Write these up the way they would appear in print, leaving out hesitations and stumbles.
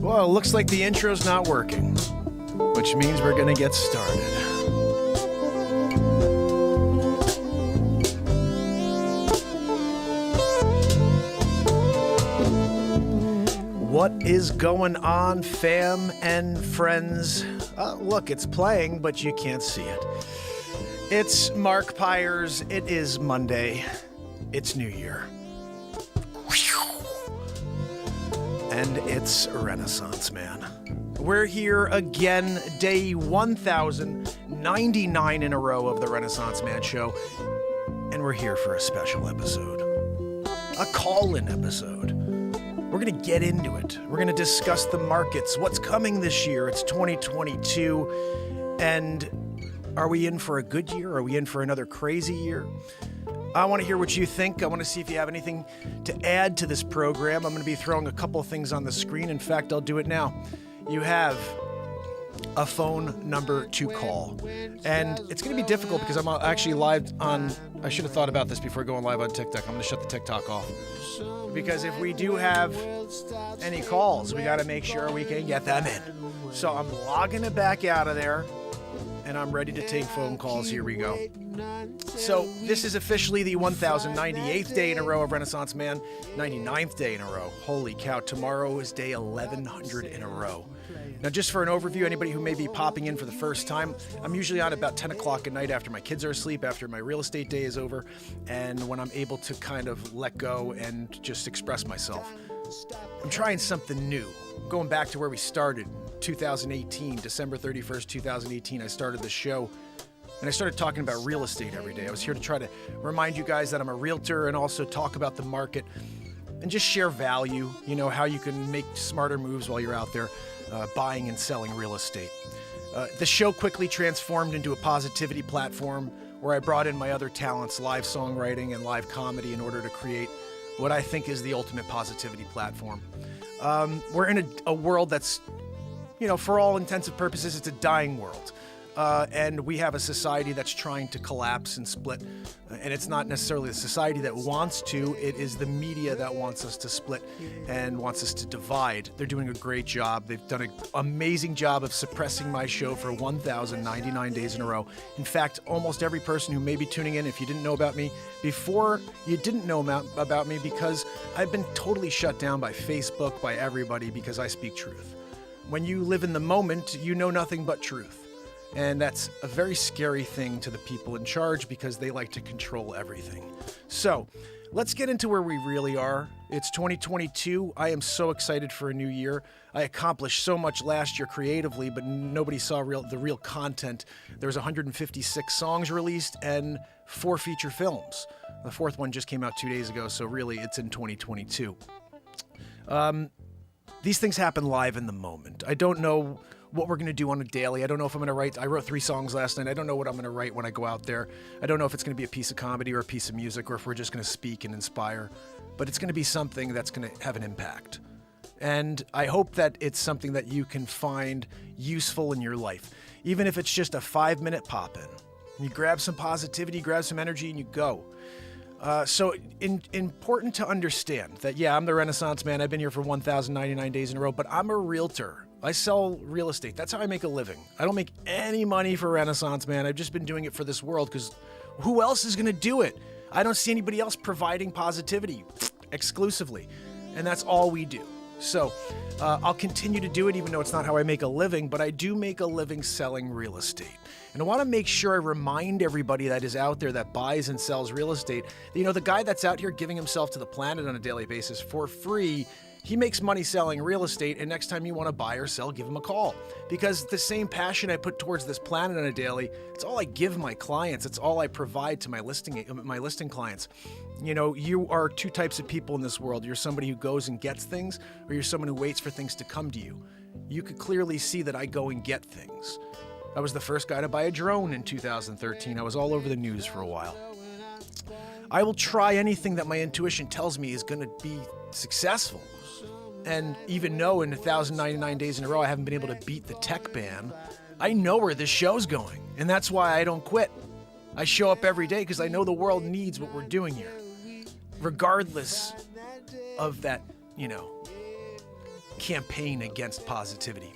Well, it looks like the intro's not working, which means we're gonna get started. What is going on, fam and friends? Look, it's playing, but you can't see it. It's Mark Pires. It is Monday. It's New Year. And it's Renaissance Man. We're here again, day 1099 in a row of the Renaissance Man Show. And we're here for a special episode. A call-in episode. We're going to get into it. We're going to discuss the markets, what's coming this year. It's 2022. And are we in for a good year? Are we in for another crazy year? I want to hear what you think. I want to see if you have anything to add to this program. I'm going to be throwing a couple of things on the screen. In fact, I'll do it now. You have a phone number to call. And it's going to be difficult because I'm actually live on... I should have thought about this before going live on TikTok. I'm going to shut the TikTok off. Because if we do have any calls, we got to make sure we can get them in. So I'm logging it back out of there. And I'm ready to take phone calls. Here we go. So this is officially the 1098th day in a row of Renaissance Man, 99th day in a row. Holy cow, tomorrow is day 1100 in a row. Now, just for an overview, anybody who may be popping in for the first time, I'm usually on about 10 o'clock at night after my kids are asleep, after my real estate day is over, and when I'm able to kind of let go and just express myself. I'm trying something new. Going back to where we started, 2018, December 31st, 2018, I started the show. And I started talking about real estate every day. I was here to try to remind you guys that I'm a realtor and also talk about the market and just share value, you know, how you can make smarter moves while you're out there buying and selling real estate. The show quickly transformed into a positivity platform where I brought in my other talents, live songwriting and live comedy, in order to create what I think is the ultimate positivity platform. We're in a world that's, you know, for all intents and purposes, it's a dying world. And we have a society that's trying to collapse and split. And it's not necessarily the society that wants to, it is the media that wants us to split and wants us to divide. They're doing a great job. They've done an amazing job of suppressing my show for 1099 days in a row. In fact, almost every person who may be tuning in, if you didn't know about me before, you didn't know about me because I've been totally shut down by Facebook, by everybody, because I speak truth. When you live in the moment, you know nothing but truth. And that's a very scary thing to the people in charge because they like to control everything. So let's get into where we really are. It's 2022. I am so excited for a new year. I accomplished so much last year creatively, but nobody saw the real content. There was 156 songs released and 4 feature films. The 4th one just came out 2 days ago, so really it's in 2022. These things happen live in the moment. I don't know what we're going to do on a daily. I don't know if I'm going to write. I wrote 3 songs last night. I don't know what I'm going to write when I go out there. I don't know if it's going to be a piece of comedy or a piece of music or if we're just going to speak and inspire. But it's going to be something that's going to have an impact. And I hope that it's something that you can find useful in your life. Even if it's just a 5-minute pop-in. You grab some positivity, grab some energy, and you go. So important to understand that, yeah, I'm the Renaissance Man. I've been here for 1099 days in a row, but I'm a realtor. I sell real estate. That's how I make a living. I don't make any money for Renaissance Man. I've just been doing it for this world because who else is going to do it? I don't see anybody else providing positivity exclusively. And that's all we do. So I'll continue to do it even though it's not how I make a living, but I do make a living selling real estate. And I want to make sure I remind everybody that is out there that buys and sells real estate, you know, the guy that's out here giving himself to the planet on a daily basis for free He makes money selling real estate, and next time you want to buy or sell, give him a call. Because the same passion I put towards this planet on a daily, it's all I give my clients. It's all I provide to my listing clients. You know, you are two types of people in this world. You're somebody who goes and gets things, or you're someone who waits for things to come to you. You could clearly see that I go and get things. I was the first guy to buy a drone in 2013. I was all over the news for a while. I will try anything that my intuition tells me is going to be successful. And even though in 1,099 days in a row I haven't been able to beat the tech ban, I know where this show's going. And that's why I don't quit. I show up every day because I know the world needs what we're doing here. Regardless of that, you know, campaign against positivity.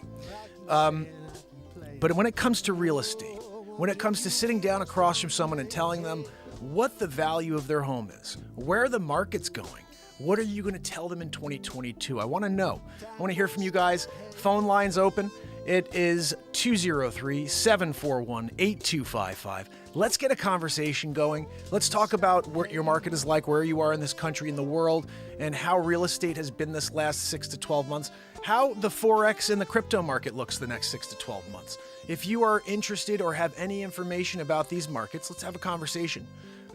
But when it comes to real estate, when it comes to sitting down across from someone and telling them what the value of their home is, where the market's going, what are you going to tell them in 2022? I want to know. I want to hear from you guys. Phone lines open. It is 203-741-8255. Let's get a conversation going. Let's talk about what your market is like, where you are in this country, in the world, and how real estate has been this last 6 to 12 months, how the Forex and the crypto market looks the next 6 to 12 months. If you are interested or have any information about these markets, let's have a conversation.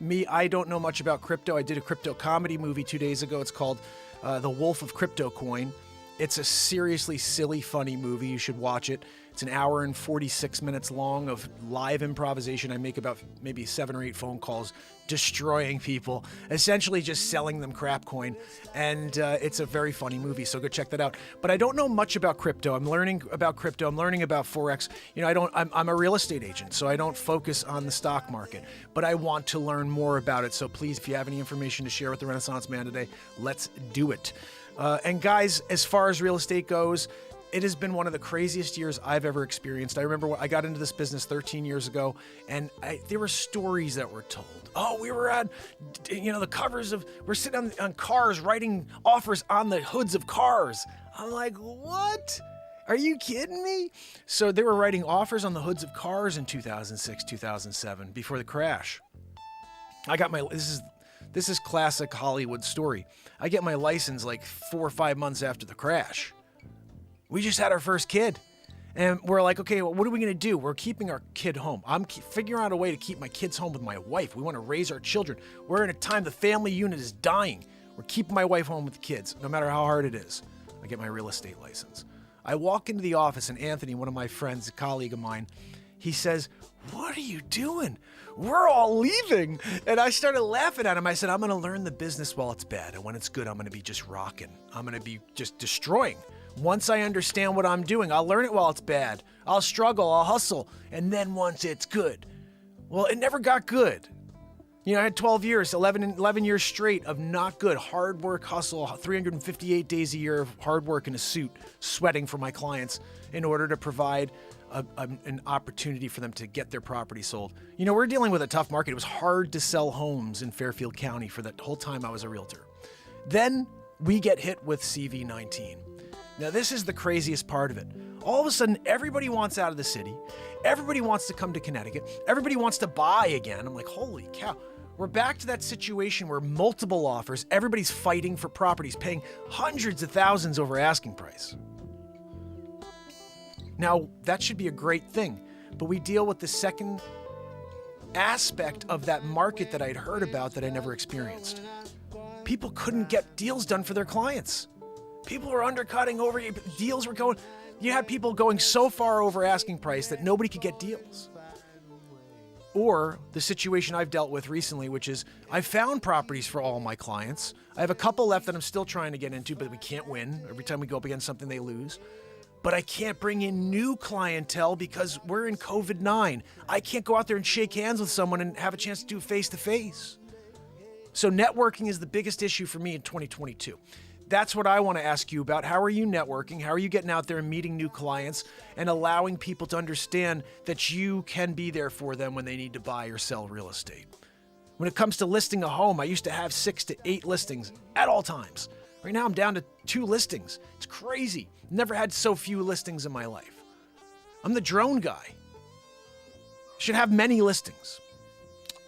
Me, I don't know much about crypto. I did a crypto comedy movie 2 days ago. It's called The Wolf of Crypto Coin. It's a seriously silly, funny movie. You should watch it. It's an hour and 46 minutes long of live improvisation. I make about maybe 7 or 8 phone calls destroying people, essentially just selling them crap coin. And it's a very funny movie, so go check that out. But I don't know much about crypto. I'm learning about crypto. I'm learning about Forex. You know, I'm a real estate agent, so I don't focus on the stock market, but I want to learn more about it. So please, if you have any information to share with the Renaissance Man today, let's do it. And guys, as far as real estate goes, it has been one of the craziest years I've ever experienced. I remember when I got into this business 13 years ago, and there were stories that were told. Oh, we were on, you know, the covers of, we're sitting on cars writing offers on the hoods of cars. I'm like, what? Are you kidding me? So they were writing offers on the hoods of cars in 2006, 2007, before the crash. I got my, this is classic Hollywood story. I get my license like 4 or 5 months after the crash. We just had our first kid. And we're like, okay, well, what are we going to do? We're keeping our kid home. I'm figuring out a way to keep my kids home with my wife. We want to raise our children. We're in a time the family unit is dying. We're keeping my wife home with the kids, no matter how hard it is. I get my real estate license. I walk into the office, and Anthony, one of my friends, a colleague of mine, he says, "What are you doing? We're all leaving." And I started laughing at him. I said, "I'm going to learn the business while it's bad. And when it's good, I'm going to be just rocking. I'm going to be just destroying. Once I understand what I'm doing, I'll learn it while it's bad. I'll struggle, I'll hustle. And then once it's good." Well, it never got good. You know, I had 12 years, 11 years straight of not good. Hard work, hustle, 358 days a year of hard work in a suit, sweating for my clients in order to provide an opportunity for them to get their property sold. You know, we're dealing with a tough market. It was hard to sell homes in Fairfield County for that whole time I was a realtor. Then we get hit with CV-19. Now, this is the craziest part of it. All of a sudden, everybody wants out of the city. Everybody wants to come to Connecticut. Everybody wants to buy again. I'm like, holy cow. We're back to that situation where multiple offers, everybody's fighting for properties, paying hundreds of thousands over asking price. Now, that should be a great thing, but we deal with the second aspect of that market that I'd heard about that I never experienced. People couldn't get deals done for their clients. People were undercutting over, deals were going, you had people going so far over asking price that nobody could get deals. Or the situation I've dealt with recently, which is I found properties for all my clients. I have a couple left that I'm still trying to get into, but we can't win. Every time we go up against something, they lose. But I can't bring in new clientele because we're in COVID-19. I can't go out there and shake hands with someone and have a chance to do face-to-face. So networking is the biggest issue for me in 2022. That's what I want to ask you about. How are you networking? How are you getting out there and meeting new clients and allowing people to understand that you can be there for them when they need to buy or sell real estate? When it comes to listing a home, I used to have 6 to 8 listings at all times. Right now I'm down to 2 listings. It's crazy. Never had so few listings in my life. I'm the drone guy. Should have many listings.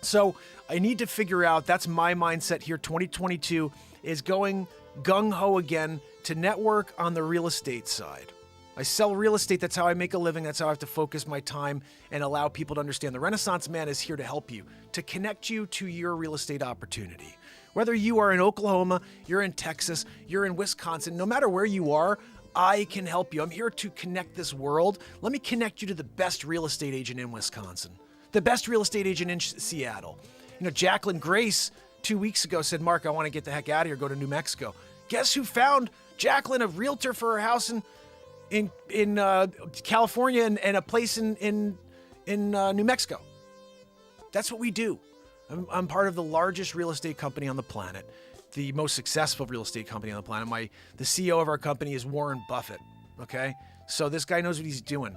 So I need to figure out, that's my mindset here. 2022 is going gung-ho again, to network on the real estate side. I sell real estate. That's how I make a living. That's how I have to focus my time and allow people to understand. The Renaissance Man is here to help you, to connect you to your real estate opportunity. Whether you are in Oklahoma, you're in Texas, you're in Wisconsin, no matter where you are, I can help you. I'm here to connect this world. Let me connect you to the best real estate agent in Wisconsin, the best real estate agent in Seattle. You know, Jacqueline Grace 2 weeks ago said, Mark, I want to get the heck out of here, go to New Mexico. Guess who found Jacqueline a realtor for her house in California and a place in New Mexico? That's what we do. I'm part of the largest real estate company on the planet, the most successful real estate company on the planet. The CEO of our company is Warren Buffett. Okay, so this guy knows what he's doing,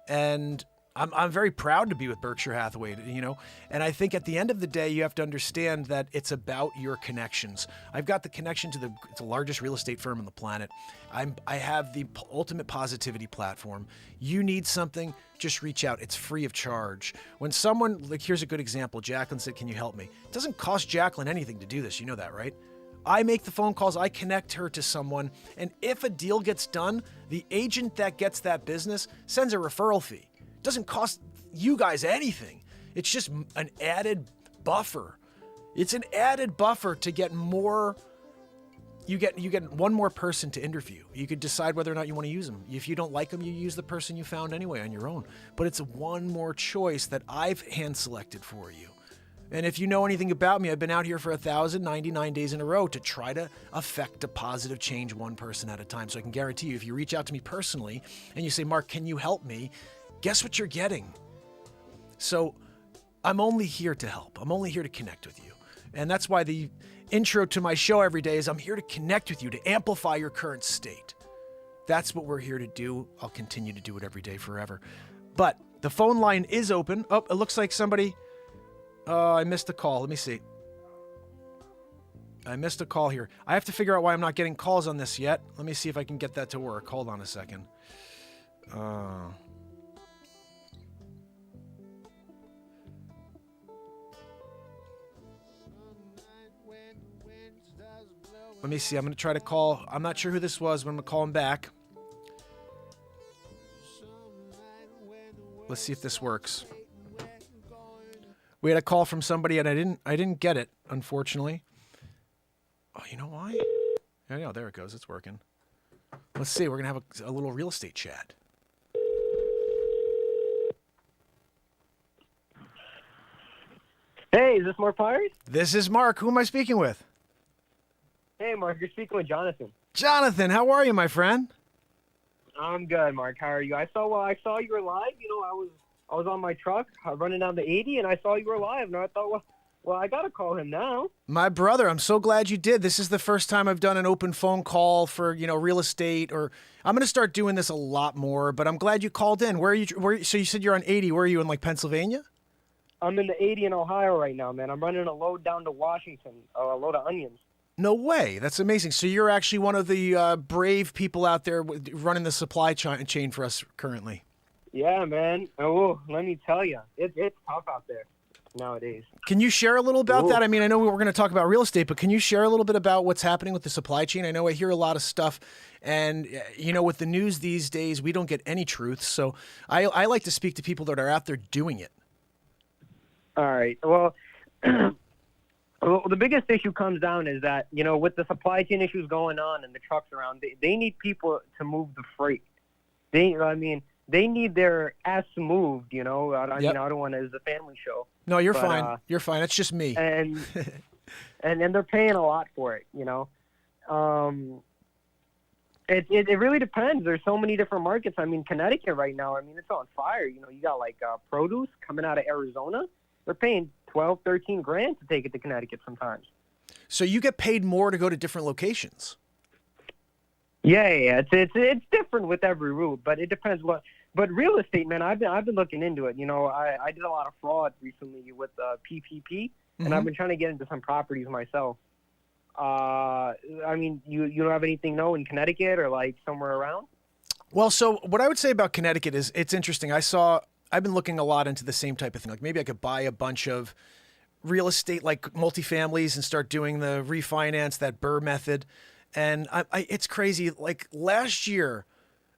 and I'm very proud to be with Berkshire Hathaway, you know, and I think at the end of the day, you have to understand that it's about your connections. I've got the connection to the largest real estate firm on the planet. I have the ultimate positivity platform. You need something, just reach out. It's free of charge. When someone, like, here's a good example. Jacqueline said, can you help me? It doesn't cost Jacqueline anything to do this. You know that, right? I make the phone calls, I connect her to someone, and if a deal gets done, the agent that gets that business sends a referral fee. Doesn't cost you guys anything. It's just an added buffer. It's an added buffer to get more. You get one more person to interview. You could decide whether or not you want to use them. If you don't like them, you use the person you found anyway on your own. But it's one more choice that I've hand selected for you. And if you know anything about me, I've been out here for 1,099 days in a row to try to affect a positive change one person at a time. So I can guarantee you, if you reach out to me personally and you say, Mark, can you help me? Guess what you're getting? So I'm only here to help. I'm only here to connect with you. And that's why the intro to my show every day is I'm here to connect with you, to amplify your current state. That's what we're here to do. I'll continue to do it every day forever. But the phone line is open. Oh, it looks like somebody... I missed a call. Let me see. I missed a call here. I have to figure out why I'm not getting calls on this yet. Let me see if I can get that to work. Hold on a second. Let me see. I'm going to try to call. I'm not sure who this was, but I'm going to call him back. Let's see if this works. We had a call from somebody and I didn't get it, unfortunately. Oh, you know why? Yeah, there it goes. It's working. Let's see. We're going to have a little real estate chat. Hey, is this Mark Pires? This is Mark. Who am I speaking with? Hey, Mark, you're speaking with Jonathan. Jonathan, how are you, my friend? I'm good, Mark. How are you? I saw you were live. You know, I was on my truck running down the 80, and I saw you were live, and I thought, well, I got to call him now. My brother, I'm so glad you did. This is the first time I've done an open phone call for, you know, real estate, or I'm going to start doing this a lot more, but I'm glad you called in. So you said you're on 80. Where are you, in, like, Pennsylvania? I'm in the 80 in Ohio right now, man. I'm running a load down to Washington, a load of onions. No way. That's amazing. So you're actually one of the brave people out there running the supply chain for us currently. Yeah, man. Oh, let me tell you, it's tough out there nowadays. Can you share a little about that? I mean, I know we're going to talk about real estate, but can you share a little bit about what's happening with the supply chain? I know I hear a lot of stuff, and, you know, with the news these days, we don't get any truth. So I like to speak to people that are out there doing it. All right. Well, well, the biggest issue comes down is that, you know, with the supply chain issues going on and the trucks around, they need people to move the freight. They need their ass moved, you know. I mean, I don't want to, it's a family show. No, you're fine. You're fine. It's just me. And they're paying a lot for it, you know. It really depends. There's so many different markets. I mean, Connecticut right now, I mean, it's on fire. You know, you got like produce coming out of Arizona. They're paying $12, $13,000 to take it to Connecticut sometimes. So you get paid more to go to different locations. Yeah. It's different with every route, but it depends what. But real estate, man, I've been looking into it. You know, I did a lot of fraud recently with PPP, and I've been trying to get into some properties myself. I mean, you don't have anything in Connecticut or like somewhere around? Well, so what I would say about Connecticut is it's interesting. I've been looking a lot into the same type of thing. Like maybe I could buy a bunch of real estate, like multifamilies, and start doing the refinance, that Burr method. And it's crazy. Like last year,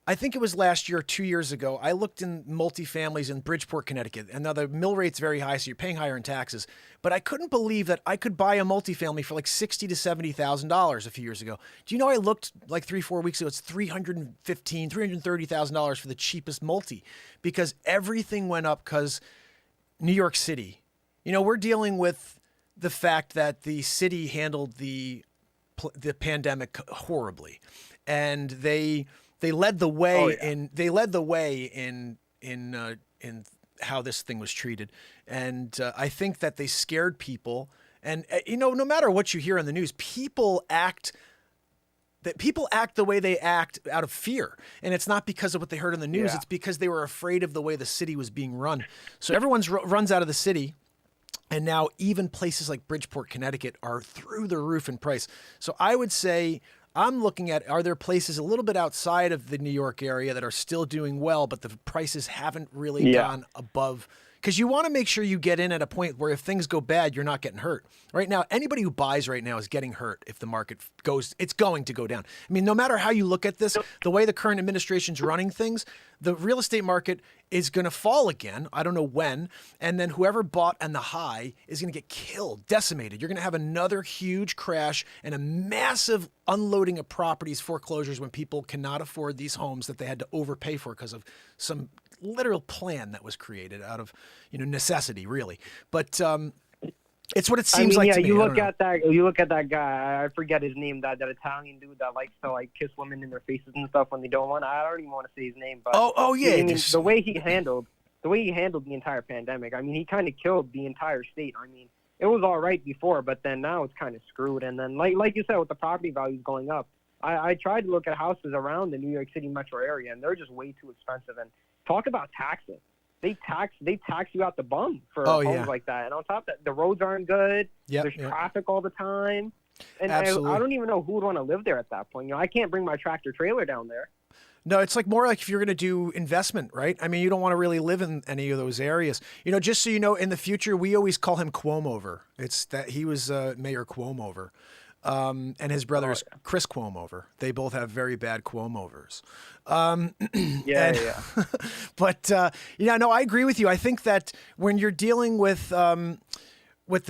I think it was last year, 2 years ago, I looked in multifamilies in Bridgeport, Connecticut. And now the mill rate's very high, so you're paying higher in taxes. But I couldn't believe that I could buy a multifamily for like $60,000 to $70,000 a few years ago. Do you know I looked like 3-4 weeks ago? It's $330,000 for the cheapest multi, because everything went up because New York City. You know, we're dealing with the fact that the city handled the pandemic horribly, and they led the way in how this thing was treated. And I think that they scared people. And you know, no matter what you hear on the news, people act the way they act out of fear. And it's not because of what they heard on the news. Yeah. It's because they were afraid of the way the city was being run. So everyone's runs out of the city. And now even places like Bridgeport, Connecticut are through the roof in price. So I would say, I'm looking at, are there places a little bit outside of the New York area that are still doing well, but the prices haven't really gone above? Because you want to make sure you get in at a point where if things go bad, you're not getting hurt. Right now, anybody who buys right now is getting hurt if the market goes, it's going to go down. I mean, no matter how you look at this, the way the current administration's running things, the real estate market is going to fall again. I don't know when. And then whoever bought on the high is going to get killed, decimated. You're going to have another huge crash and a massive unloading of properties, foreclosures, when people cannot afford these homes that they had to overpay for because of some literal plan that was created out of, you know, necessity, really. But it's what it seems like to me. You look at that guy. I forget his name. That Italian dude that likes to like kiss women in their faces and stuff when they don't want. I don't even want to say his name. But yeah. I mean, the way he handled the entire pandemic. I mean, he kind of killed the entire state. I mean, it was all right before, but then now it's kind of screwed. And then, like you said, with the property values going up, I tried to look at houses around the New York City metro area, and they're just way too expensive. And talk about taxing. They tax you out the bum for homes like that. And on top of that, the roads aren't good. There's traffic all the time. And I don't even know who would want to live there at that point. You know, I can't bring my tractor trailer down there. No, it's like more like if you're going to do investment, right? I mean, you don't want to really live in any of those areas. You know, just so you know, in the future, we always call him Cuomover. It's that he was Mayor Cuomover. And his brother is Chris Cuomover. They both have very bad Cuomovers. But no, I agree with you. I think that when you're dealing with the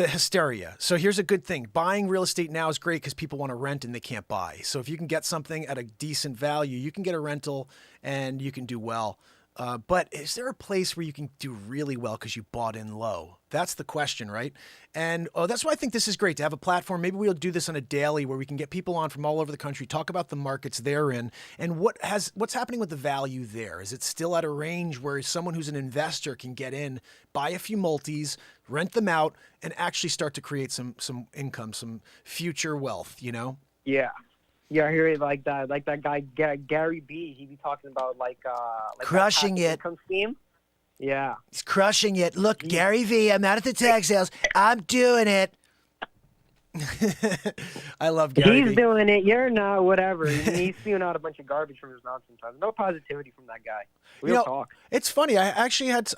hysteria, so here's a good thing. Buying real estate now is great because people want to rent and they can't buy. So if you can get something at a decent value, you can get a rental and you can do well. But is there a place where you can do really well because you bought in low? That's the question, right? And that's why I think this is great to have a platform. Maybe we'll do this on a daily where we can get people on from all over the country, talk about the markets they're in, and what's happening with the value there. Is it still at a range where someone who's an investor can get in, buy a few multis, rent them out, and actually start to create some income, some future wealth, you know? Yeah. Yeah, I hear it like that guy Gary B. He be talking about like crushing it. Income scheme. Yeah, he's crushing it. Look, Gary V. I'm not at the tag sales. I'm doing it. I love Gary V. He's doing it. You're not. Whatever. He's spewing out a bunch of garbage from his mouth sometimes. No positivity from that guy. Real talk. It's funny. I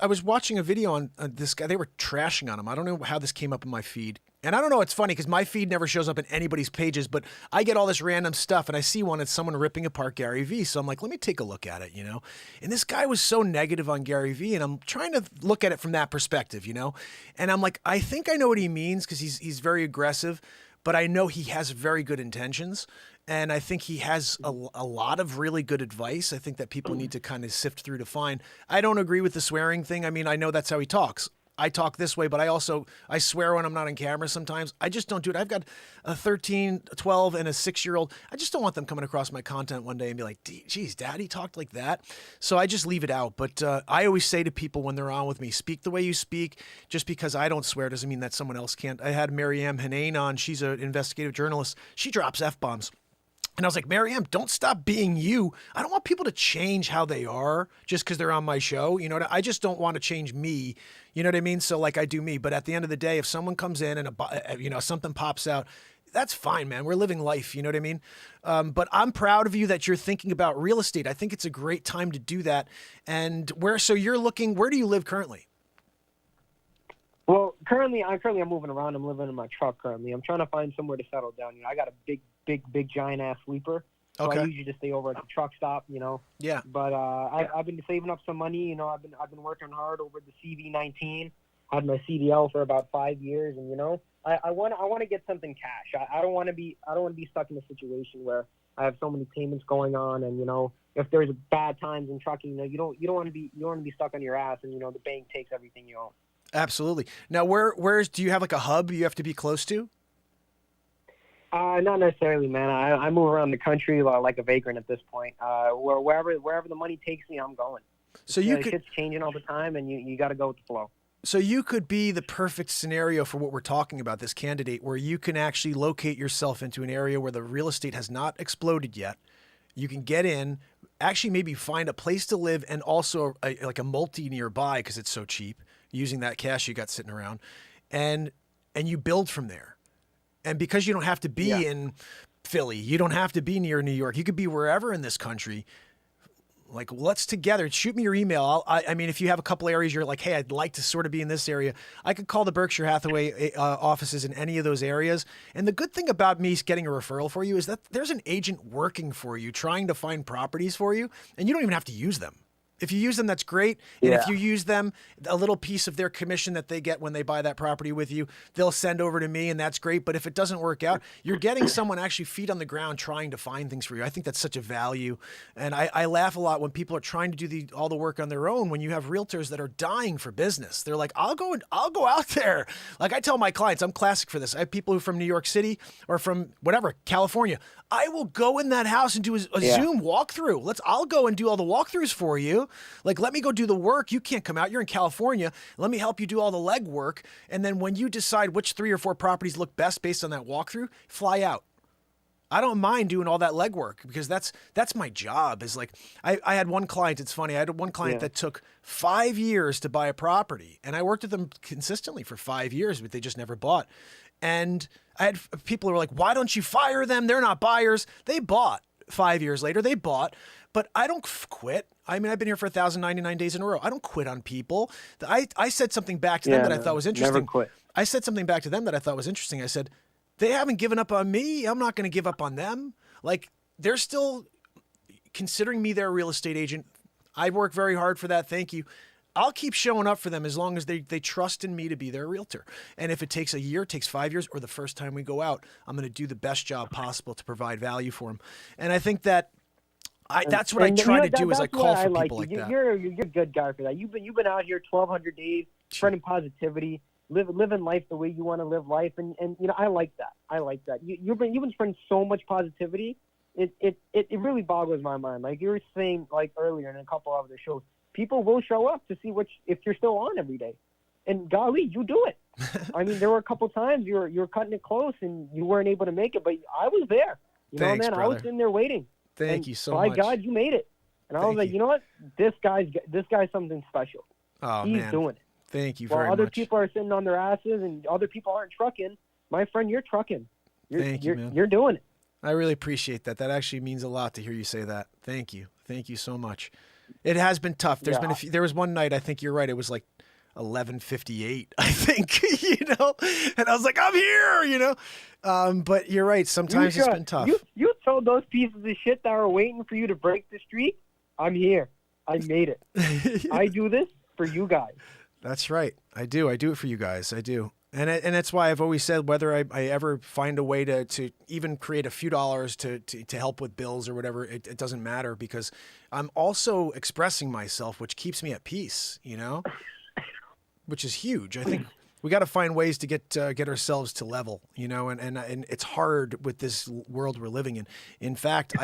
was watching a video on this guy. They were trashing on him. I don't know how this came up in my feed. And I don't know, it's funny because my feed never shows up in anybody's pages, but I get all this random stuff and I see one, it's someone ripping apart Gary V. So I'm like, let me take a look at it, you know? And this guy was so negative on Gary V. And I'm trying to look at it from that perspective, you know? And I'm like, I think I know what he means because he's very aggressive, but I know he has very good intentions. And I think he has a lot of really good advice. I think that people need to kind of sift through to find. I don't agree with the swearing thing. I mean, I know that's how he talks. I talk this way, but I swear when I'm not on camera sometimes. I just don't do it. I've got a 13, 12, and a 6-year-old. I just don't want them coming across my content one day and be like, geez, Daddy talked like that. So I just leave it out. But I always say to people when they're on with me, speak the way you speak. Just because I don't swear doesn't mean that someone else can't. I had Mariam Hanane on. She's an investigative journalist. She drops F-bombs. And I was like, Mariam, don't stop being you. I don't want people to change how they are just because they're on my show. You know, I just don't want to change me. You know what I mean? So like I do me. But at the end of the day, if someone comes in and, something pops out, that's fine, man. We're living life. You know what I mean? But I'm proud of you that you're thinking about real estate. I think it's a great time to do that. And where do you live currently? Well, currently I'm moving around. I'm living in my truck currently. I'm trying to find somewhere to settle down. You know, I got a big big giant ass sleeper. So Okay. I usually just stay over at the truck stop, Yeah. But I've been saving up some money. I've been working hard over the CV19. Had my CDL for about 5 years, and I want to get something cash. I don't want to be stuck in a situation where I have so many payments going on, and if there's bad times in trucking, you don't want to be stuck on your ass, and the bank takes everything you own. Absolutely. Now, do you have like a hub you have to be close to? Not necessarily, man. I move around the country like a vagrant at this point. Wherever the money takes me, I'm going. So shit's changing all the time, and you got to go with the flow. So you could be the perfect scenario for what we're talking about, this candidate, where you can actually locate yourself into an area where the real estate has not exploded yet. You can get in, actually maybe find a place to live, and also like a multi nearby because it's so cheap, using that cash you got sitting around, and you build from there. And because you don't have to be in Philly, you don't have to be near New York. You could be wherever in this country. Like, let's together, shoot me your email. I mean, if you have a couple areas you're like, hey, I'd like to sort of be in this area, I could call the Berkshire Hathaway offices in any of those areas. And the good thing about me getting a referral for you is that there's an agent working for you, trying to find properties for you, and you don't even have to use them. If you use them, that's great. And if you use them, a little piece of their commission that they get when they buy that property with you, they'll send over to me, and that's great. But if it doesn't work out, you're getting someone actually feet on the ground trying to find things for you. I think that's such a value. And I laugh a lot when people are trying to do all the work on their own when you have realtors that are dying for business. They're like, I'll go out there. Like I tell my clients, I'm classic for this. I have people who are from New York City or from whatever, California. I will go in that house and do a Zoom walkthrough. I'll go and do all the walkthroughs for you. Like, let me go do the work. You can't come out. You're in California. Let me help you do all the legwork. And then when you decide which 3 or 4 properties look best based on that walkthrough, fly out. I don't mind doing all that legwork because that's my job. Is like, I had one client. It's funny. I had one client that took 5 years to buy a property, and I worked with them consistently for 5 years, but they just never bought. And I had people who were like, why don't you fire them? They're not buyers. They bought 5 years later. They bought, but I don't quit. I mean, I've been here for 1,099 days in a row. I don't quit on people. I said something back to them that I thought was interesting. Never quit. I said something back to them that I thought was interesting. I said, they haven't given up on me. I'm not going to give up on them. Like, they're still considering me their real estate agent. I work very hard for that. Thank you. I'll keep showing up for them as long as they trust in me to be their realtor. And if it takes a year, takes 5 years, or the first time we go out, I'm going to do the best job possible to provide value for them. And I think that that's what I try to do is I call for people like that. You're a good guy for that. You've been out here 1,200 days, spreading positivity, living life the way you want to live life, and I like that. I like that. You've been spreading so much positivity. It really boggles my mind. Like you were saying like earlier in a couple of other shows, people will show up to see if you're still on every day, and golly, you do it. I mean, there were a couple times you were cutting it close and you weren't able to make it, but I was there. Thanks, man, brother. I was in there waiting. Thank you so much. By God, you made it. And I was like, you know what? This guy's something special. Oh, He's man. doing it. Thank you very While much. other people are sitting on their asses and other people aren't trucking, my friend, you're trucking. Thank you, man. You're doing it. I really appreciate that. That actually means a lot to hear you say that. Thank you. Thank you so much. It has been tough. There was one night, I think you're right. It was like 11:58, I think, and I was like, I'm here, but you're right. Sometimes it's been tough. You told those pieces of shit that were waiting for you to break the streak, I'm here. I made it. I do this for you guys. That's right. I do. I do it for you guys. I do. And that's why I've always said whether I ever find a way to even create a few dollars to help with bills or whatever, it doesn't matter because I'm also expressing myself, which keeps me at peace, which is huge. I think we got to find ways to get ourselves to level, and it's hard with this world we're living in. In fact,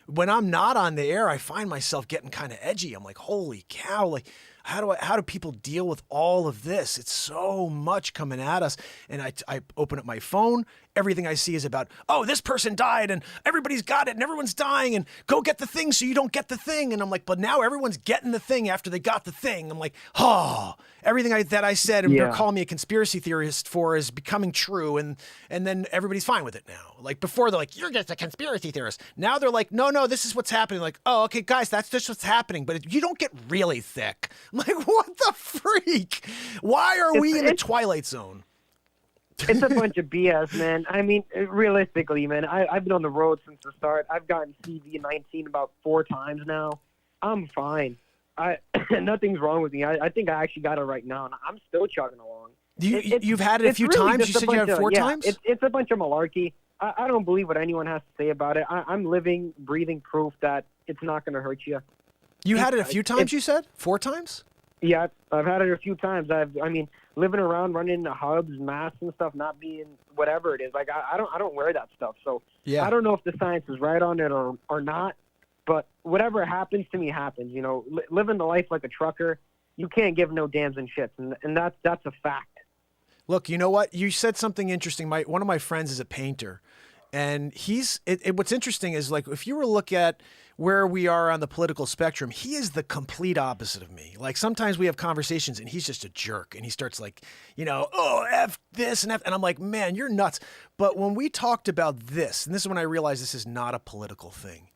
when I'm not on the air, I find myself getting kind of edgy. I'm like, holy cow, like how do people deal with all of this? It's so much coming at us. And I open up my phone. Everything I see is about, oh, this person died and everybody's got it and everyone's dying and go get the thing so you don't get the thing. And I'm like, but now everyone's getting the thing after they got the thing. I'm like, oh, everything that I said and they're calling me a conspiracy theorist for is becoming true. And then everybody's fine with it now. Like before they're like, you're just a conspiracy theorist. Now they're like, no, this is what's happening. Like, oh, okay, guys, that's just what's happening. But you don't get really thick. I'm like, what the freak? Why are we in the Twilight Zone? It's a bunch of BS, man. I mean, realistically, man, I've been on the road since the start. I've gotten CV-19 about 4 times now. I'm fine. Nothing's wrong with me. I think I actually got it right now, and I'm still chugging along. You've had it a few really times? You said you had it 4 times? It's a bunch of malarkey. I don't believe what anyone has to say about it. I'm living, breathing proof that it's not going to hurt you. You had it a few times, you said? 4 times? Yeah, I've had it a few times. I mean, living around, running into hubs, masks and stuff, not being whatever it is. Like I don't wear that stuff. So yeah. I don't know if the science is right on it or not. But whatever happens to me happens. You know, living the life like a trucker, you can't give no dams and shits, and that's a fact. Look, you know what? You said something interesting. One of my friends is a painter, and what's interesting is, like, if you were to look at where we are on the political spectrum, he is the complete opposite of me. Like, sometimes we have conversations and he's just a jerk, and he starts like, oh, F this and F, and I'm like, man, you're nuts. But when we talked about this, and this is when I realized this is not a political thing.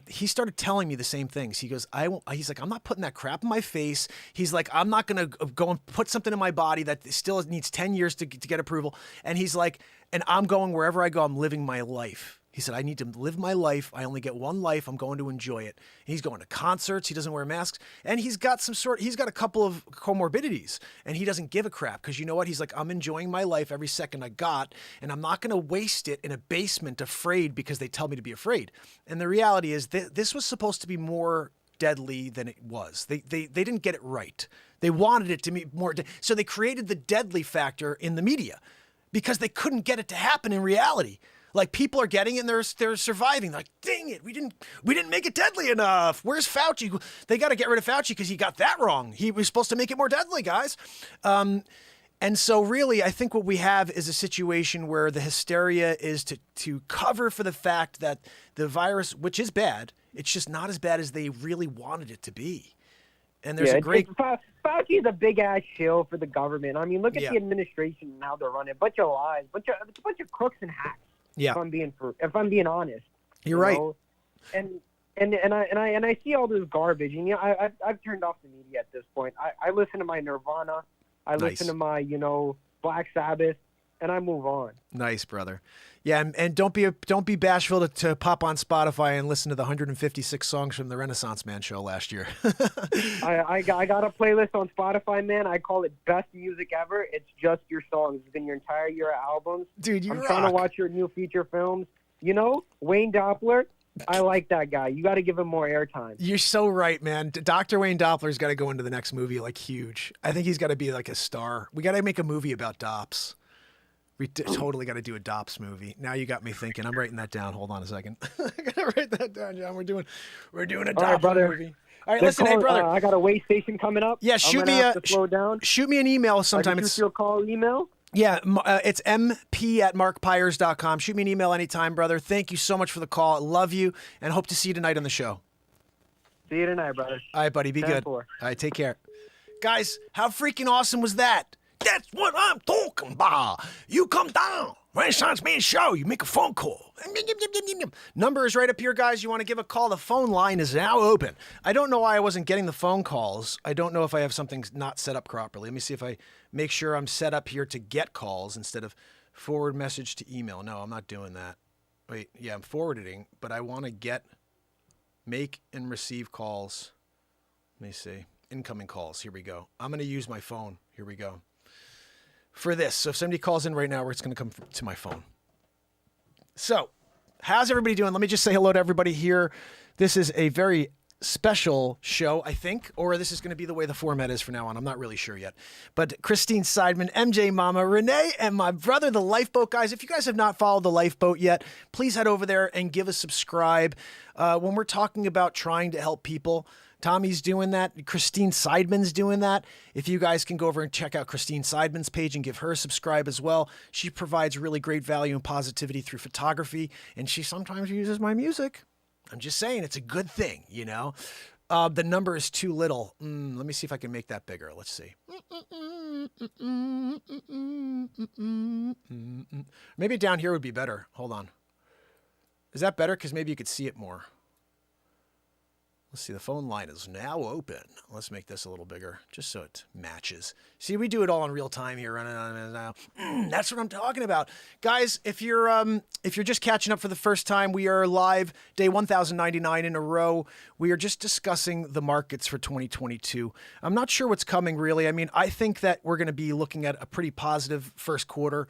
He started telling me the same things. He goes, he's like, I'm not putting that crap in my face. He's like, I'm not going to go and put something in my body that still needs 10 years to get approval. And he's like, and I'm going wherever I go, I'm living my life. He said, I need to live my life. I only get one life. I'm going to enjoy it. And he's going to concerts. He doesn't wear masks. And he's got a couple of comorbidities, and he doesn't give a crap because you know what? He's like, I'm enjoying my life every second I got, and I'm not going to waste it in a basement afraid because they tell me to be afraid. And the reality is this was supposed to be more deadly than it was. They didn't get it right. They wanted it to be more. So they created the deadly factor in the media because they couldn't get it to happen in reality. Like, people are getting it and they're surviving. Like, dang it, we didn't make it deadly enough. Where's Fauci? They got to get rid of Fauci because he got that wrong. He was supposed to make it more deadly, guys. And so really, I think what we have is a situation where the hysteria is to cover for the fact that the virus, which is bad, it's just not as bad as they really wanted it to be. And there's Fauci is a big ass shill for the government. I mean, look at the administration and how they're running. Bunch of lies, it's a bunch of crooks and hacks. Yeah. If I'm being honest, you're right. And I see all this garbage, and I've turned off the media at this point. I listen to my Nirvana, I listen to my Black Sabbath, and I move on. Nice, brother. Yeah, and don't be bashful to pop on Spotify and listen to the 156 songs from the Renaissance Man show last year. I got a playlist on Spotify, man. I call it Best Music Ever. It's just your songs. It's been your entire year of albums. Dude, I'm trying to watch your new feature films. Wayne Doppler. I like that guy. You got to give him more airtime. You're so right, man. Dr. Wayne Doppler's got to go into the next movie like huge. I think he's got to be like a star. We got to make a movie about Dops. We totally got to do a Dops movie. Now you got me thinking. I'm writing that down. Hold on a second. I got to write that down, John. We're doing a Dops movie. All right, listen, hey, brother. I got a way station coming up. Yeah, shoot me an email sometime. Shoot you a call, email? Yeah, it's mp@markpires.com. Shoot me an email anytime, brother. Thank you so much for the call. I love you, and hope to see you tonight on the show. See you tonight, brother. All right, buddy. Be good. All right, take care. Guys, how freaking awesome was that? That's what I'm talking about. You come down. Renaissance Man Show. You make a phone call. Number is right up here, guys. You want to give a call. The phone line is now open. I don't know why I wasn't getting the phone calls. I don't know if I have something not set up properly. Let me see if I make sure I'm set up here to get calls instead of forward message to email. No, I'm not doing that. Wait, yeah, I'm forwarding, but I want to make and receive calls. Let me see. Incoming calls. Here we go. I'm going to use my phone. Here we go. For this. So if somebody calls in right now, it's going to come to my phone. So how's everybody doing? Let me just say hello to everybody here. This is a very special show, I think, or this is going to be the way the format is from now on. I'm not really sure yet. But Christine Seidman, MJ Mama, Renee, and my brother, the Lifeboat guys. If you guys have not followed the Lifeboat yet, please head over there and give a subscribe. When we're talking about trying to help people, Tommy's doing that. Christine Seidman's doing that. If you guys can go over and check out Christine Seidman's page and give her a subscribe as well. She provides really great value and positivity through photography, and she sometimes uses my music. I'm just saying, it's a good thing, The number is too little. Let me see if I can make that bigger. Let's see. Maybe down here would be better. Hold on. Is that better? Because maybe you could see it more. Let's see, the phone line is now open. Let's make this a little bigger, just so it matches. See, we do it all in real time here, running on it now. That's what I'm talking about. Guys, if you're just catching up for the first time, we are live, day 1099 in a row. We are just discussing the markets for 2022. I'm not sure what's coming, really. I mean, I think that we're going to be looking at a pretty positive first quarter.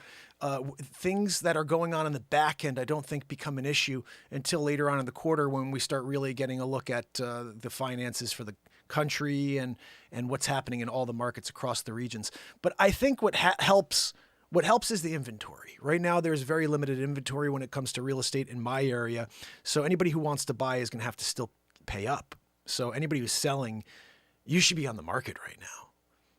Things that are going on in the back end, I don't think become an issue until later on in the quarter when we start really getting a look at the finances for the country and what's happening in all the markets across the regions. But I think what helps is the inventory. Right now, there's very limited inventory when it comes to real estate in my area. So anybody who wants to buy is going to have to still pay up. So anybody who's selling, you should be on the market right now.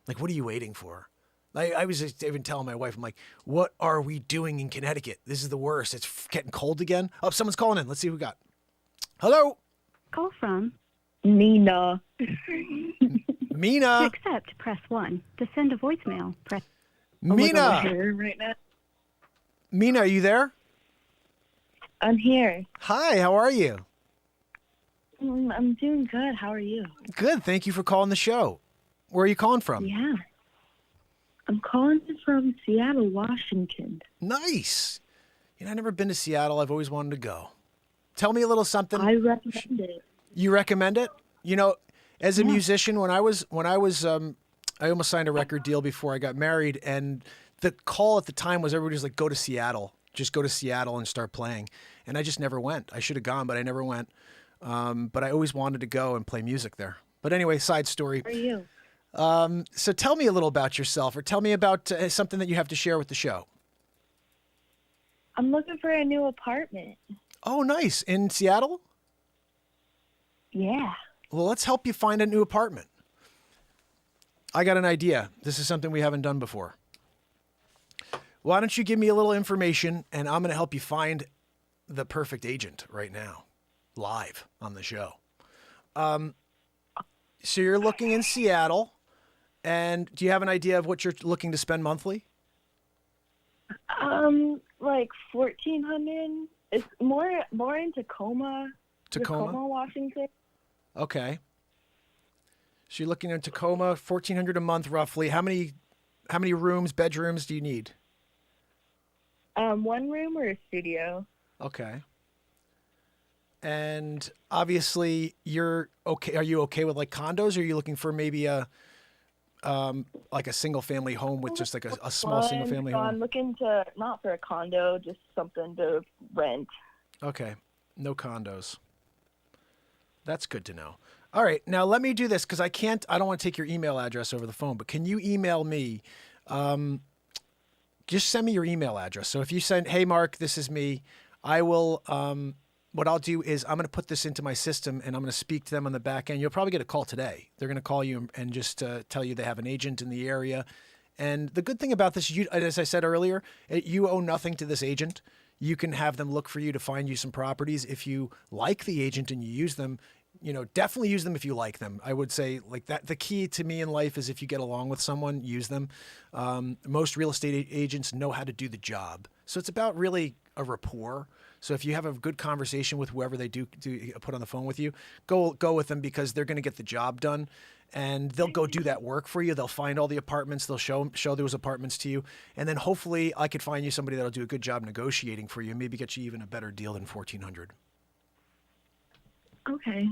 Like, what are you waiting for? I was just even telling my wife, I'm like, what are we doing in Connecticut? This is the worst. It's getting cold again. Oh, someone's calling in. Let's see who we got. Hello? Call from Mina. Mina. To accept, press 1. To send a voicemail, press... Mina. Right now. Mina, are you there? I'm here. Hi, how are you? I'm doing good. How are you? Good. Thank you for calling the show. Where are you calling from? Yeah. I'm calling from Seattle, Washington. Nice. You know, I've never been to Seattle. I've always wanted to go. Tell me a little something. I recommend it. You recommend it? You know, as a musician, I almost signed a record deal before I got married, and the call at the time was everybody was like, go to Seattle. Just go to Seattle and start playing. And I just never went. I should have gone, but I never went. But I always wanted to go and play music there. But anyway, side story. How are you? So tell me a little about yourself, or tell me about something that you have to share with the show. I'm looking for a new apartment. Oh, nice. In Seattle? Yeah. Well, let's help you find a new apartment. I got an idea. This is something we haven't done before. Why don't you give me a little information, and I'm going to help you find the perfect agent right now, live on the show. So you're looking in Seattle. And do you have an idea of what you're looking to spend monthly? Like 1,400. It's more in Tacoma. Tacoma, Washington. Okay. So you're looking in Tacoma, 1,400 a month roughly. How many rooms, bedrooms do you need? One room or a studio. Okay. And obviously you're okay. Are you okay with like condos, or are you looking for maybe like a single family home with just like a small single family home? I'm looking to, not for a condo, just something to rent. Okay. No condos. That's good to know. All right. Now let me do this, because I don't want to take your email address over the phone, but can you email me? Just send me your email address. So if you send, hey Mark, this is me, I will, what I'll do is I'm going to put this into my system, and I'm going to speak to them on the back end. You'll probably get a call today. They're going to call you and just tell you they have an agent in the area. And the good thing about this, as I said earlier, you owe nothing to this agent. You can have them look for you to find you some properties. If you like the agent and you use them, you know, definitely use them if you like them. I would say like that. The key to me in life is if you get along with someone, use them. Most real estate agents know how to do the job. So it's about really a rapport. So if you have a good conversation with whoever they do put on the phone with you, go with them, because they're going to get the job done, and they'll go do that work for you. They'll find all the apartments. They'll show those apartments to you. And then hopefully I could find you somebody that'll do a good job negotiating for you, maybe get you even a better deal than 1,400. Okay.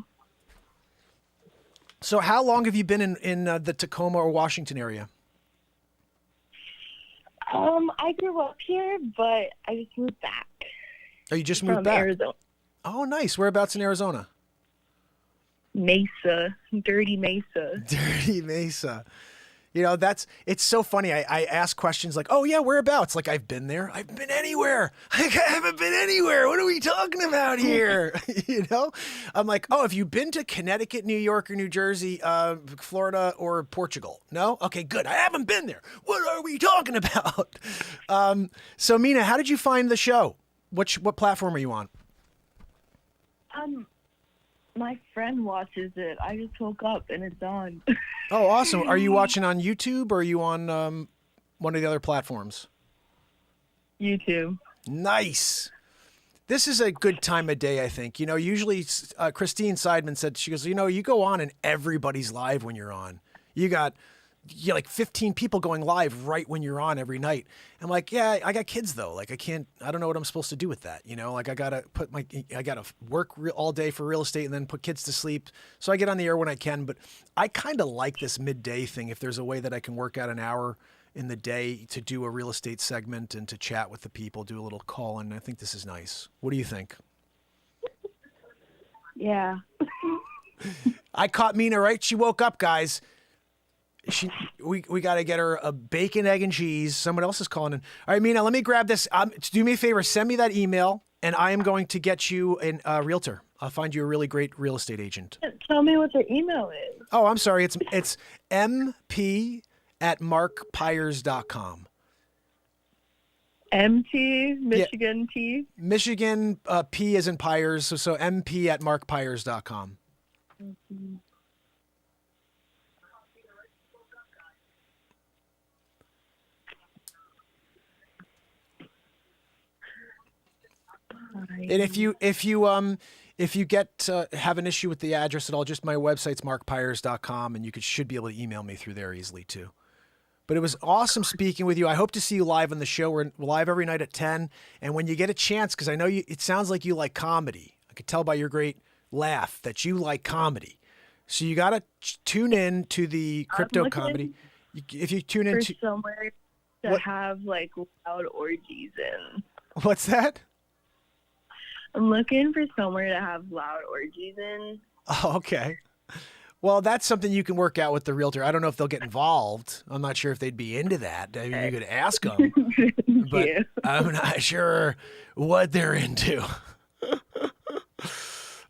So how long have you been in the Tacoma or Washington area? I grew up here, but I just moved back. Oh, you just moved From back? Arizona. Oh, nice. Whereabouts in Arizona? Mesa. Dirty Mesa. Dirty Mesa. You know, it's so funny. I ask questions like, oh yeah, whereabouts? Like, I've been there. I've been anywhere. Like, I haven't been anywhere. What are we talking about here? You know, I'm like, oh, have you been to Connecticut, New York, or New Jersey, Florida, or Portugal? No? Okay, good. I haven't been there. What are we talking about? So Mina, how did you find the show? What platform are you on? My friend watches it. I just woke up and it's on. Oh, awesome. Are you watching on YouTube, or are you on one of the other platforms? YouTube. Nice. This is a good time of day, I think. Usually Christine Seidman said, she goes, you go on and everybody's live when you're on. You got like 15 people going live right when you're on every night. I'm like, yeah, I got kids though. Like I don't know what I'm supposed to do with that. Like I gotta work all day for real estate and then put kids to sleep. So I get on the air when I can, but I kind of like this midday thing. If there's a way that I can work out an hour in the day to do a real estate segment and to chat with the people, do a little call in, I think this is nice. What do you think? Yeah. I caught Mina right. She woke up, guys. We got to get her a bacon, egg, and cheese. Someone else is calling in. All right, Mina, let me grab this. Do me a favor. Send me that email, and I am going to get you a realtor. I'll find you a really great real estate agent. Tell me what their email is. Oh, I'm sorry. It's mp@markpires.com. MT, Michigan T? Michigan P as in Pires. So mp@markpires.com. Mm-hmm. And if you get have an issue with the address at all, just my website's markpires.com, and you should be able to email me through there easily too. But it was awesome speaking with you. I hope to see you live on the show. We're live every night at 10. And when you get a chance, because I know it sounds like you like comedy. I could tell by your great laugh that you like comedy. So you got to tune in to the crypto comedy. If you tune in to somewhere to have like loud orgies in. What's that? I'm looking for somewhere to have loud orgies in. Oh, okay. Well, that's something you can work out with the realtor. I don't know if they'll get involved. I'm not sure if they'd be into that. I mean, you could ask them, but I'm not sure what they're into.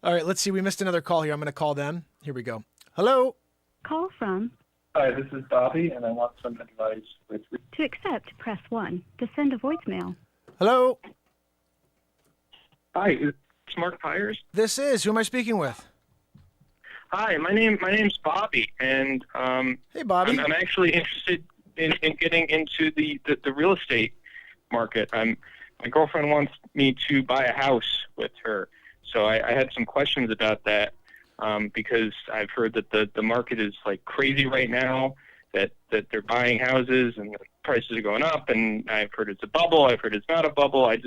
All right, let's see. We missed another call here. I'm going to call them. Here we go. Hello. Call from. Hi, this is Bobby, and I want some advice with. To accept, press 1. To send a voicemail. Hello. Hi, it's Mark Pires. This is. Who am I speaking with? Hi, my name's Bobby, and hey, Bobby. I'm actually interested in getting into the real estate market. My girlfriend wants me to buy a house with her, so I had some questions about that because I've heard that the market is like crazy right now, that they're buying houses and the prices are going up, and I've heard it's a bubble. I've heard it's not a bubble. I'd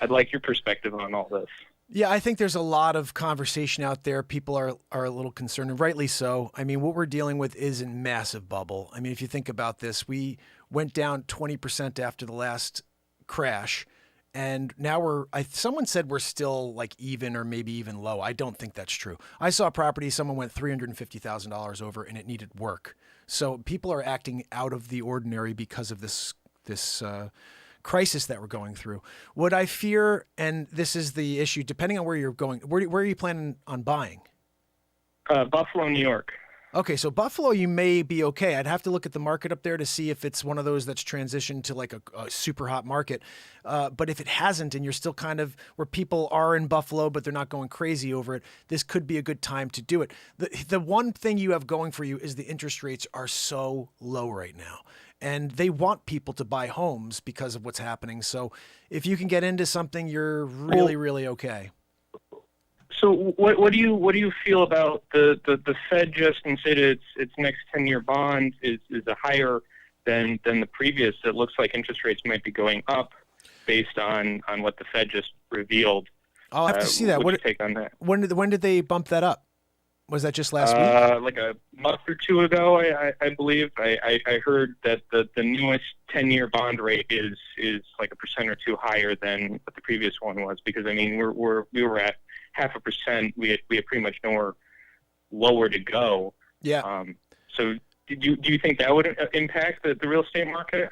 like your perspective on all this. Yeah, I think there's a lot of conversation out there. People are a little concerned, and rightly so. I mean, what we're dealing with is a massive bubble. I mean, if you think about this, we went down 20% after the last crash, and now someone said we're still like even or maybe even low. I don't think that's true. I saw a property, someone went $350,000 over, and it needed work. So people are acting out of the ordinary because of this crisis that we're going through. What I fear, and this is the issue, depending on where you're going, where are you planning on buying? Buffalo, New York. Okay, so Buffalo, you may be okay. I'd have to look at the market up there to see if it's one of those that's transitioned to like a super hot market. But if it hasn't, and you're still kind of where people are in Buffalo, but they're not going crazy over it, this could be a good time to do it. The one thing you have going for you is the interest rates are so low right now. And they want people to buy homes because of what's happening. So if you can get into something, you're really, really okay. So what do you feel about the Fed just considered its next 10-year bond is a higher than the previous? It looks like interest rates might be going up based on what the Fed just revealed. I'll have to see that. What's your take on that? When did they bump that up? Was that just last week? Like a month or two ago, I believe. I heard that the newest 10-year bond rate is like 1% or 2 higher than what the previous one was. Because I mean, we were at 0.5%. We had pretty much nowhere lower to go. Yeah. So do you think that would impact the real estate market?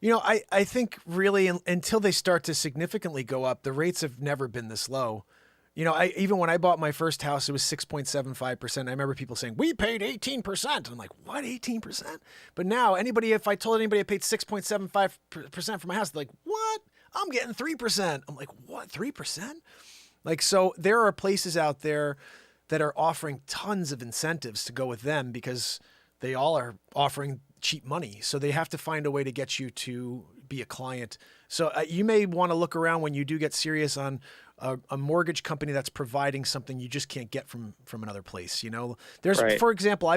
You know, I think really until they start to significantly go up, the rates have never been this low. You know, even when I bought my first house, it was 6.75%. I remember people saying, we paid 18%. I'm like, what, 18%? But now if I told anybody I paid 6.75% for my house, they're like, what? I'm getting 3%. I'm like, what, 3%? Like, so there are places out there that are offering tons of incentives to go with them because they all are offering cheap money. So they have to find a way to get you to be a client. So you may want to look around when you do get serious on a mortgage company that's providing something you just can't get from another place. You know, there's, Right. for example,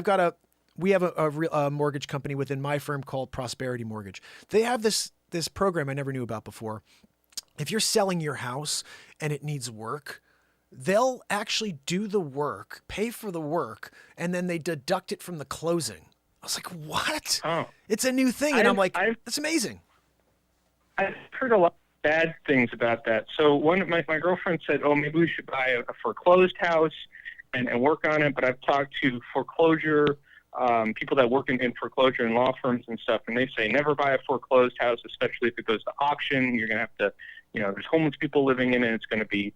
we have a mortgage company within my firm called Prosperity Mortgage. They have this program I never knew about before. If you're selling your house and it needs work, they'll actually do the work, pay for the work, and then they deduct it from the closing. I was like, what? Oh. It's a new thing. And I'm like, that's amazing. I've heard a lot of bad things about that. So one of my girlfriend said, oh, maybe we should buy a foreclosed house and work on it. But I've talked to foreclosure people that work in foreclosure and law firms and stuff, and they say never buy a foreclosed house, especially if it goes to auction. You're going to have to, there's homeless people living in it. It's going to be,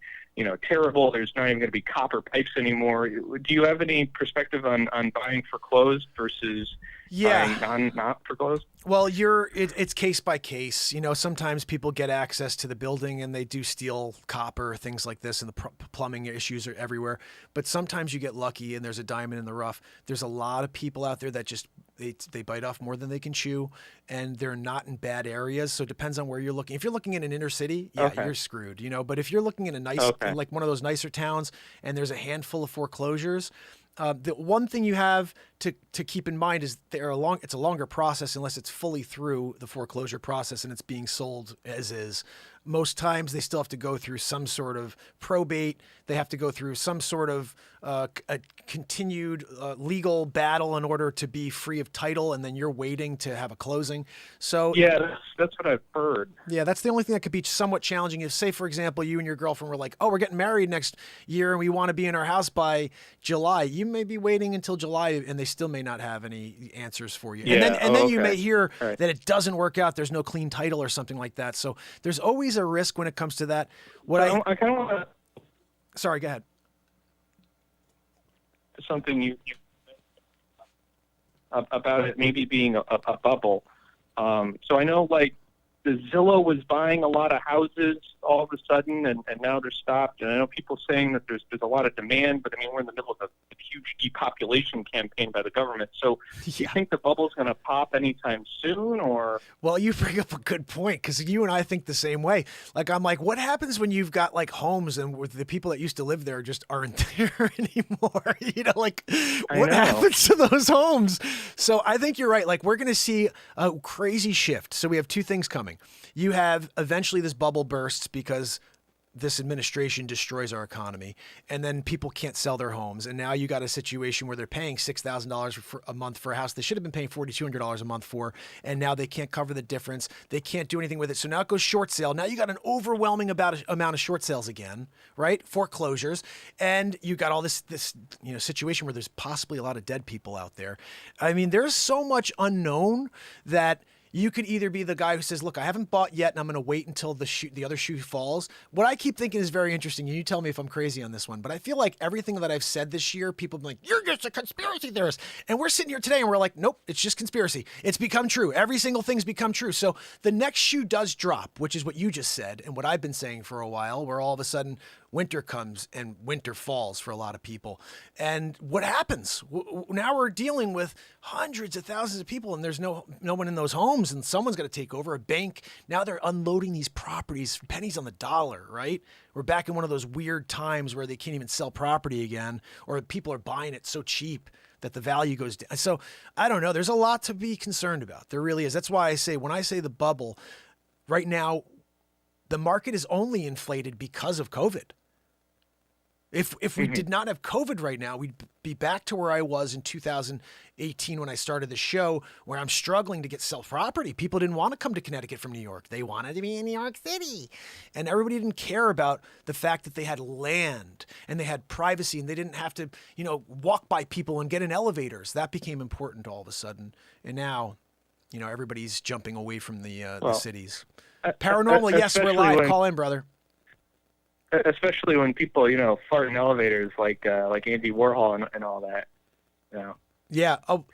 terrible. There's not even going to be copper pipes anymore. Do you have any perspective on buying foreclosed versus buying not foreclosed? Well, it's case by case. Sometimes people get access to the building and they do steal copper, things like this, and the plumbing issues are everywhere. But sometimes you get lucky and there's a diamond in the rough. There's a lot of people out there that just they bite off more than they can chew, and they're not in bad areas. So it depends on where you're looking. If you're looking in an inner city, you're screwed. But if you're looking in a nice, like one of those nicer towns, and there's a handful of foreclosures. The one thing you have to keep in mind is it's a longer process unless it's fully through the foreclosure process and it's being sold as is. Most times they still have to go through some sort of probate. They have to go through some sort of a continued legal battle in order to be free of title, and then you're waiting to have a closing. So yeah, that's what I've heard. Yeah, that's the only thing that could be somewhat challenging. If, say, for example, you and your girlfriend were like, oh, we're getting married next year and we want to be in our house by July. You may be waiting until July and they still may not have any answers for you. Yeah. And then you may hear that it doesn't work out. There's no clean title or something like that. So there's always a risk when it comes to that. I kind of want to... Sorry, go ahead. Something you about it maybe being a bubble. So I know, like, the Zillow was buying a lot of houses all of a sudden, and now they're stopped. And I know people saying that there's a lot of demand, but I mean, we're in the middle of a huge depopulation campaign by the government. So do you think the bubble's going to pop anytime soon, or? Well, you bring up a good point, because you and I think the same way. Like, I'm like, what happens when you've got like homes and with the people that used to live there just aren't there anymore? What happens to those homes? So I think you're right. Like, we're going to see a crazy shift. So we have two things coming. You have eventually this bubble bursts because this administration destroys our economy, and then people can't sell their homes. And now you got a situation where they're paying $6,000 a month for a house they should have been paying $4,200 a month for, and now they can't cover the difference. They can't do anything with it. So now it goes short sale. Now you got an overwhelming amount of short sales again, right? Foreclosures, and you got all this situation where there's possibly a lot of dead people out there. I mean, there's so much unknown that you could either be the guy who says, look, I haven't bought yet and I'm going to wait until the other shoe falls. What I keep thinking is very interesting, and you tell me if I'm crazy on this one, but I feel like everything that I've said this year, people have been like, you're just a conspiracy theorist. And we're sitting here today and we're like, nope, it's just conspiracy. It's become true. Every single thing's become true. So the next shoe does drop, which is what you just said and what I've been saying for a while, where all of a sudden winter comes and winter falls for a lot of people. And what happens? Now we're dealing with hundreds of thousands of people, and there's no one in those homes, and someone's got to take over. A bank, now they're unloading these properties for pennies on the dollar, right? We're back in one of those weird times where they can't even sell property again, or people are buying it so cheap that the value goes down. So I don't know. There's a lot to be concerned about. There really is. That's why I say, when I say the bubble, right now, the market is only inflated because of COVID. If we did not have COVID right now, we'd be back to where I was in 2018 when I started the show, where I'm struggling to sell property. People didn't want to come to Connecticut from New York. They wanted to be in New York City. And everybody didn't care about the fact that they had land and they had privacy and they didn't have to, walk by people and get in elevators. That became important all of a sudden. And now, everybody's jumping away from the cities. Paranormal, yes, we're live. Call in, brother. Especially when people, fart in elevators like Andy Warhol and all that. Yeah. Oh,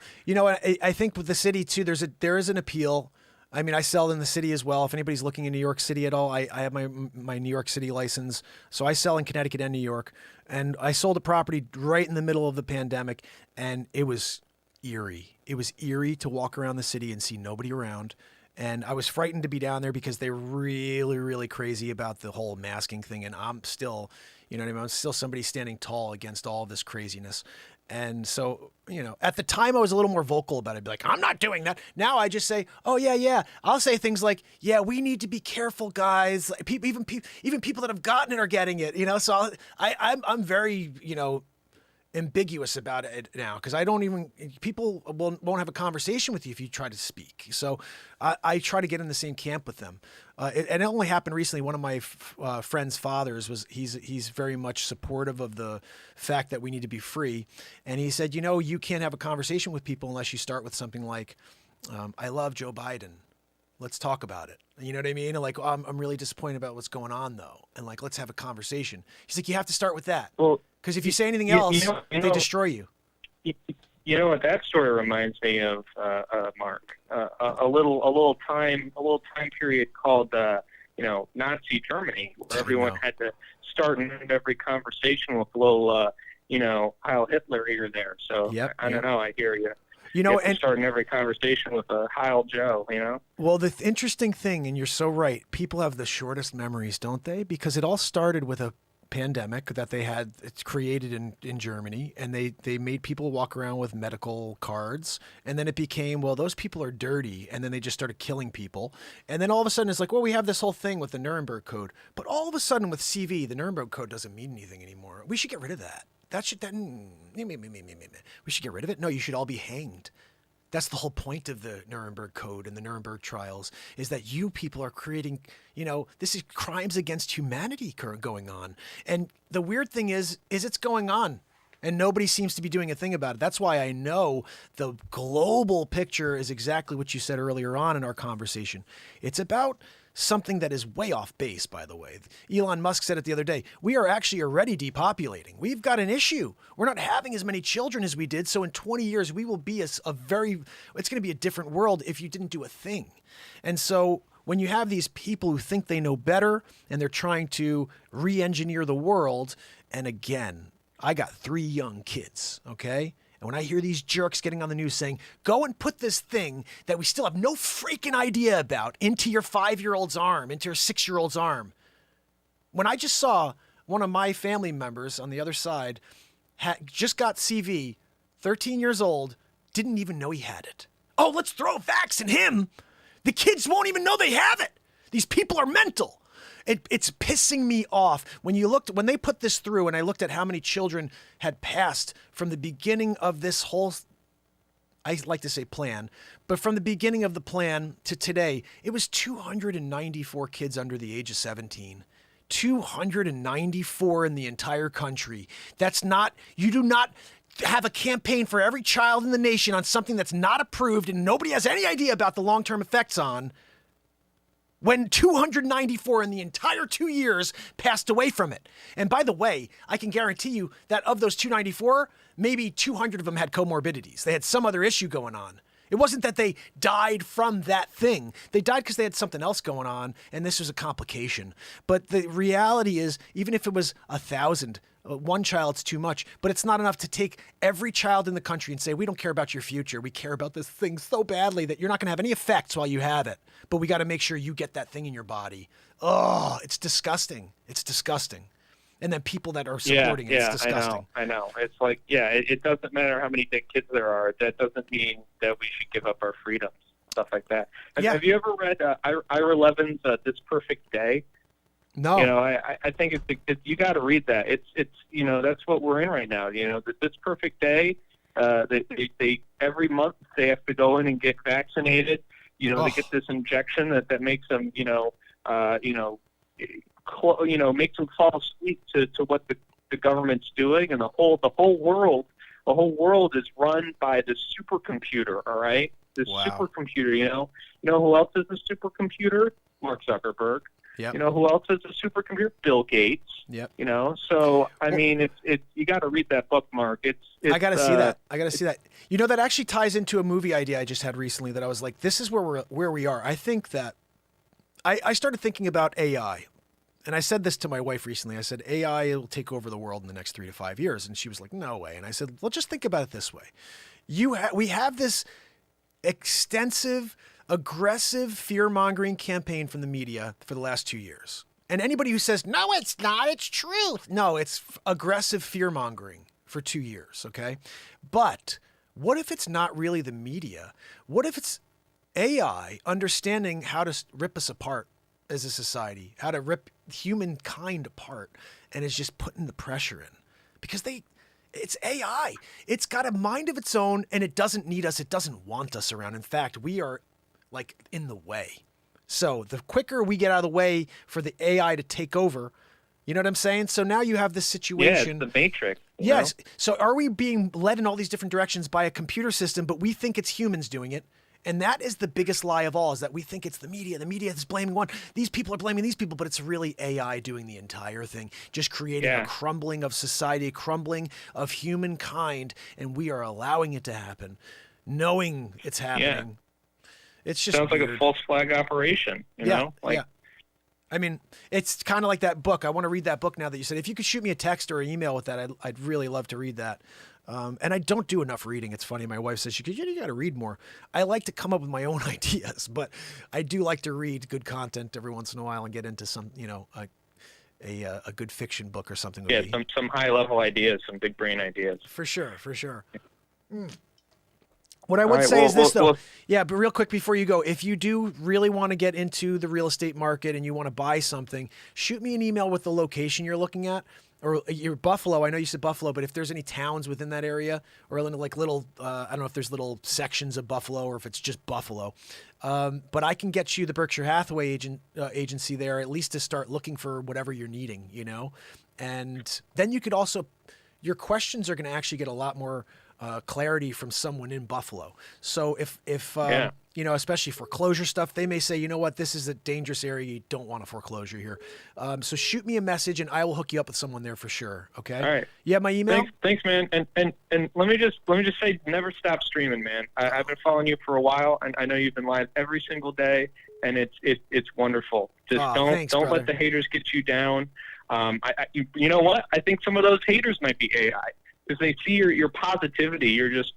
I think with the city too, there is an appeal. I mean, I sell in the city as well. If anybody's looking in New York City at all, I have my New York City license. So I sell in Connecticut and New York. And I sold a property right in the middle of the pandemic, and it was eerie. It was eerie to walk around the city and see nobody around. And I was frightened to be down there because they were really, really crazy about the whole masking thing. And I'm still, you know what I mean? I'm still somebody standing tall against all this craziness. And so, you know, at the time I was a little more vocal about it. I'd be like, I'm not doing that. Now I just say, oh yeah. I'll say things like, yeah, we need to be careful, guys. Even people that have gotten it are getting it, you know? So I'm very, you know, ambiguous about it now, because people won't have a conversation with you if you try to speak. So I try to get in the same camp with them. And it only happened recently. One of my friend's fathers he's very much supportive of the fact that we need to be free. And he said, you know, you can't have a conversation with people unless you start with something like, I love Joe Biden. Let's talk about it. You know what I mean? And like, oh, I'm really disappointed about what's going on though. And like, let's have a conversation. He's like, you have to start with that. Well, because if you say anything else, they destroy you. You know what that story reminds me of, Mark? A little time period called, you know, Nazi Germany, where everyone had to start and end every conversation with a little, you know, Heil Hitler here or there. So I don't know. I hear you. You know, and starting every conversation with a Heil Joe, you know? Well, the interesting thing, and you're so right, people have the shortest memories, don't they? Because it all started with a pandemic that it's created in Germany, and they made people walk around with medical cards, and then it became, well, those people are dirty, and then they just started killing people. And then all of a sudden it's like, well, we have this whole thing with the Nuremberg Code. But all of a sudden with CV, the Nuremberg Code doesn't mean anything anymore. We should get rid of that. We should get rid of it. No, you should all be hanged. That's the whole point of the Nuremberg Code and the Nuremberg trials, is that you people are creating, you know, this is crimes against humanity going on. And the weird thing is it's going on and nobody seems to be doing a thing about it. That's why I know the global picture is exactly what you said earlier on in our conversation. It's about something that is way off base, by the way. Elon Musk said it the other day. We are actually already depopulating. We've got an issue. We're not having as many children as we did. So in 20 years, we will be it's going to be a different world if you didn't do a thing. And so when you have these people who think they know better and they're trying to re-engineer the world, and again, I got 3 young kids, okay? And when I hear these jerks getting on the news saying, go and put this thing that we still have no freaking idea about into your 5-year-old's arm, into your 6-year-old's arm. When I just saw one of my family members on the other side just got CV, 13 years old, didn't even know he had it. Oh, let's throw a vax in him. The kids won't even know they have it. These people are mental. It's pissing me off. When they put this through, and I looked at how many children had passed from the beginning of this whole, I like to say plan, but from the beginning of the plan to today, it was 294 kids under the age of 17. 294 in the entire country. You do not have a campaign for every child in the nation on something that's not approved and nobody has any idea about the long-term effects on, when 294 in the entire 2 years passed away from it. And by the way, I can guarantee you that of those 294, maybe 200 of them had comorbidities. They had some other issue going on. It wasn't that they died from that thing. They died because they had something else going on, and this was a complication. But the reality is, even if it was 1,000, one child's too much, but it's not enough to take every child in the country and say, we don't care about your future. We care about this thing so badly that you're not going to have any effects while you have it. But we got to make sure you get that thing in your body. Oh, it's disgusting. It's disgusting. And then people that are supporting it, it's disgusting. I know. It's like, it doesn't matter how many dead kids there are. That doesn't mean that we should give up our freedoms, stuff like that. Have you ever read Ira Levin's This Perfect Day? No. You know, I think you got to read that. It's you know, that's what we're in right now. You know, This Perfect Day, they every month they have to go in and get vaccinated. You know, they get this injection that makes them, makes them fall asleep to what the government's doing, and the whole world is run by this supercomputer. All right, this supercomputer. You know who else is a supercomputer? Mark Zuckerberg. Yep. You know who else is a supercomputer? Bill Gates. Yep. You know, so I mean, it's you got to read that book, Mark. I got to see that. I got to see that. You know, that actually ties into a movie idea I just had recently that I was like, this is where we are. I think that I started thinking about AI. And I said this to my wife recently. I said, AI will take over the world in the next 3 to 5 years. And she was like, no way. And I said, well, just think about it this way. We have this extensive aggressive fear-mongering campaign from the media for the last 2 years. And anybody who says, no, it's not, it's truth. No, it's aggressive fear-mongering for 2 years, okay? But what if it's not really the media? What if it's AI understanding how to rip us apart as a society, how to rip humankind apart, and is just putting the pressure in? Because it's AI. It's got a mind of its own, and it doesn't need us. It doesn't want us around. In fact, we are like in the way. So the quicker we get out of the way for the AI to take over, you know what I'm saying? So now you have this situation. Yeah, it's the Matrix. Yes. So are we being led in all these different directions by a computer system, but we think it's humans doing it? And that is the biggest lie of all, is that we think it's the media. The media is blaming one. These people are blaming these people, but it's really AI doing the entire thing, just creating a crumbling of society, a crumbling of humankind, and we are allowing it to happen, knowing it's happening. Yeah. It's just sounds weird. like a false flag operation, you know? Yeah. I mean, it's kind of like that book. I want to read that book now that you said. If you could shoot me a text or an email with that, I'd really love to read that. And I don't do enough reading. It's funny. My wife says, you got to read more. I like to come up with my own ideas, but I do like to read good content every once in a while and get into some, a good fiction book or something. Yeah, some high level ideas, some big brain ideas. For sure. What I would say is this, though. Yeah, but real quick before you go, if you do really want to get into the real estate market and you want to buy something, shoot me an email with the location you're looking at. Or your Buffalo, I know you said Buffalo, but if there's any towns within that area, or like little, I don't know if there's little sections of Buffalo or if it's just Buffalo, but I can get you the Berkshire Hathaway agency there, at least to start looking for whatever you're needing, and then you could also, your questions are going to actually get a lot more clarity from someone in Buffalo. So if especially foreclosure stuff, they may say, you know what, this is a dangerous area. You don't want a foreclosure here. So shoot me a message and I will hook you up with someone there for sure. Okay. All right. You have my email? Thanks, man. And let me just say, never stop streaming, man. I've been following you for a while, and I know you've been live every single day, and it's wonderful. Just don't let the haters get you down. You know what? I think some of those haters might be AI. Because they see your positivity, you're just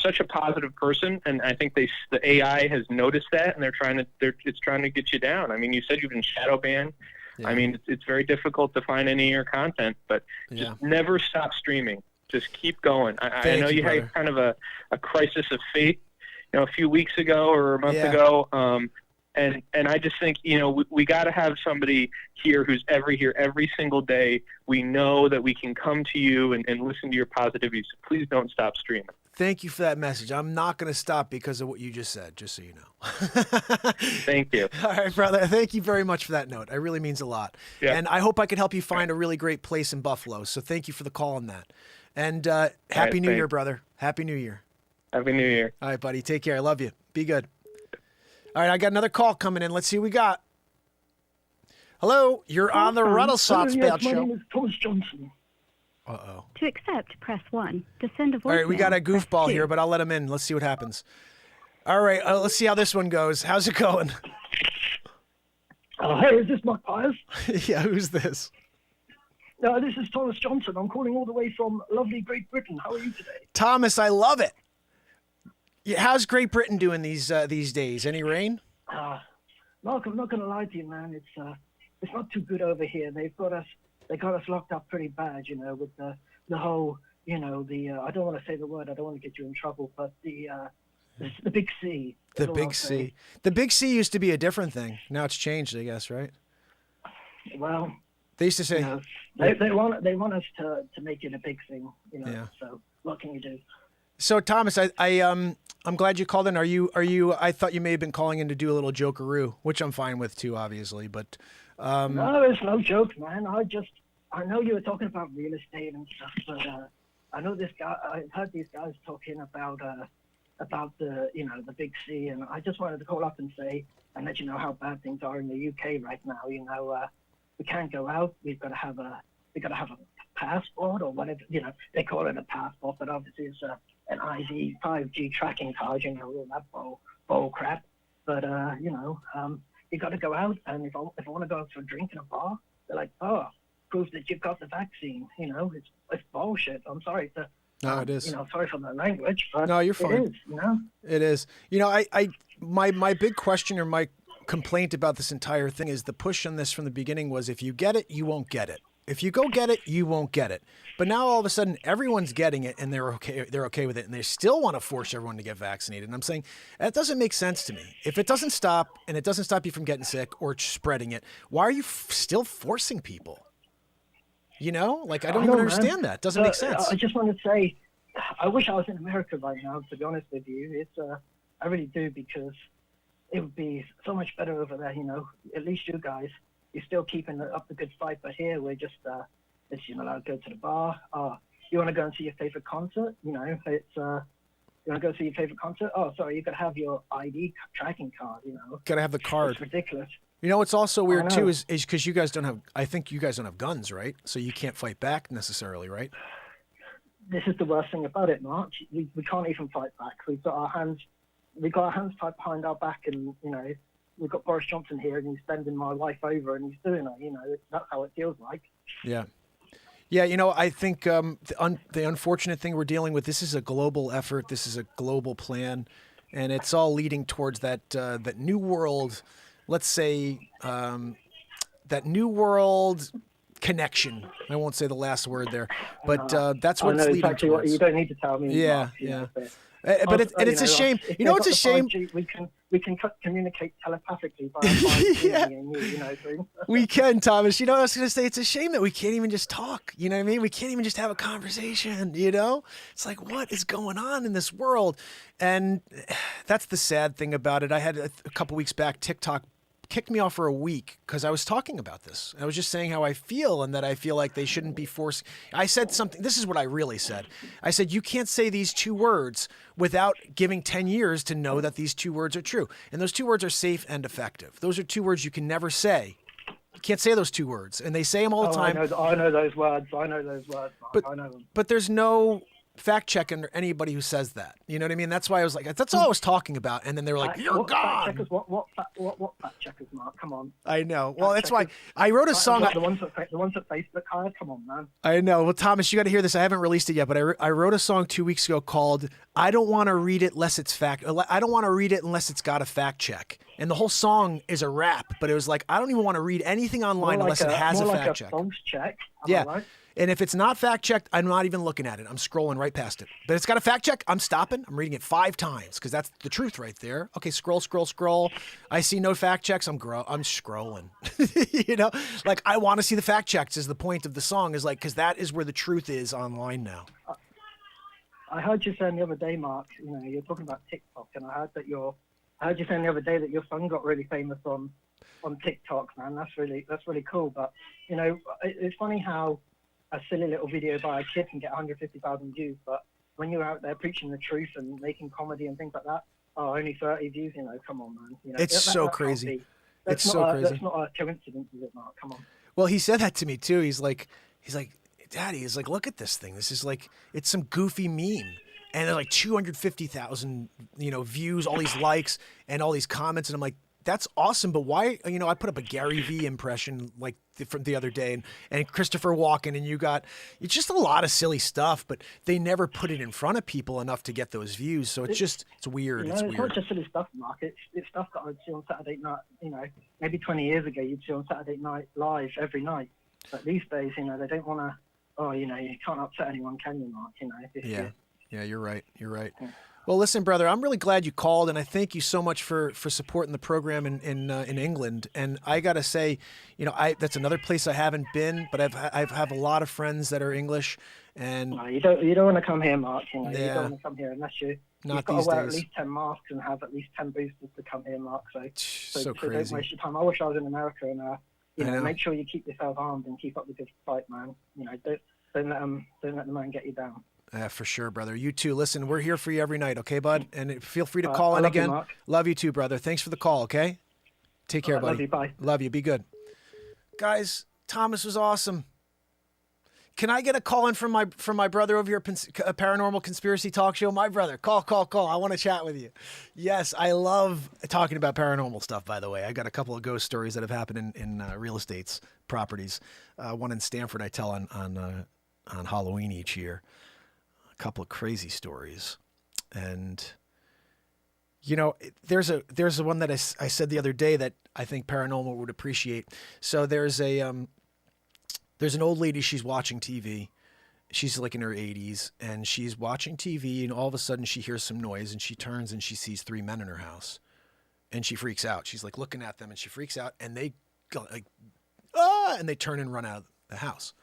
such a positive person, and I think the AI has noticed that, and it's trying to get you down. I mean, you said you've been shadow banned. Yeah. I mean, it's very difficult to find any of your content, but just never stop streaming. Just keep going. I know you had kind of a crisis of faith, a few weeks ago or a month ago. And I just think, we got to have somebody here who's here every single day. We know that we can come to you and listen to your positivity. So please don't stop streaming. Thank you for that message. I'm not going to stop because of what you just said, just so you know. Thank you. All right, brother. Thank you very much for that note. It really means a lot. Yeah. And I hope I can help you find a really great place in Buffalo. So thank you for the call on that. And Happy New Year, brother. Happy New Year. Happy New Year. All right, buddy. Take care. I love you. Be good. All right, I got another call coming in. Let's see what we got. Hello, you're on the Renaissance Belt Show. My name is Thomas Johnson. Uh-oh. To accept, press 1. To send a voicemail. All right, we got a goofball here, but I'll let him in. Let's see what happens. All right, let's see how this one goes. How's it going? Hey, is this Mark Pires? Yeah, who's this? This is Thomas Johnson. I'm calling all the way from lovely Great Britain. How are you today? Thomas, I love it. Yeah, how's Great Britain doing these days? Any rain? Mark, I'm not going to lie to you, man. It's not too good over here. They got us locked up pretty bad, with the whole, I don't want to say the word. I don't want to get you in trouble, but the big C. The big C. The big C used to be a different thing. Now it's changed, I guess, right? Well, they used to say they want us to make it a big thing, Yeah. So what can you do? So Thomas, I'm glad you called in. Are you? I thought you may have been calling in to do a little jokeroo, which I'm fine with too, obviously. But no, it's no joke, man. I know you were talking about real estate and stuff, but I know this guy. I've heard these guys talking about the the big C, and I just wanted to call up and say and let you know how bad things are in the UK right now. We can't go out. We've got to have a passport or whatever. They call it a passport, but obviously it's an ID 5G tracking card, all that bull crap. But, you got to go out, and if I want to go out for a drink in a bar, they're like, prove that you've got the vaccine. It's bullshit. I'm sorry to... No, it is. Sorry for the language, but no, you're fine. It is, It is. my big question or my complaint about this entire thing is the push on this from the beginning was if you get it, you won't get it. If you go get it, you won't get it. But now all of a sudden everyone's getting it and they're okay with it, and they still want to force everyone to get vaccinated. And I'm saying that doesn't make sense to me. If it doesn't stop and it doesn't stop you from getting sick or spreading it, why are you still forcing people? You know, like I don't even understand that. It doesn't make sense. I just want to say, I wish I was in America right now, to be honest with you. I really do, because it would be so much better over there, you know. At least you guys, you're still keeping up the good fight, but here we're just, you're not allowed to go to the bar. You want to go and see your favorite concert? You know, you want to go see your favorite concert? Oh, sorry, you got to have your ID tracking card, you know. Got to have the card. It's ridiculous. You know what's also weird too is because you guys don't have. I think you guys don't have guns, right? So you can't fight back necessarily, right? This is the worst thing about it, Mark. We can't even fight back. We've got our hands tied behind our back, and you know we've got Boris Johnson here, and he's bending my life over, and he's doing it. You know, that's how it feels like. Yeah. Yeah, you know, I think the unfortunate thing we're dealing with, this is a global effort. This is a global plan, and it's all leading towards that new world. Let's say that new world connection. I won't say the last word there, but that's what it's leading exactly towards. You don't need to tell me. Yeah, Mark, yeah. But it's a shame. You know, it's a shame. We can communicate telepathically by yeah. We can, Thomas. You know, I was going to say, it's a shame that we can't even just talk. You know what I mean? We can't even just have a conversation, you know? It's like, what is going on in this world? And that's the sad thing about it. I had a couple weeks back, TikTok kicked me off for a week because I was talking about this. I was just saying how I feel and that I feel like they shouldn't be forced. I said something. This is what I really said. I said, you can't say these two words without giving 10 years to know that these two words are true. And those two words are safe and effective. Those are two words you can never say. You can't say those two words. And they say them all the time. I know those words. I know those words. Mark. I know them. But there's no fact check under anybody who says that. You know what I mean? That's why I was like, that's all I was talking about. And then they were like, you're gone. Fact checkers, what fact checkers, Mark? Come on. I know. Well, that's why I wrote a song. The ones that Facebook hired. Come on, man. I know. Well, Thomas, you got to hear this. I haven't released it yet, but I wrote a song 2 weeks ago called "I Don't Want to Read It Unless It's Fact." I don't want to read it unless it's got a fact check. And the whole song is a rap, but it was like, I don't even want to read anything online unless it has a fact check. False check. Yeah. Right? And if it's not fact checked, I'm not even looking at it. I'm scrolling right past it. But it's got a fact check. I'm stopping. I'm reading it 5 times because that's the truth right there. Okay, scroll. I see no fact checks. I'm scrolling. You know, like I want to see the fact checks. Is the point of the song is like because that is where the truth is online now. I heard you saying the other day, Mark. You know, you're talking about TikTok, and I heard you saying the other day that your son got really famous on TikTok. Man, that's really cool. But you know, it's funny how a silly little video by a kid can get 150,000 views, but when you're out there preaching the truth and making comedy and things like that, only 30 views, you know, come on, man. You know, it's so crazy. That's so crazy. That's not a coincidence, is it, Mark? Come on. Well, he said that to me too. He's like, Daddy, he's like, look at this thing. This is like, it's some goofy meme. And there's like 250,000, you know, views, all these likes and all these comments. And I'm like, that's awesome, but why? You know, I put up a Gary Vee impression like from the other day, and Christopher Walken, and it's just a lot of silly stuff, but they never put it in front of people enough to get those views. So it's weird. You know, it's not just silly stuff, Mark. It's stuff that I'd see on Saturday night. You know, maybe 20 years ago you'd see on Saturday Night Live every night, but these days, you know, they don't want to. Oh, you know, you can't upset anyone, can you, Mark? You know. Yeah, you're right. Yeah. Yeah. Well, listen, brother, I'm really glad you called, and I thank you so much for supporting the program in England. And I gotta say, you know, that's another place I haven't been, but I have a lot of friends that are English, and no, you don't want to come here, Mark. You know, yeah. You don't want to come here unless you've got to wear at least 10 masks and have at least 10 boosters to come here, Mark. So crazy. Don't waste your time. I wish I was in America, and you know, make sure you keep yourself armed and keep up the good fight, man. You know, don't let the man get you down. For sure, brother. You too. Listen, we're here for you every night, okay, bud? And feel free to call in love again. You, Mark. Love you too, brother. Thanks for the call, okay? Take care, buddy. Love you. Bye. Love you. Be good. Guys, Thomas was awesome. Can I get a call in from my brother over here, a Paranormal Conspiracy Talk Show? My brother, call. I want to chat with you. Yes, I love talking about paranormal stuff, by the way. I got a couple of ghost stories that have happened in real estate properties. One in Stanford I tell on Halloween each year. A couple of crazy stories. And You know, there's a one that I said the other day that I think Paranormal would appreciate. So there's an old lady, she's watching TV. She's like in her 80s, and she's watching TV, and all of a sudden she hears some noise, and she turns and she sees 3 men in her house, and she freaks out. She's like looking at them, and she freaks out, and they go like, ah, and they turn and run out of the house.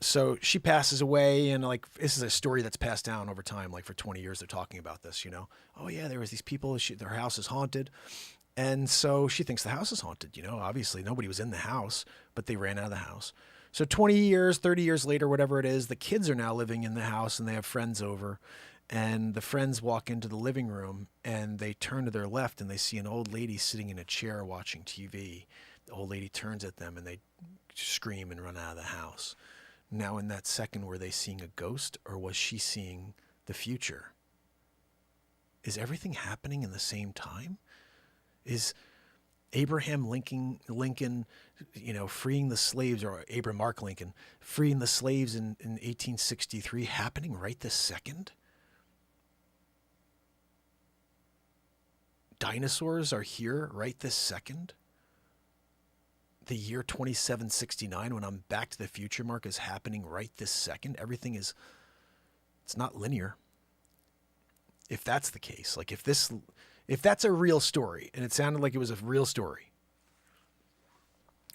So she passes away, and like, this is a story that's passed down over time. Like for 20 years, they're talking about this, you know, oh yeah, there was these people, their house is haunted. And so she thinks the house is haunted, you know, obviously nobody was in the house, but they ran out of the house. So 20 years, 30 years later, whatever it is, the kids are now living in the house and they have friends over, and the friends walk into the living room and they turn to their left and they see an old lady sitting in a chair watching TV. The old lady turns at them and they scream and run out of the house. Now in that second, were they seeing a ghost, or was she seeing the future? Is everything happening in the same time? Is Abraham Lincoln, you know, freeing the slaves, or Abraham Mark Lincoln, freeing the slaves in 1863 happening right this second? Dinosaurs are here right this second? The year 2769, when I'm Back to the Future, Mark, is happening right this second. Everything is, it's not linear. If that's the case, like if that's a real story, and it sounded like it was a real story.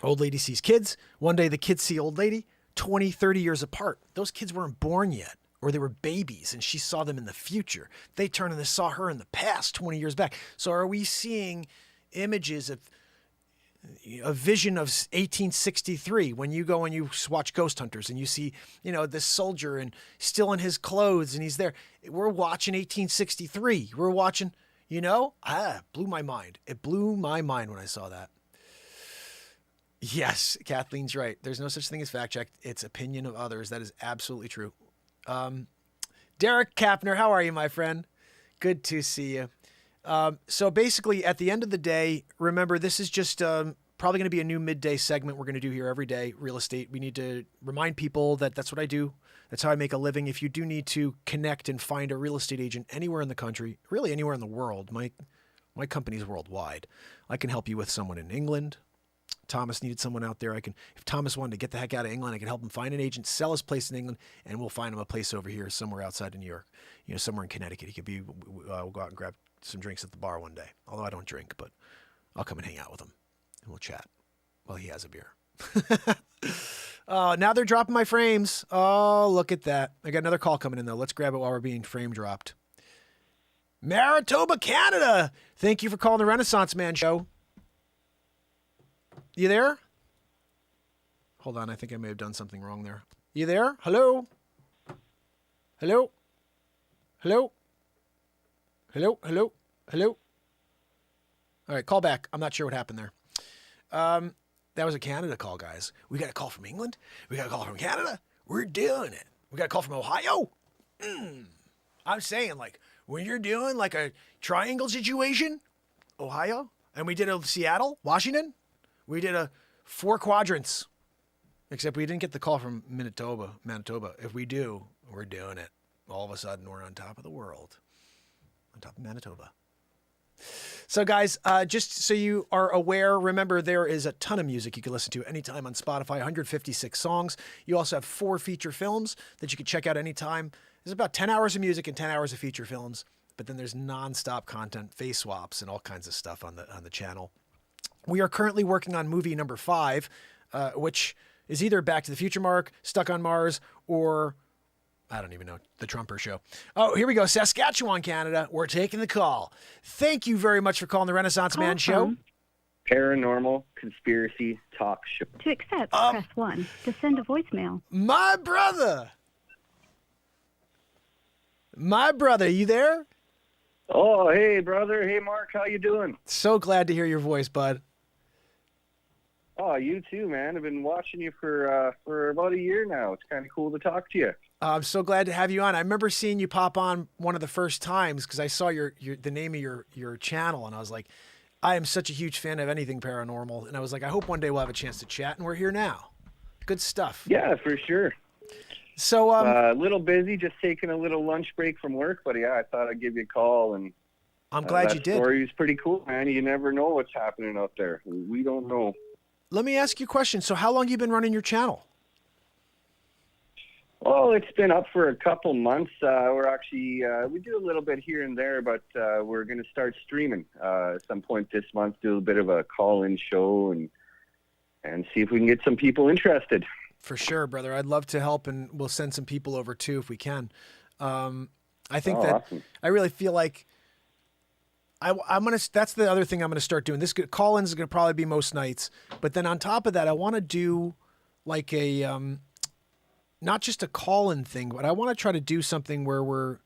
Old lady sees kids. One day the kids see old lady, 20, 30 years apart. Those kids weren't born yet, or they were babies, and she saw them in the future. They turned and they saw her in the past, 20 years back. So are we seeing images of a vision of 1863 when you go and you watch Ghost Hunters and you see, you know, this soldier and still in his clothes and he's there? We're watching 1863. We're watching, you know, blew my mind. It blew my mind when I saw that. Yes, Kathleen's right. There's no such thing as fact check. It's opinion of others. That is absolutely true. Derek Kapner, how are you, my friend? Good to see you. So basically, at the end of the day, remember, this is just probably going to be a new midday segment we're going to do here every day, real estate. We need to remind people that that's what I do. That's how I make a living. If you do need to connect and find a real estate agent anywhere in the country, really anywhere in the world, my company's worldwide. I can help you with someone in England. Thomas needed someone out there. If Thomas wanted to get the heck out of England, I can help him find an agent, sell his place in England, and we'll find him a place over here, somewhere outside of New York, you know, somewhere in Connecticut. He could be, we'll go out and grab some drinks at the bar one day. Although I don't drink, but I'll come and hang out with him and we'll chat while he has a beer. Now they're dropping my frames. Oh, look at that. I got another call coming in though. Let's grab it while we're being frame dropped. Manitoba, Canada. Thank you for calling the Renaissance Man Show. You there? Hold on. I think I may have done something wrong there. You there? Hello? Hello? Hello? Hello? Hello? Hello? All right, call back. I'm not sure what happened there. That was a Canada call, guys. We got a call from England. We got a call from Canada. We're doing it. We got a call from Ohio. I'm saying, like, when you're doing like a triangle situation, Ohio, and we did a Seattle, Washington, we did a 4 quadrants, except we didn't get the call from Manitoba. If we do, we're doing it. All of a sudden, we're on top of the world, on top of Manitoba. So guys, just so you are aware, remember there is a ton of music you can listen to anytime on Spotify, 156 songs. You also have 4 feature films that you can check out anytime. There's about 10 hours of music and 10 hours of feature films, but then there's nonstop content, face swaps, and all kinds of stuff on the channel. We are currently working on movie number 5, which is either Back to the Future, Mark, Stuck on Mars, or I don't even know, The Trumper Show. Oh, here we go. Saskatchewan, Canada. We're taking the call. Thank you very much for calling the Renaissance Man Show. Paranormal Conspiracy Talk Show. To accept, press 1. To send a voicemail. My brother, you there? Oh, hey, brother. Hey, Mark. How you doing? So glad to hear your voice, bud. Oh, you too, man. I've been watching you for about a year now. It's kind of cool to talk to you. I'm so glad to have you on. I remember seeing you pop on one of the first times because I saw the name of your channel, and I was like, I am such a huge fan of anything paranormal, and I was like, I hope one day we'll have a chance to chat, and we're here now. Good stuff. Yeah, for sure. So a little busy, just taking a little lunch break from work, but yeah, I thought I'd give you a call and I'm glad you did. That story is pretty cool, man. You never know what's happening out there. We don't know. Let me ask you a question. So how long have you been running your channel? Well, it's been up for a couple months. We're actually, we do a little bit here and there, but we're going to start streaming at some point this month, do a bit of a call-in show and see if we can get some people interested. For sure, brother. I'd love to help, and we'll send some people over too if we can. I think awesome. I really feel like I'm going to, that's the other thing I'm going to start doing. This call-ins is going to probably be most nights, but then on top of that, I want to do like a, not just a call-in thing, but I want to try to do something where we're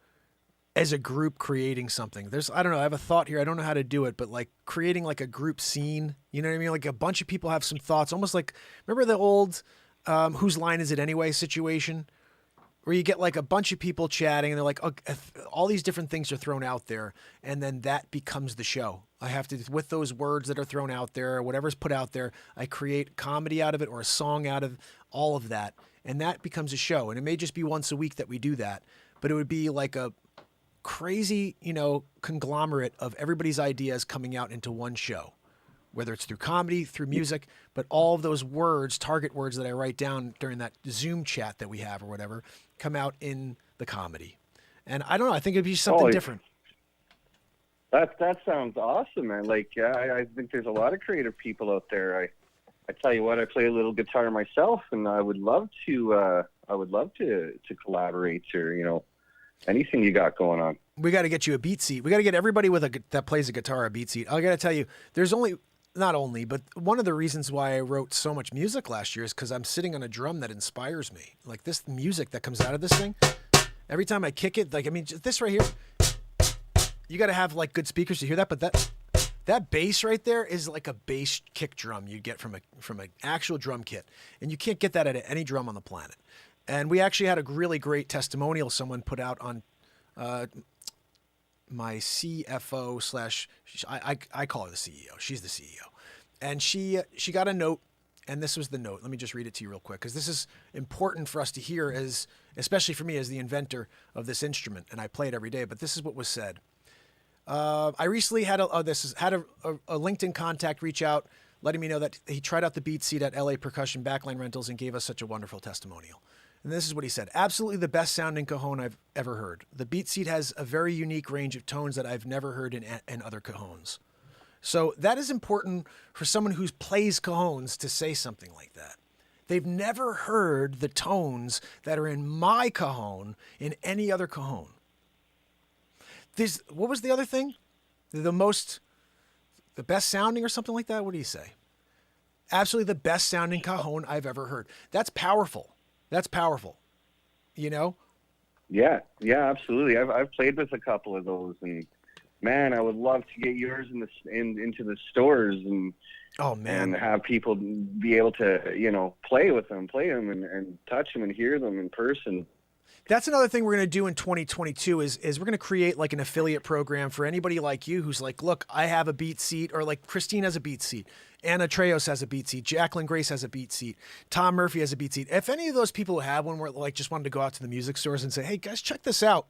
as a group creating something. I don't know, I have a thought here. I don't know how to do it, but like creating like a group scene, you know what I mean? Like a bunch of people have some thoughts, almost like, remember the old, whose line is it anyway situation? Where you get like a bunch of people chatting and they're like, oh, all these different things are thrown out there. And then that becomes the show. I have to, with those words that are thrown out there, whatever's put out there, I create comedy out of it or a song out of all of that. And that becomes a show. And it may just be once a week that we do that, but it would be like a crazy, conglomerate of everybody's ideas coming out into one show, whether it's through comedy, through music, but all of those words, target words that I write down during that Zoom chat that we have or whatever, come out in the comedy. And I don't know, I think it'd be something different. That sounds awesome, man. Like, I think there's a lot of creative people out there. I tell you what, I play a little guitar myself, and I would love to collaborate or, anything you got going on. We got to get you a beat seat. We got to get everybody that plays a guitar a beat seat. I got to tell you, but one of the reasons why I wrote so much music last year is because I'm sitting on a drum that inspires me. Like this music that comes out of this thing, every time I kick it, this right here, you got to have like good speakers to hear that. But that bass right there is like a bass kick drum you get from an actual drum kit, and you can't get that at any drum on the planet. And we actually had a really great testimonial someone put out on my CFO / I call her the CEO. She's the CEO. And she got a note, and this was the note. Let me just read it to you real quick, because this is important for us to hear, especially for me as the inventor of this instrument, and I play it every day. But this is what was said. I recently had a LinkedIn contact reach out, letting me know that he tried out the beat seat at LA Percussion Backline Rentals and gave us such a wonderful testimonial. And this is what he said. Absolutely the best sounding cajon I've ever heard. The beat seat has a very unique range of tones that I've never heard in other cajons. So that is important for someone who plays cajons to say something like that. They've never heard the tones that are in my cajon in any other cajon. What was the other thing? The best sounding or something like that? What do you say? Absolutely the best sounding cajon I've ever heard. That's powerful. That's powerful, Yeah, absolutely. I've played with a couple of those, and man, I would love to get yours into the stores and and have people be able to play them and touch them and hear them in person. That's another thing we're going to do in 2022 is we're going to create like an affiliate program for anybody like you who's like, look, I have a beat seat, or like Christine has a beat seat. Anna Treos has a beat seat. Jacqueline Grace has a beat seat. Tom Murphy has a beat seat. If any of those people who have one were like just wanted to go out to the music stores and say, hey guys, check this out.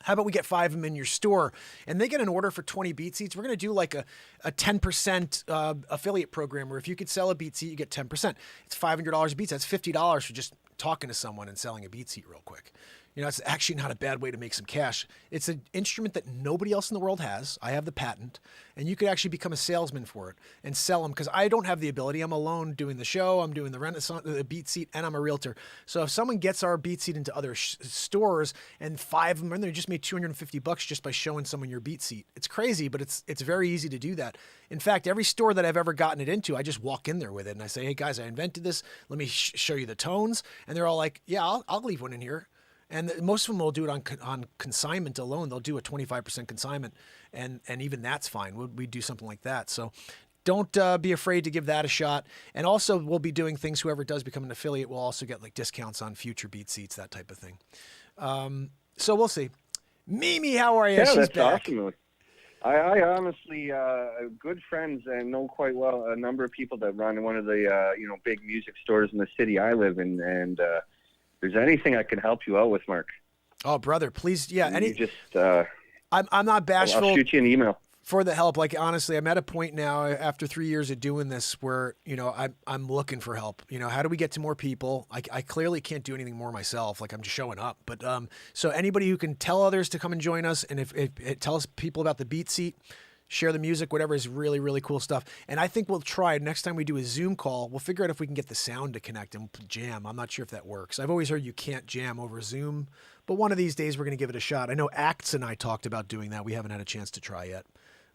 How about we get 5 of them in your store, and they get an order for 20 beat seats? We're going to do like a 10% affiliate program where if you could sell a beat seat, you get 10%. It's $500 a beat seat. That's $50 for just talking to someone and selling a beat seat real quick. It's actually not a bad way to make some cash. It's an instrument that nobody else in the world has. I have the patent, and you could actually become a salesman for it and sell them, because I don't have the ability. I'm alone doing the show. I'm doing the beat seat, and I'm a realtor. So if someone gets our beat seat into other stores and 5 of them, and they just made $250 just by showing someone your beat seat. It's crazy, but it's very easy to do that. In fact, every store that I've ever gotten it into, I just walk in there with it and I say, hey guys, I invented this. Let me show you the tones. And they're all like, yeah, I'll leave one in here. And most of them will do it on consignment alone. They'll do a 25% consignment, and even that's fine. We do something like that. So don't be afraid to give that a shot. And also, we'll be doing things. Whoever does become an affiliate will also get like discounts on future beat seats, that type of thing. So we'll see. Mimi, how are you? Yeah, She's that's back. awesome. I honestly, good friends and know quite well a number of people that run one of the big music stores in the city I live in, and if there's anything I can help you out with, Mark. Oh, brother, please, yeah. I'm not bashful. I'll shoot you an email. For the help. Like, honestly, I'm at a point now after 3 years of doing this where, you know, I'm looking for help. You know, how do we get to more people? I clearly can't do anything more myself. Like, I'm just showing up. But so anybody who can tell others to come and join us, and if it tells people about the Beat Seat, share the music, whatever, is really, really cool stuff. And I think we'll try next time we do a Zoom call, we'll figure out if we can get the sound to connect and jam. I'm not sure if that works. I've always heard you can't jam over Zoom, but one of these days we're going to give it a shot. I know Acts and I talked about doing that. We haven't had a chance to try yet,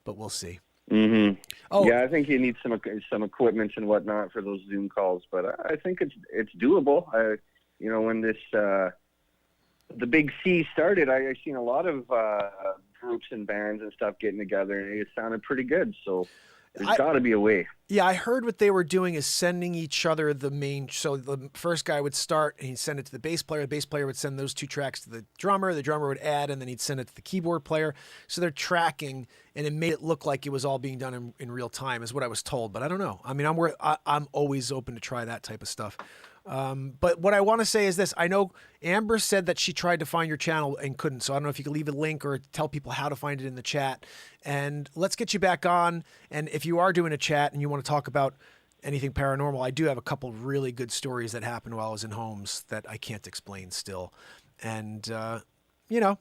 but we'll see. Mm-hmm. Oh, yeah, I think you need some equipment and whatnot for those Zoom calls, but I think it's doable. You know, when this the Big C started, I seen a lot of groups and bands and stuff getting together, and it sounded pretty good. So there's got to be a way. Yeah, I heard what they were doing is sending each other the main. So the first guy would start and he'd send it to the bass player. The bass player would send those 2 tracks to the drummer. The drummer would add, and then he'd send it to the keyboard player. So they're tracking, and it made it look like it was all being done in real time, is what I was told. But I don't know. I mean, I'm always open to try that type of stuff. But what I want to say is this. I know Amber said that she tried to find your channel and couldn't. So I don't know if you could leave a link or tell people how to find it in the chat. And let's get you back on. And if you are doing a chat and you want to talk about anything paranormal, I do have a couple really good stories that happened while I was in homes that I can't explain still. And, you know.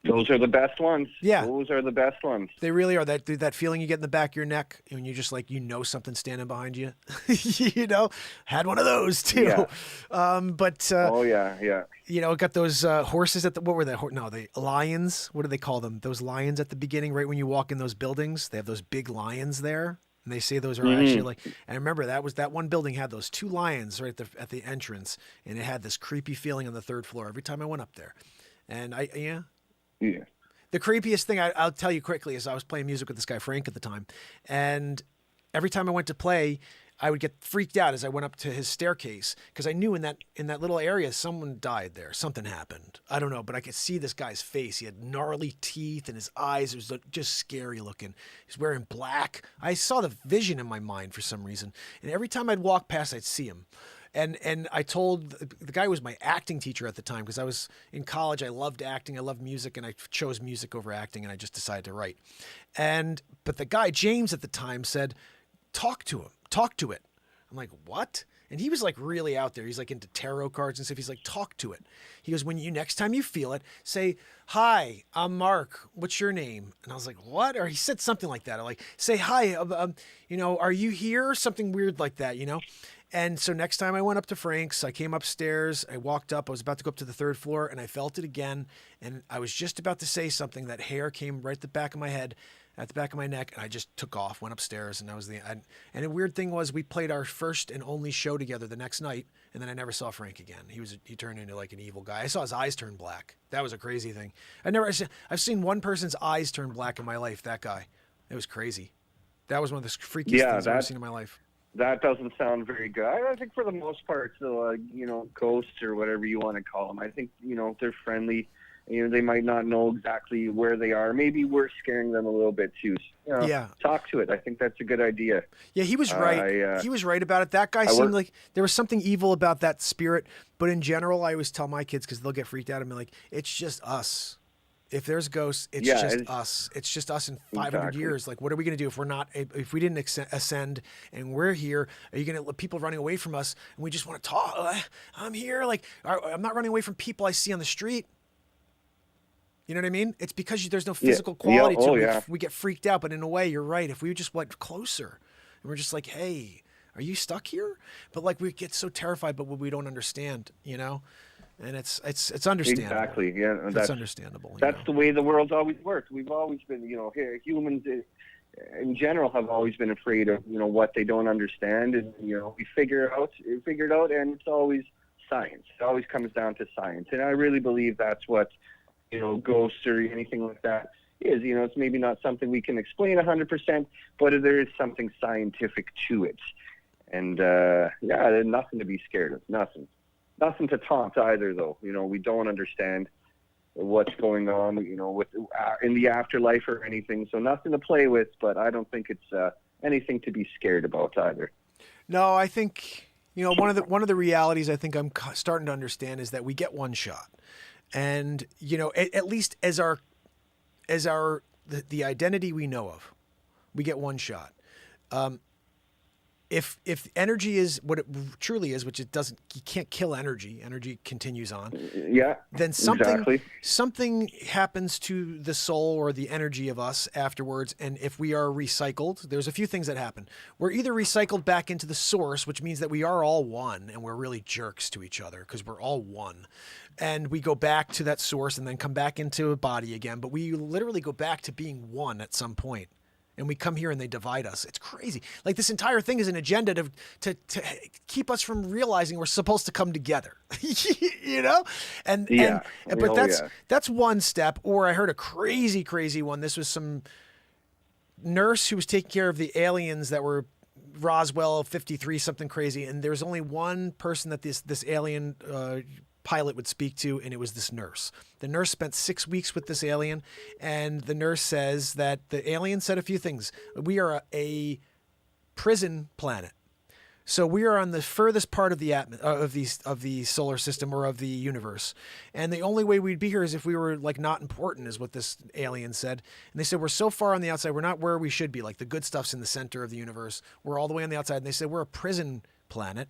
Those are the best ones. Yeah. Those are the best ones. They really are. That feeling you get in the back of your neck when you just like, you know, something's standing behind you. You know, had one of those too. Yeah. Oh yeah. You know, got those horses at what were they? No, the lions. What do they call them? Those lions at the beginning, right when you walk in those buildings, they have those big lions there. And they say those are actually like, and I remember that one building had those 2 lions right at the entrance, and it had this creepy feeling on the 3rd floor every time I went up there. And Yeah. The creepiest thing I'll tell you quickly is I was playing music with this guy, Frank, at the time. And every time I went to play, I would get freaked out as I went up to his staircase because I knew in that little area, someone died there. Something happened. I don't know, but I could see this guy's face. He had gnarly teeth and his eyes, it was just scary looking. He's wearing black. I saw the vision in my mind for some reason. And every time I'd walk past, I'd see him. And I told the guy who was my acting teacher at the time, because I was in college, I loved acting, I loved music, and I chose music over acting, and I just decided to write. But the guy, James, at the time said, talk to it. I'm like, what? And he was like really out there. He's like into tarot cards and stuff. He's like, talk to it. He goes, next time you feel it, say, hi, I'm Mark. What's your name? And I was like, what? Or he said something like that. I like, say, hi, you know, are you here? Something weird like that, you know? And so next time I went up to Frank's, I came upstairs, I walked up, I was about to go up to the 3rd floor, and I felt it again. And I was just about to say something, that hair came right at the back of my head, at the back of my neck, and I just took off, went upstairs, and that was and the weird thing was we played our first and only show together the next night, and then I never saw Frank again. He turned into like an evil guy. I saw his eyes turn black. That was a crazy thing. I've seen one person's eyes turn black in my life, that guy. It was crazy. That was one of the freakiest things I've ever seen in my life. That doesn't sound very good. I think for the most part, so, you know, ghosts or whatever you want to call them, I think, you know, they're friendly. You know, they might not know exactly where they are. Maybe we're scaring them a little bit too. You know, yeah. Talk to it. I think that's a good idea. Yeah, he was right. He was right about it. That guy seemed like there was something evil about that spirit. But in general, I always tell my kids, because they'll get freaked out, and be like, it's just us. If there's ghosts, it's just us. It's just us in 500 years. Like, what are we going to do if we didn't ascend and we're here? Are you going to let people running away from us and we just want to talk? I'm here. Like, I'm not running away from people I see on the street. You know what I mean? It's because there's no physical quality to it. We get freaked out. But in a way, you're right. If we just went closer and we're just like, hey, are you stuck here? But like, we get so terrified, but we don't understand, you know? And it's understandable. Exactly. Yeah, that's understandable. That's the way the world's always worked. We've always been, you know, humans in general have always been afraid of, you know, what they don't understand, and you know, we figure it out, and it's always science. It always comes down to science, and I really believe that's what, you know, ghosts or anything like that is. You know, it's maybe not something we can explain 100%, but there is something scientific to it, and there's nothing to be scared of. Nothing to taunt either, though. You know, we don't understand what's going on, you know, with in the afterlife or anything. So nothing to play with, but I don't think it's anything to be scared about either. No, I think, you know, one of the realities I think I'm starting to understand is that we get one shot, and you know, at least as as the identity we know of. We get one shot. If energy is what it truly is, which it doesn't, you can't kill energy. Energy continues on. Yeah. Then something happens to the soul or the energy of us afterwards. And if we are recycled, there's a few things that happen. We're either recycled back into the source, which means that we are all one, and we're really jerks to each other because we're all one. And we go back to that source and then come back into a body again. But we literally go back to being one at some point. And we come here and they divide us. It's crazy. Like this entire thing is an agenda to keep us from realizing we're supposed to come together, you know? But that's one step. Or I heard a crazy one. This was some nurse who was taking care of the aliens that were Roswell 53, something crazy. And there was only one person that this alien pilot would speak to, and it was this nurse. The nurse spent 6 weeks with this alien, and the nurse says that the alien said a few things. We are a prison planet. So we are on the furthest part of the solar system or of the universe. And the only way we'd be here is if we were like not important, is what this alien said. And they said, we're so far on the outside, we're not where we should be. Like the good stuff's in the center of the universe. We're all the way on the outside. And they said, we're a prison planet.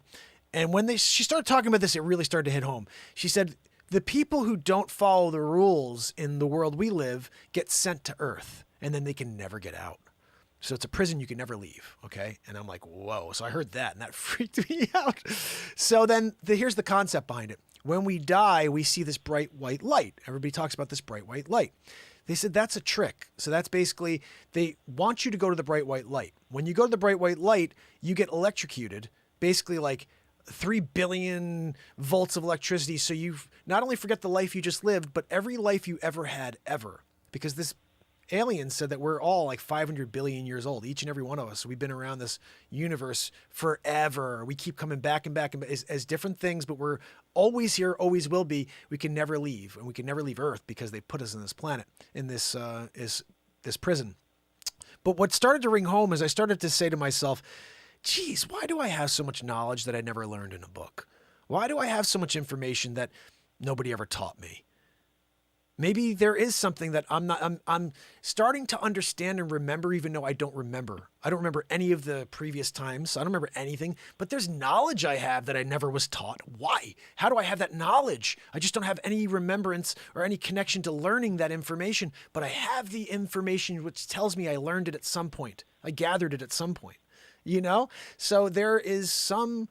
And when she started talking about this, it really started to hit home. She said, the people who don't follow the rules in the world we live get sent to Earth, and then they can never get out. So it's a prison you can never leave, okay? And I'm like, whoa. So I heard that, and that freaked me out. So then here's the concept behind it. When we die, we see this bright white light. Everybody talks about this bright white light. They said that's a trick. So that's basically, they want you to go to the bright white light. When you go to the bright white light, you get electrocuted, basically like 3 billion volts of electricity. So you not only forget the life you just lived, but every life you ever had ever. Because this alien said that we're all like 500 billion years old, each and every one of us. We've been around this universe forever. We keep coming back and back as different things, but we're always here, always will be. We can never leave, and we can never leave Earth because they put us in this planet, in this prison. But what started to ring home is I started to say to myself, geez, why do I have so much knowledge that I never learned in a book? Why do I have so much information that nobody ever taught me? Maybe there is something that I'm starting to understand and remember, even though I don't remember. I don't remember any of the previous times. I don't remember anything, but there's knowledge I have that I never was taught. Why? How do I have that knowledge? I just don't have any remembrance or any connection to learning that information, but I have the information which tells me I learned it at some point. I gathered it at some point. You know, so there is some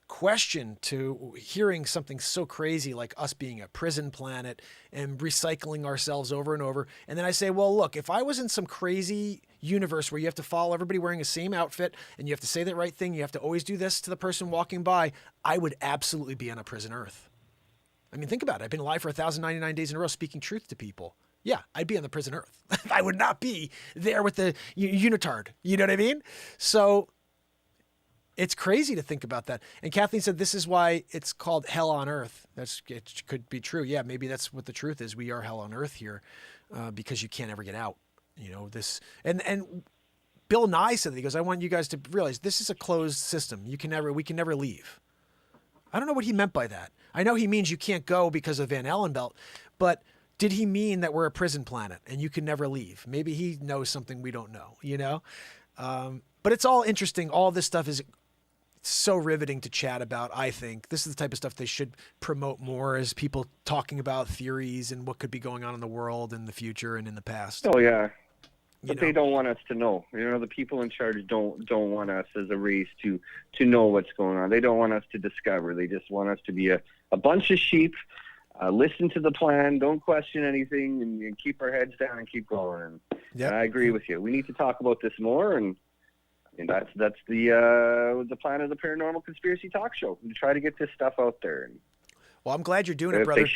question to hearing something so crazy like us being a prison planet and recycling ourselves over and over. And then I say, well, look, if I was in some crazy universe where you have to follow everybody wearing the same outfit and you have to say the right thing, you have to always do this to the person walking by, I would absolutely be on a prison Earth. I mean, think about it. I've been alive for 1,099 days in a row speaking truth to people. Yeah, I'd be on the prison Earth. I would not be there with the unitard. You know what I mean? So it's crazy to think about that. And Kathleen said, this is why it's called hell on earth. It could be true. Yeah, maybe that's what the truth is. We are hell on earth here because you can't ever get out. You know, this, and Bill Nye said that. He goes, I want you guys to realize this is a closed system. We can never leave. I don't know what he meant by that. I know he means you can't go because of Van Allen belt, but did he mean that we're a prison planet and you can never leave? Maybe he knows something we don't know, you know? But it's all interesting. All this stuff is so riveting to chat about, I think. This is the type of stuff they should promote more, as people talking about theories and what could be going on in the world in the future and in the past. Oh, yeah. But they don't want us to know. You know, the people in charge don't want us as a race to know what's going on. They don't want us to discover. They just want us to be a bunch of sheep. Listen to the plan, don't question anything, and keep our heads down and keep going. And I agree with you. We need to talk about this more, and that's the plan of the Paranormal Conspiracy Talk Show, to try to get this stuff out there. Well, I'm glad you're doing it, brother. If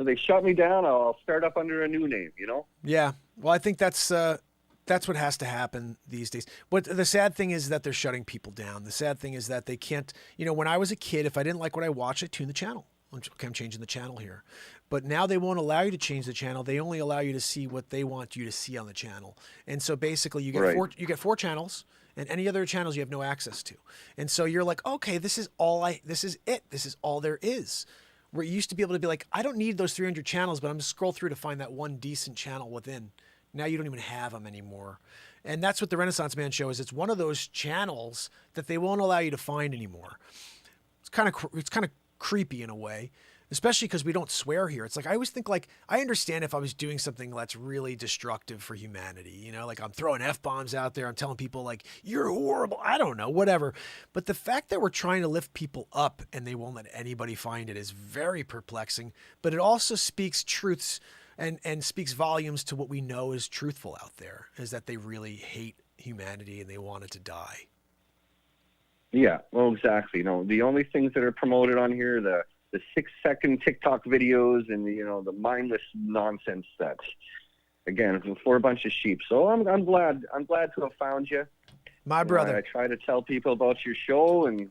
they shut me down, I'll start up under a new name, you know? Yeah. Well, I think that's what has to happen these days. But the sad thing is that they're shutting people down. The sad thing is that they can't, when I was a kid, if I didn't like what I watched, I tuned the channel. Okay, I'm changing the channel here. But now they won't allow you to change the channel. They only allow you to see what they want you to see on the channel. And so basically you get four channels, and any other channels you have no access to. And so you're like, okay, this is it. This is all there is. where you used to be able to be like, I don't need those 300 channels, but I'm just scroll through to find that one decent channel within. Now you don't even have them anymore. And that's what the Renaissance Man show is. It's one of those channels that they won't allow you to find anymore. It's kind of creepy in a way, especially because we don't swear here. It's like, I always think like, I understand if I was doing something that's really destructive for humanity, you know, like I'm throwing F-bombs out there. I'm telling people like, you're horrible. I don't know, whatever. But the fact that we're trying to lift people up and they won't let anybody find it is very perplexing, but it also speaks truths and speaks volumes to what we know is truthful out there, is that they really hate humanity and they want it to die. Yeah, well, exactly. No, the only things that are promoted on here, the 6-second TikTok videos and the mindless nonsense that's, again, for a bunch of sheep. So I'm glad to have found you. My brother. I try to tell people about your show and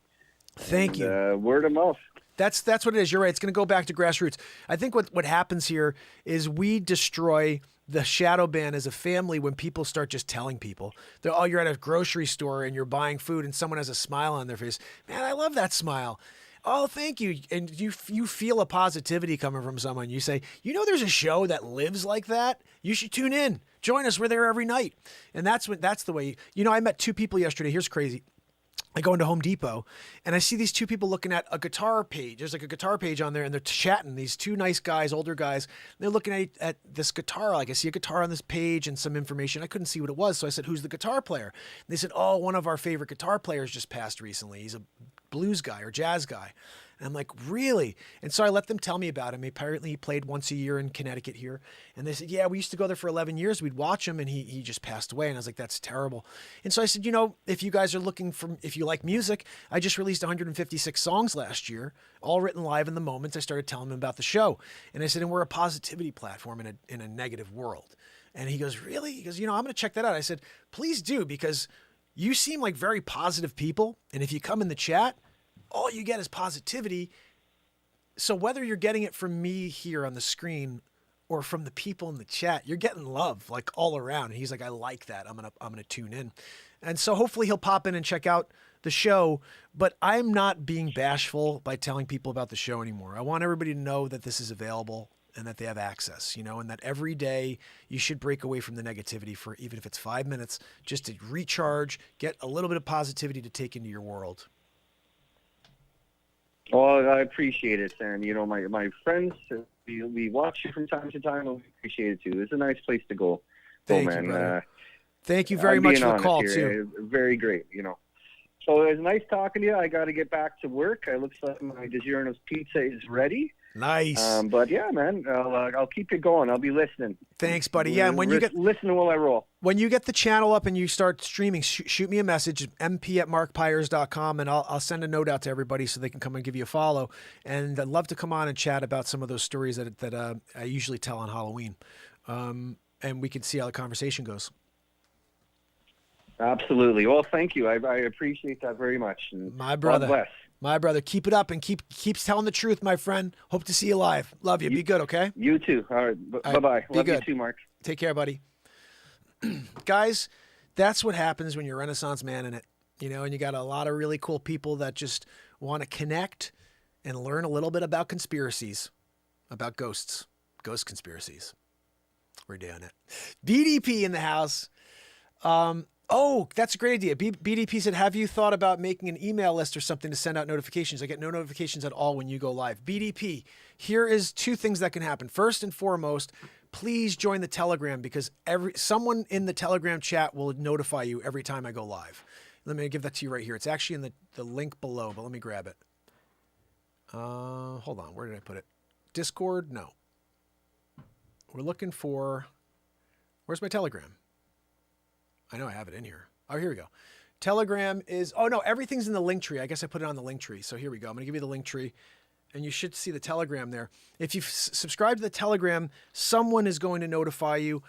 thank you. Word of mouth. That's what it is. You're right. It's going to go back to grassroots. I think what happens here is we destroy the shadow ban as a family when people start just telling people. You're at a grocery store and you're buying food and someone has a smile on their face. Man, I love that smile. Oh, thank you. And you feel a positivity coming from someone. You say, there's a show that lives like that. You should tune in. Join us. We're there every night. And that's the way, I met 2 people yesterday. Here's crazy. I go into Home Depot and I see these 2 people looking at a guitar page. There's like a guitar page on there and they're chatting. These 2 nice guys, older guys, they're looking at this guitar. Like I see a guitar on this page and some information. I couldn't see what it was. So I said, who's the guitar player? And they said, oh, one of our favorite guitar players just passed recently. He's a blues guy or jazz guy. And I'm like, really? And so I let them tell me about him. Apparently he played once a year in Connecticut here. And they said, yeah, we used to go there for 11 years. We'd watch him and he just passed away. And I was like, that's terrible. And so I said, if you guys are looking if you like music, I just released 156 songs last year, all written live in the moment. I started telling them about the show. And I said, and we're a positivity platform in a negative world. And he goes, really? He goes, I'm going to check that out. I said, please do, because you seem like very positive people. And if you come in the chat, all you get is positivity. So whether you're getting it from me here on the screen or from the people in the chat, you're getting love like all around. And he's like, I like that. I'm going to tune in. And so hopefully he'll pop in and check out the show, but I'm not being bashful by telling people about the show anymore. I want everybody to know that this is available and that they have access, and that every day you should break away from the negativity for, even if it's 5 minutes, just to recharge, get a little bit of positivity to take into your world. Well, I appreciate it, and my friends, we watch you from time to time, and we appreciate it too. It's a nice place to go. Thank you, brother. Thank you very much for the call too. Very great, So it was nice talking to you. I got to get back to work. It looks like my DiGiorno's pizza is ready. Nice. But yeah, man, I'll keep it going. I'll be listening. Thanks, buddy. Yeah, and when you listen while I roll. When you get the channel up and you start streaming, shoot me a message, mp@markpires.com, and I'll send a note out to everybody so they can come and give you a follow. And I'd love to come on and chat about some of those stories that I usually tell on Halloween, and we can see how the conversation goes. Absolutely. Well, thank you. I appreciate that very much. And my brother. God bless. My brother, keep it up and keep telling the truth, my friend. Hope to see you live. Love you. Be good, okay? You too. All right. Bye-bye. Love you too, Mark. Take care, buddy. Guys, that's what happens when you're a Renaissance man in it, and you got a lot of really cool people that just want to connect and learn a little bit about conspiracies, about ghosts, ghost conspiracies. We're doing it. BDP in the house. Oh, that's a great idea. BDP said, have you thought about making an email list or something to send out notifications? I get no notifications at all when you go live. BDP, here is 2 things that can happen. First and foremost, please join the Telegram, because someone in the Telegram chat will notify you every time I go live. Let me give that to you right here. It's actually in the link below, but let me grab it. Hold on. Where did I put it? Discord? No. We're looking for... Where's my Telegram? I know I have it in here. Oh, here we go. Telegram is... Oh, no. Everything's in the link tree. I guess I put it on the link tree. So here we go. I'm going to give you the link tree. And you should see the Telegram there. If you subscribe to the Telegram, someone is going to notify you.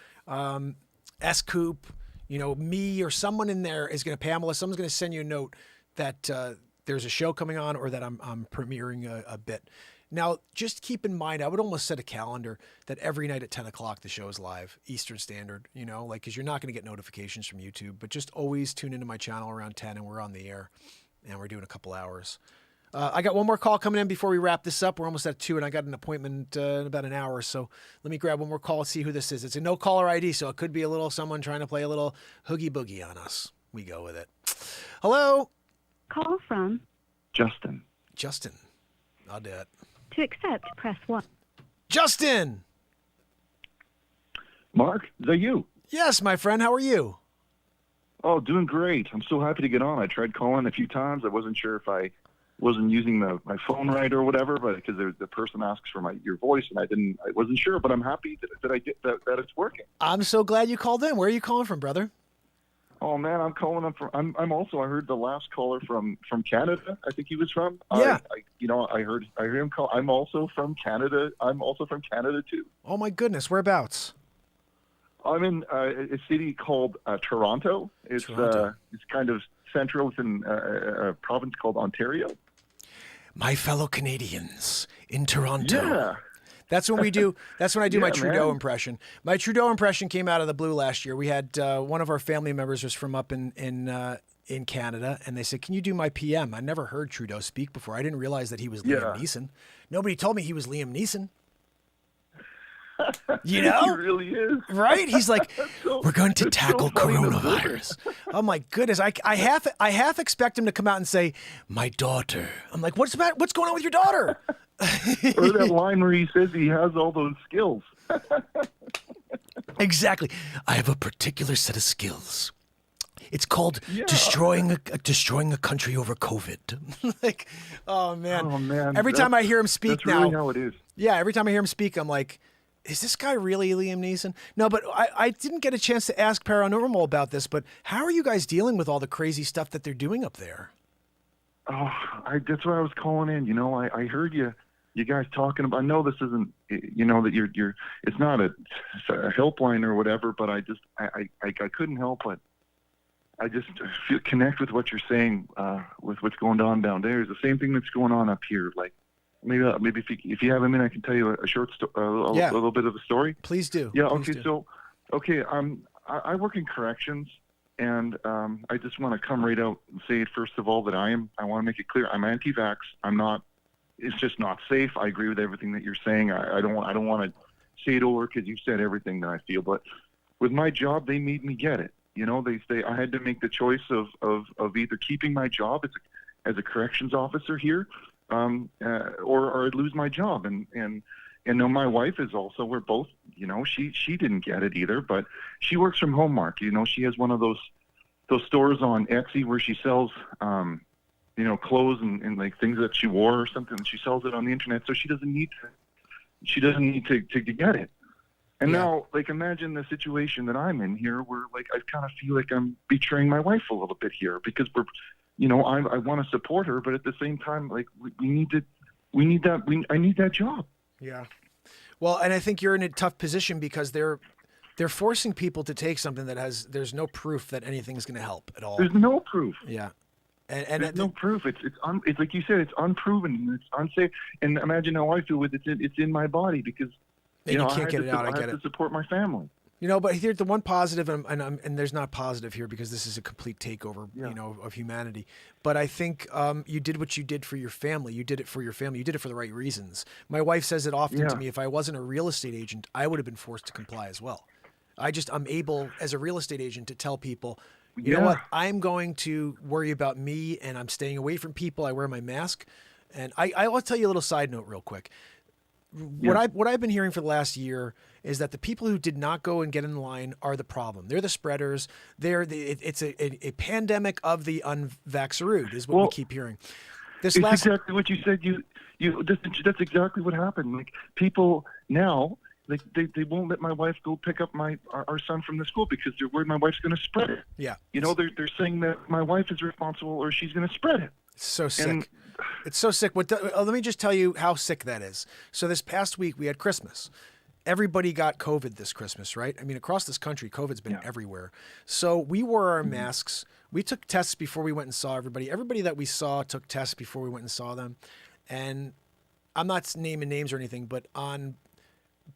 S-Coop, me, or someone in there is going to... Pamela, someone's going to send you a note that there's a show coming on or that I'm premiering a bit. Now, just keep in mind, I would almost set a calendar that every night at 10 o'clock the show is live, Eastern Standard, because you're not going to get notifications from YouTube. But just always tune into my channel around 10 and we're on the air and we're doing a couple hours. I got one more call coming in before we wrap this up. We're almost at 2, and I got an appointment in about an hour. So let me grab one more call and see who this is. It's a no caller ID, so it could be someone trying to play a little hoogie boogie on us. We go with it. Hello? Call from. Justin. Justin. I'll do it. To accept, press 1. Justin! Mark, is that you? Yes, my friend. How are you? Oh, doing great. I'm so happy to get on. I tried calling a few times. I wasn't sure if I wasn't using my phone right or whatever, but because the person asks for your voice, and I wasn't sure. But I'm happy that I get that it's working. I'm so glad you called in. Where are you calling from, brother? Oh man, I'm calling up from. I'm also. I heard the last caller from Canada. I think he was from. Yeah. I heard him call. I'm also from Canada. I'm also from Canada too. Oh my goodness, whereabouts? I'm in a city called Toronto. It's kind of central within a province called Ontario. My fellow Canadians in Toronto. Yeah. That's when we do. That's when I do my Trudeau man. impression. My Trudeau impression came out of the blue last year. We had one of our family members was from up in Canada, and they said, "Can you do my PM?" I never heard Trudeau speak before. I didn't realize that he was Liam Neeson. Nobody told me he was Liam Neeson. You know, he really is, right? He's like, we're going to tackle coronavirus. Oh my goodness! I half expect him to come out and say, "My daughter." I'm like, what's going on with your daughter? Or that line where he says he has all those skills. Exactly. I have a particular set of skills. It's called destroying a country over COVID. Like, oh man. Oh man. Every time I hear him speak that's now. really how it is. Yeah, every time I hear him speak, I'm like, is this guy really Liam Neeson? No, but I didn't get a chance to ask Paranormal about this, but how are you guys dealing with all the crazy stuff that they're doing up there? Oh, that's why I was calling in. You know, I heard you guys talking about. I know this isn't, you know, that you're. It's not a helpline or whatever, but I couldn't help but I just connect with what you're saying with what's going on down there. It's the same thing that's going on up here. Like maybe if you have a minute, I can tell you a short a little bit of a story. Please do. Yeah. Please Okay. do. So, okay. I work in corrections. And I just want to come right out and say, first of all, that I want to make it clear, I'm anti-vax. I'm not. It's just not safe. I agree with everything that you're saying. I don't want to say it over because you said everything that I feel. But with my job, they made me get it. You know, I had to make the choice of either keeping my job as a corrections officer here, or I'd lose my job. And now my wife is also. We're both. You know, she didn't get it either, but she works from home, Mark. You know, she has one of those stores on Etsy where she sells, you know, clothes and like things that she wore or something. And she sells it on the internet, so she doesn't need to get it. And now, like, imagine the situation that I'm in here, where like I kind of feel like I'm betraying my wife a little bit here because we're, you know, I want to support her, but at the same time, like I need that job. Yeah. Well, and I think you're in a tough position because they're forcing people to take something that there's no proof that anything's going to help at all. There's no proof. Yeah. And there's no proof. It's like you said, it's unproven. It's unsafe. And imagine how I feel with it. It's in my body because you know, can't get it out. I get have it. to support my family. You know, but here's the one positive, and there's not positive here because this is a complete takeover, you know, of humanity. But I think you did what you did for your family. You did it for your family. You did it for the right reasons. My wife says it often to me. If I wasn't a real estate agent, I would have been forced to comply as well. I'm able as a real estate agent to tell people, you know what, I'm going to worry about me and I'm staying away from people. I wear my mask. And I will tell you a little side note real quick. What I've been hearing for the last year is that the people who did not go and get in line are the problem. They're the spreaders. It's a pandemic of the unvaxxerood is what we keep hearing. Exactly what you said. That's exactly what happened. Like people now, like they won't let my wife go pick up our son from the school because they're worried my wife's going to spread it. Yeah. You know, they're saying that my wife is responsible or she's going to spread it. It's so sick. It's so sick. Let me just tell you how sick that is. So this past week we had Christmas. Everybody got COVID this Christmas, right? I mean, across this country, COVID's been everywhere. So we wore our masks. We took tests before we went and saw everybody. Everybody that we saw took tests before we went and saw them. And I'm not naming names or anything, but on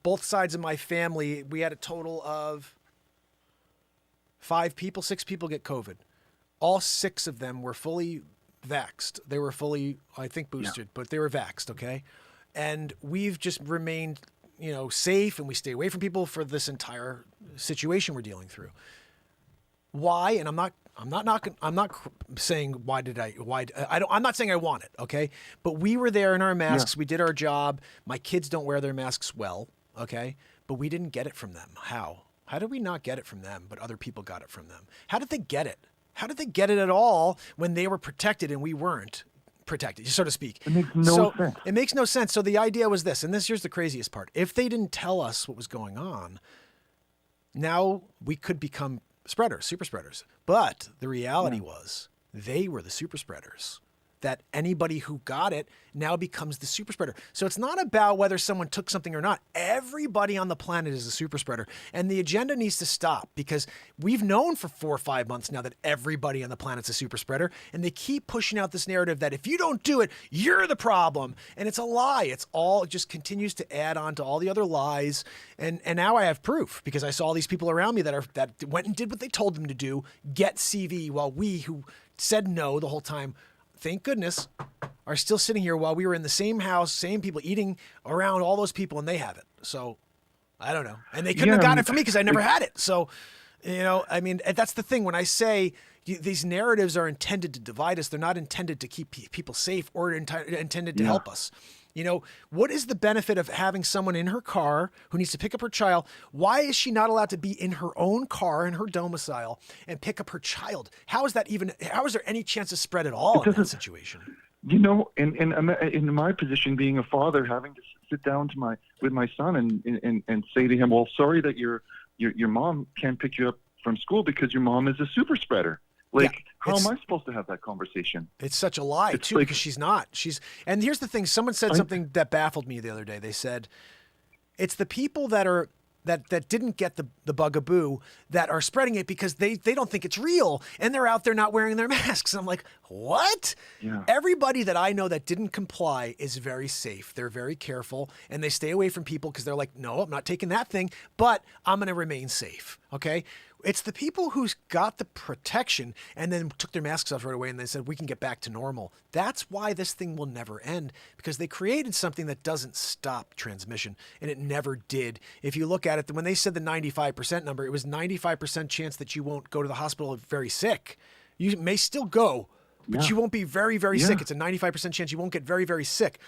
both sides of my family, we had a total of 6 people get COVID. All 6 of them were fully vaxxed. They were fully, I think, boosted, but they were vaxxed, okay? And we've just remained, safe, and we stay away from people for this entire situation we're dealing through. Why? And I'm not saying I'm not saying I want it, okay? But we were there in our masks. We did our job. My kids don't wear their masks well, okay? But we didn't get it from them. How? How did we not get it from them, but other people got it from them? How did they get it? How did they get it at all when they were protected and we weren't protected, so to speak? It makes no sense. It makes no sense. So the idea was this, and here's the craziest part. If they didn't tell us what was going on, now we could become spreaders, super spreaders. But the reality was they were the super spreaders. That anybody who got it now becomes the super spreader. So it's not about whether someone took something or not. Everybody on the planet is a super spreader. And the agenda needs to stop, because we've known for 4 or 5 months now that everybody on the planet's a super spreader. And they keep pushing out this narrative that if you don't do it, you're the problem. And it's a lie. It just continues to add on to all the other lies. And now I have proof, because I saw all these people around me that went and did what they told them to do, get CV, while we who said no the whole time, thank goodness, are still sitting here while we were in the same house, same people eating around all those people, and they have it. So I don't know. And they couldn't have gotten it from me because I never had it. So, that's the thing. When I say these narratives are intended to divide us, they're not intended to keep people safe or intended to help us. What is the benefit of having someone in her car who needs to pick up her child? Why is she not allowed to be in her own car, in her domicile, and pick up her child? How is there any chance of spread at all in that situation? In my position, being a father, having to sit down with my son and say to him, well, sorry that your mom can't pick you up from school because your mom is a super spreader. How am I supposed to have that conversation? It's such a lie, too, because she's not. And here's the thing. Someone said something that baffled me the other day. They said, it's the people that didn't get the bugaboo that are spreading it because they don't think it's real, and they're out there not wearing their masks. And I'm like, what? Yeah. Everybody that I know that didn't comply is very safe. They're very careful, and they stay away from people because they're like, no, I'm not taking that thing, but I'm going to remain safe, okay? It's the people who got the protection and then took their masks off right away and they said, we can get back to normal. That's why this thing will never end, because they created something that doesn't stop transmission, and it never did. If you look at it, when they said the 95% number, it was 95% chance that you won't go to the hospital very sick. You may still go, but you won't be very, very sick. It's a 95% chance you won't get very, very sick.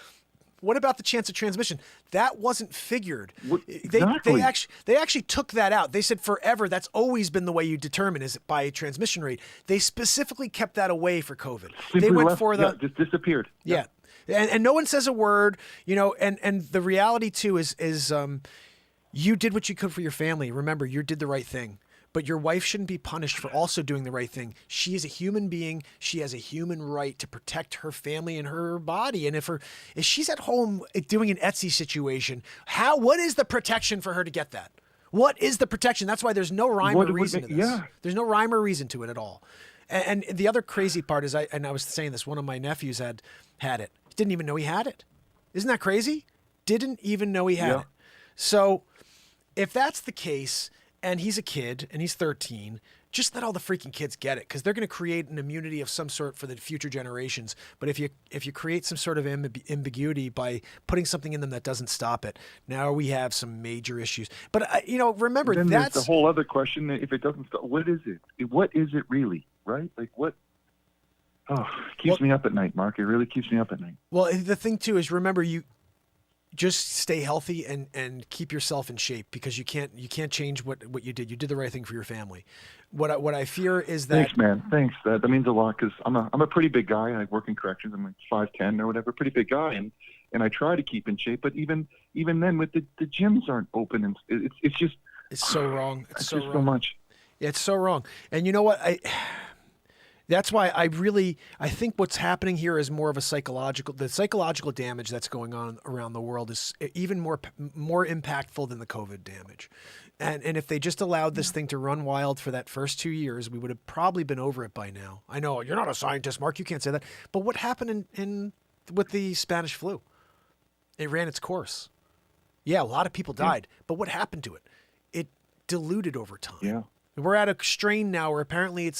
What about the chance of transmission? That wasn't figured. Exactly. They actually took that out. They said forever that's always been the way you determine is by transmission rate. They specifically kept that away for COVID. They went for just disappeared. Yeah. And no one says a word, and the reality too is you did what you could for your family. Remember, you did the right thing. But your wife shouldn't be punished for also doing the right thing. She is a human being. She has a human right to protect her family and her body. And if she's at home doing an Etsy situation, what is the protection for her to get that? What is the protection? That's why there's no rhyme or reason to this. Yeah. There's no rhyme or reason to it at all. And the other crazy part is, I was saying this, one of my nephews had it. Didn't even know he had it. Isn't that crazy? Didn't even know he had it. So if that's the case, and he's a kid, and he's 13, just let all the freaking kids get it, because they're going to create an immunity of some sort for the future generations. But if you create some sort of ambiguity by putting something in them that doesn't stop it, now we have some major issues. But remember, then that's the whole other question. If it doesn't stop, what is it? What is it really? Right? Like what? Oh, it keeps me up at night, Mark. It really keeps me up at night. Well, the thing too is, remember, you just stay healthy and keep yourself in shape, because you can't change what you did. You did the right thing for your family. What I fear is that. Thanks, man. Thanks. That means a lot, because I'm a pretty big guy. I work in corrections. I'm like 5'10" or whatever, pretty big guy, and I try to keep in shape. But even then, with the gyms aren't open, and it's just so wrong. It's so wrong. So much. Yeah, it's so wrong. And you know what? That's why I think what's happening here is more of the psychological damage that's going on around the world is even more impactful than the COVID damage. And if they just allowed this thing to run wild for that first 2 years, we would have probably been over it by now. I know you're not a scientist, Mark. You can't say that. But what happened with the Spanish flu? It ran its course. Yeah, a lot of people died. But what happened to it? It diluted over time. Yeah. We're at a strain now where apparently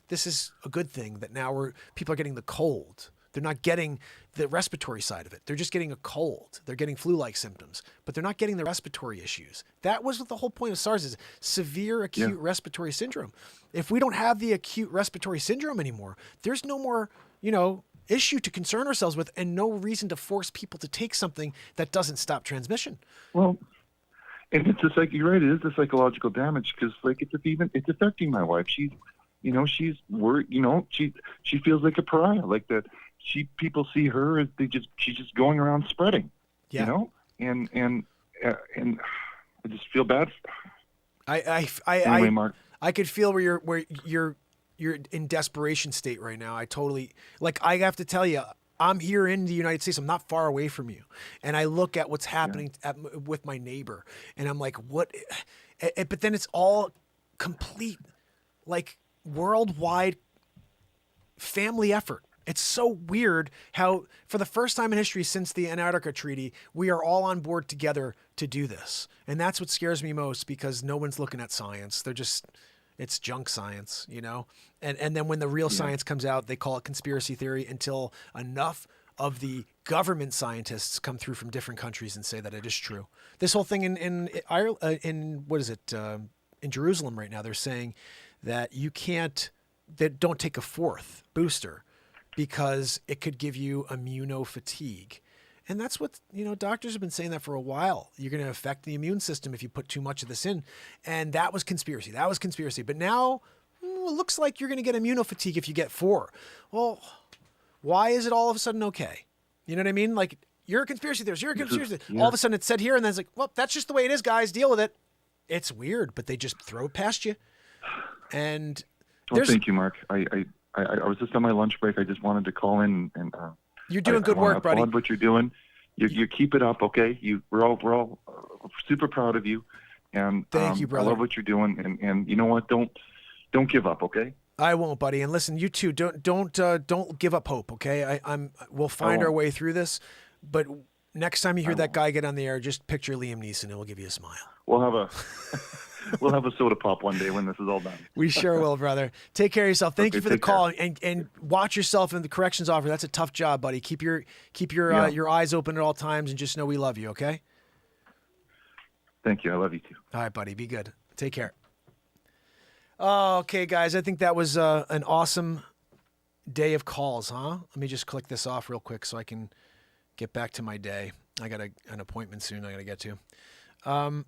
this is a good thing that now people are getting the cold. They're not getting the respiratory side of it. They're just getting a cold. They're getting flu-like symptoms, but they're not getting the respiratory issues. That was what the whole point of SARS is: severe acute respiratory syndrome. If we don't have the acute respiratory syndrome anymore, there's no more, issue to concern ourselves with, and no reason to force people to take something that doesn't stop transmission. Well, and it's just like you're right. It is the psychological damage because, like, it's affecting my wife. She's worried. She feels like a pariah. Like that. People see her as she's just going around spreading. Yeah. And I just feel bad. Anyway, Mark. I could feel where you're in desperation state right now. I have to tell you, I'm here in the United States. I'm not far away from you. And I look at what's happening with my neighbor, and I'm like, what? But then it's all complete, like, worldwide family effort. It's so weird how, for the first time in history since the Antarctica Treaty, we are all on board together to do this. And that's what scares me most, because no one's looking at science. It's junk science, And then when the real science comes out, they call it conspiracy theory until enough of the government scientists come through from different countries and say that it is true. This whole thing in Ireland, in Jerusalem right now, they're saying that that don't take a fourth booster because it could give you immunofatigue. And that's what, doctors have been saying that for a while. You're going to affect the immune system if you put too much of this in. And that was conspiracy. But now it looks like you're going to get immunofatigue if you get 4. Well, why is it all of a sudden okay? You know what I mean? Like, you're a conspiracy theorist. All of a sudden it's said here, and then it's like, well, that's just the way it is, guys. Deal with it. It's weird, but they just throw it past you. And thank you, Mark. I was just on my lunch break. I just wanted to call in and you're doing good work, buddy. I applaud what you're doing. You keep it up, okay? We're all super proud of you, and thank you, brother. I love what you're doing, and you know what? Don't give up, okay? I won't, buddy. And listen, you too. Don't give up hope, okay? We'll find our way through this, but next time you hear that guy get on the air, just picture Liam Neeson, and we'll give you a smile. We'll have a soda pop one day when this is all done. We sure will, brother. Take care of yourself. Thank you for the call, and watch yourself in the corrections officer. That's a tough job, buddy. Keep your eyes open at all times, and just know we love you. Okay. Thank you. I love you too. All right, buddy. Be good. Take care. Okay, guys. I think that was an awesome day of calls, huh? Let me just click this off real quick so I can get back to my day. I got an appointment soon I got to get to.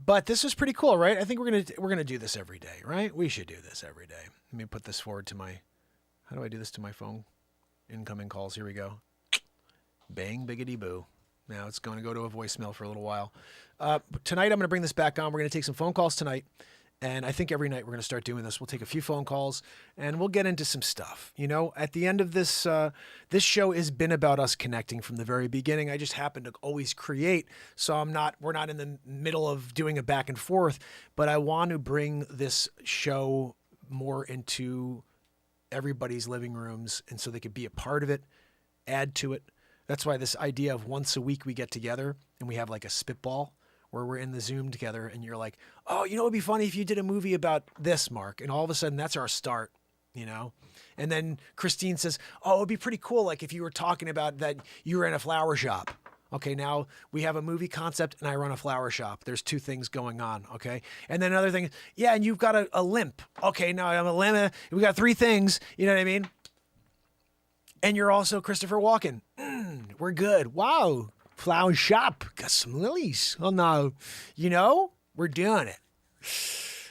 But this was pretty cool, right? I think we're gonna do this every day, right? We should do this every day. Let me put this forward to how do I do this to my phone? Incoming calls. Here we go. Bang, biggity boo. Now it's going to go to a voicemail for a little while. Tonight I'm going to bring this back on. We're going to take some phone calls tonight. And I think every night we're going to start doing this. We'll take a few phone calls and we'll get into some stuff. At the end of this, this show has been about us connecting from the very beginning. I just happen to always create. So we're not in the middle of doing a back and forth, but I want to bring this show more into everybody's living rooms. And so they could be a part of it, add to it. That's why this idea of once a week we get together and we have like a spitball where we're in the Zoom together and you're like, oh, it would be funny if you did a movie about this, Mark. And all of a sudden that's our start, And then Christine says, oh, it'd be pretty cool. Like if you were talking about that you were in a flower shop. Okay, now we have a movie concept and I run a flower shop. There's 2 things going on, okay? And then another thing, and you've got a limp. Okay, now I'm a limp. We got 3 things, you know what I mean? And you're also Christopher Walken. We're good. Wow. Flower shop. Got some lilies. Oh, no. We're doing it.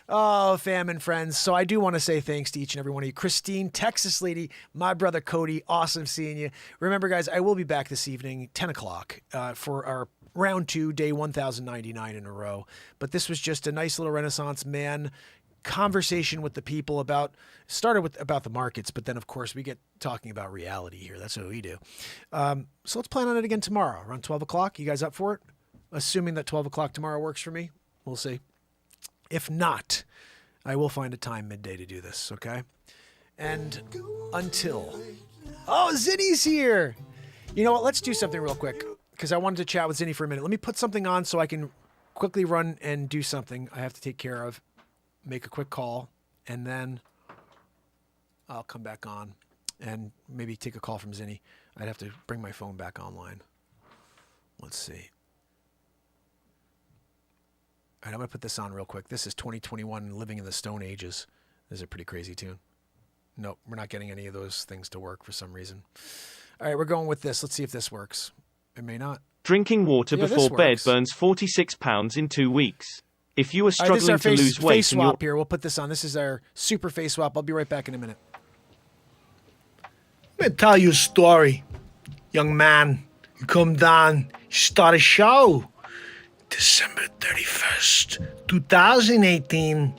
Oh, fam and friends. So I do want to say thanks to each and every one of you. Christine, Texas lady, my brother Cody, awesome seeing you. Remember, guys, I will be back this evening, 10 o'clock, for our round 2, day 1099 in a row. But this was just a nice little Renaissance man conversation with the people about the markets, but then of course we get talking about reality here. That's what we do. So let's plan on it again tomorrow around 12 o'clock. You guys up for it? Assuming that 12 o'clock tomorrow works for me. We'll see. If not, I will find a time midday to do this. Okay. And until, Zinni's here. You know what? Let's do something real quick because I wanted to chat with Zinni for a minute. Let me put something on so I can quickly run and do something I have to take care of. Make a quick call, and then I'll come back on and maybe take a call from Zinni. I'd have to bring my phone back online. Let's see. All right, I'm going to put this on real quick. This is 2021 Living in the Stone Ages. This is a pretty crazy tune. Nope, we're not getting any of those things to work for some reason. All right, we're going with this. Let's see if this works. It may not. Drinking water Yeah, before this bed works. burns 46 pounds in 2 weeks. If you are All right, this is struggling our to lose face weight swap here. We'll put this on. This is our super face swap. I'll be right back in a minute. Let me tell you a story. Young man, you come down, you start a show. December 31st, 2018.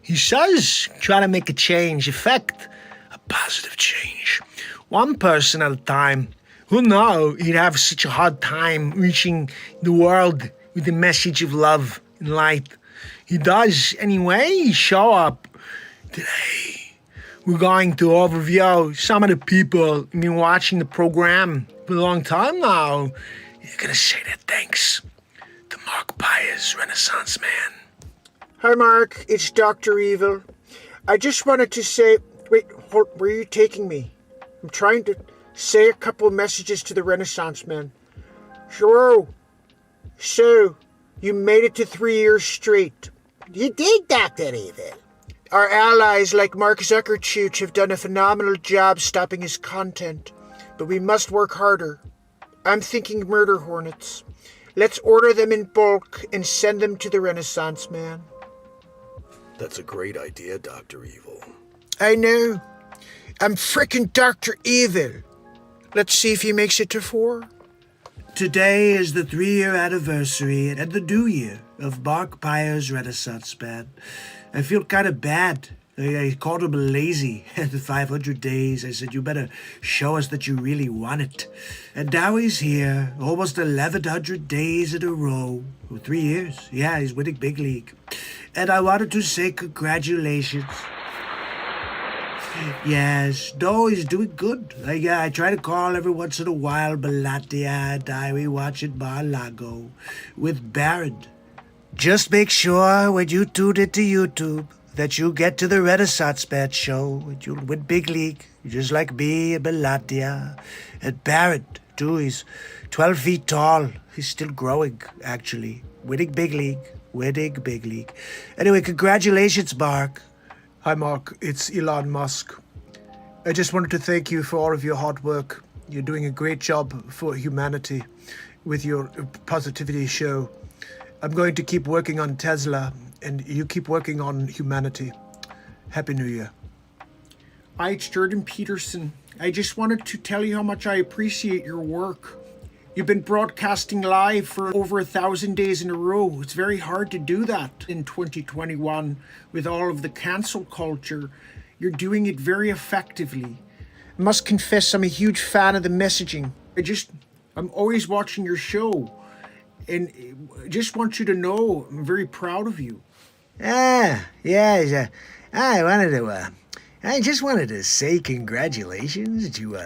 He says, try to make a change, effect a positive change. One person at a time. Who knew he'd have such a hard time reaching the world with the message of love and light? He does anyway. Show up today. We're going to overview some of the people who've been watching the program for a long time now. You're gonna say that thanks to Mark Pires, Renaissance Man. Hi, Mark. It's Dr. Evil. I just wanted to say... Wait, hold, where are you taking me? I'm trying to say a couple of messages to the Renaissance Man. Sure. So, you made it to 3 years straight. You did, Dr. Evil. Our allies like Mark Zuckerchooch have done a phenomenal job stopping his content, but we must work harder. I'm thinking murder hornets. Let's order them in bulk and send them to the Renaissance Man. That's a great idea, Dr. Evil. I know. I'm frickin' Dr. Evil. Let's see if he makes it to 4. Today is the 3-year anniversary and the new year of Mark Pires Renaissance Man. I feel kind of bad. I called him lazy at the 500 days. I said, you better show us that you really want it. And now he's here, almost 1,100 days in a row. 3 years. Yeah, he's winning big league. And I wanted to say congratulations. Yes, no, he's doing good. I try to call every once in a while, Balatia and I watch it Mar-a-Lago with Baron. Just make sure when you tune into YouTube that you get to the Renaissance Man show and you'll win big league, just like me and Balatia. And Baron, too, he's 12 feet tall. He's still growing, actually. Winning big league. Anyway, congratulations, Mark. Hi, Mark. It's Elon Musk. I just wanted to thank you for all of your hard work. You're doing a great job for humanity with your positivity show. I'm going to keep working on Tesla, and you keep working on humanity. Happy New Year. Hi, it's Jordan Peterson. I just wanted to tell you how much I appreciate your work. You've been broadcasting live for over 1,000 days in a row. It's very hard to do that in 2021 with all of the cancel culture. You're doing it very effectively. I must confess I'm a huge fan of the messaging. I'm always watching your show. And I just want you to know I'm very proud of you. I just wanted to say congratulations to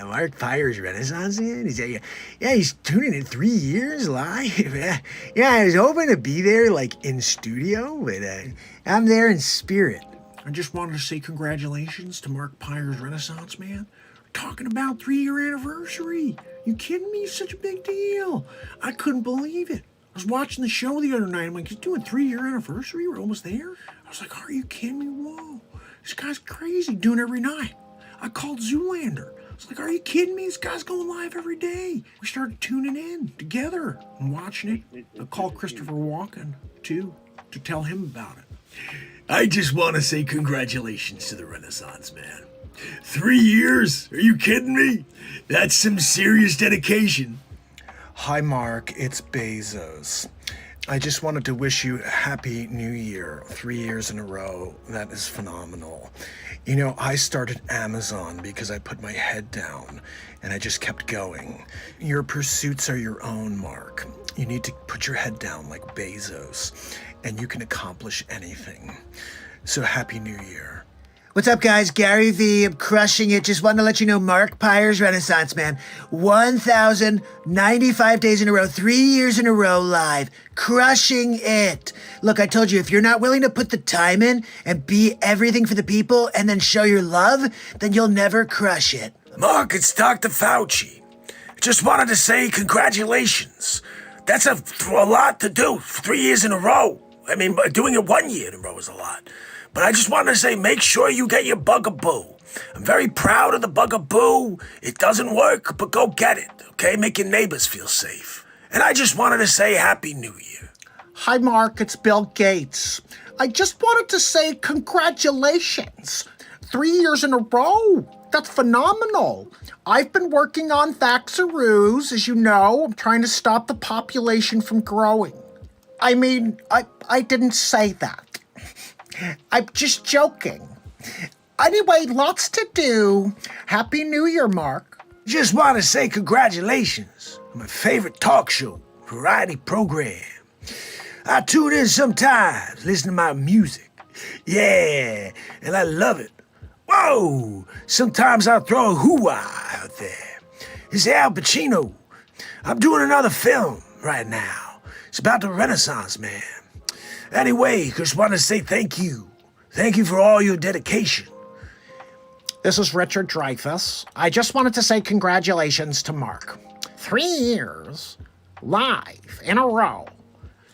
Mark Pires Renaissance Man. He's tuning in 3 years live. I was hoping to be there like in studio, but I'm there in spirit. I just wanted to say congratulations to Mark Pires Renaissance Man. We're talking about 3-year anniversary. You kidding me? It's such a big deal. I couldn't believe it. I was watching the show the other night. I'm like, he's doing 3-year anniversary? We're almost there? I was like, are you kidding me? Whoa. This guy's crazy, doing it every night. I called Zoolander. I was like, are you kidding me? This guy's going live every day. We started tuning in together and watching it. I called Christopher Walken, too, to tell him about it. I just want to say congratulations to the Renaissance Man. 3 years? Are you kidding me? That's some serious dedication. Hi, Mark. It's Bezos. I just wanted to wish you a happy new year. 3 years in a row. That is phenomenal. You know, I started Amazon because I put my head down and I just kept going. Your pursuits are your own, Mark. You need to put your head down like Bezos and you can accomplish anything. So happy new year. What's up, guys? Gary V. I'm crushing it. Just wanted to let you know, Mark Pires, Renaissance Man, 1,095 days in a row, 3 years in a row live, crushing it. Look, I told you, if you're not willing to put the time in and be everything for the people and then show your love, then you'll never crush it. Mark, it's Dr. Facce. Just wanted to say congratulations. That's a lot to do, 3 years in a row. I mean, doing it 1 year in a row is a lot. But I just wanted to say, make sure you get your bugaboo. I'm very proud of the bugaboo. It doesn't work, but go get it, okay? Make your neighbors feel safe. And I just wanted to say Happy New Year. Hi, Mark. It's Bill Gates. I just wanted to say congratulations. 3 years in a row. That's phenomenal. I've been working on Facceroos, as you know. I'm trying to stop the population from growing. I mean, I didn't say that. I'm just joking. Anyway, lots to do. Happy New Year, Mark. Just want to say congratulations on my favorite talk show, variety program. I tune in sometimes, listen to my music. Yeah, and I love it. Whoa, sometimes I'll throw a hoo-ah out there. It's Al Pacino. I'm doing another film right now. It's about the Renaissance Man. Anyway, just want to say thank you. Thank you for all your dedication. This is Richard Dreyfuss. I just wanted to say congratulations to Mark. 3 years live in a row.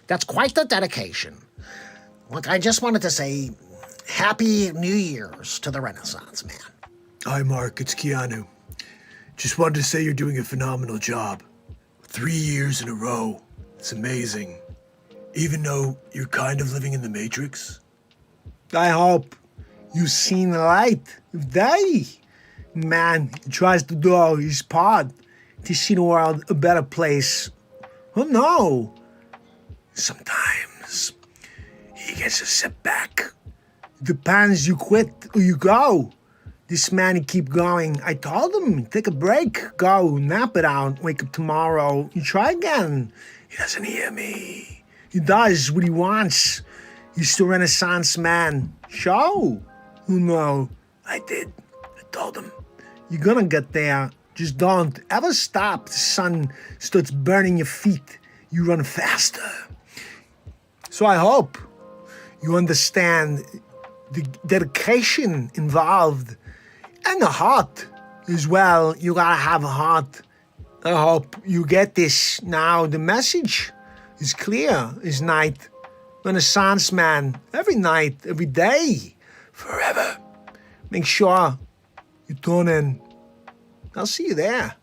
That's quite the dedication. Look, I just wanted to say Happy New Year's to the Renaissance Man. Hi, Mark. It's Keanu. Just wanted to say you're doing a phenomenal job. 3 years in a row. It's amazing. Even though you're kind of living in the Matrix? I hope you've seen the light of day. Man, he tries to do all his part to see the world a better place. Oh no. Sometimes he gets a setback. Depends, you quit or you go. This man, he keep going. I told him, take a break, go, nap it out, wake up tomorrow, you try again. He doesn't hear me. He does what he wants. He's the Renaissance Man. Show. Who know? I did. I told him. You're gonna get there. Just don't ever stop. The sun starts burning your feet. You run faster. So I hope you understand the dedication involved and the heart as well. You gotta have a heart. I hope you get this now. The message is clear as night. Renaissance Man, every night, every day, forever. Make sure you tune in. I'll see you there.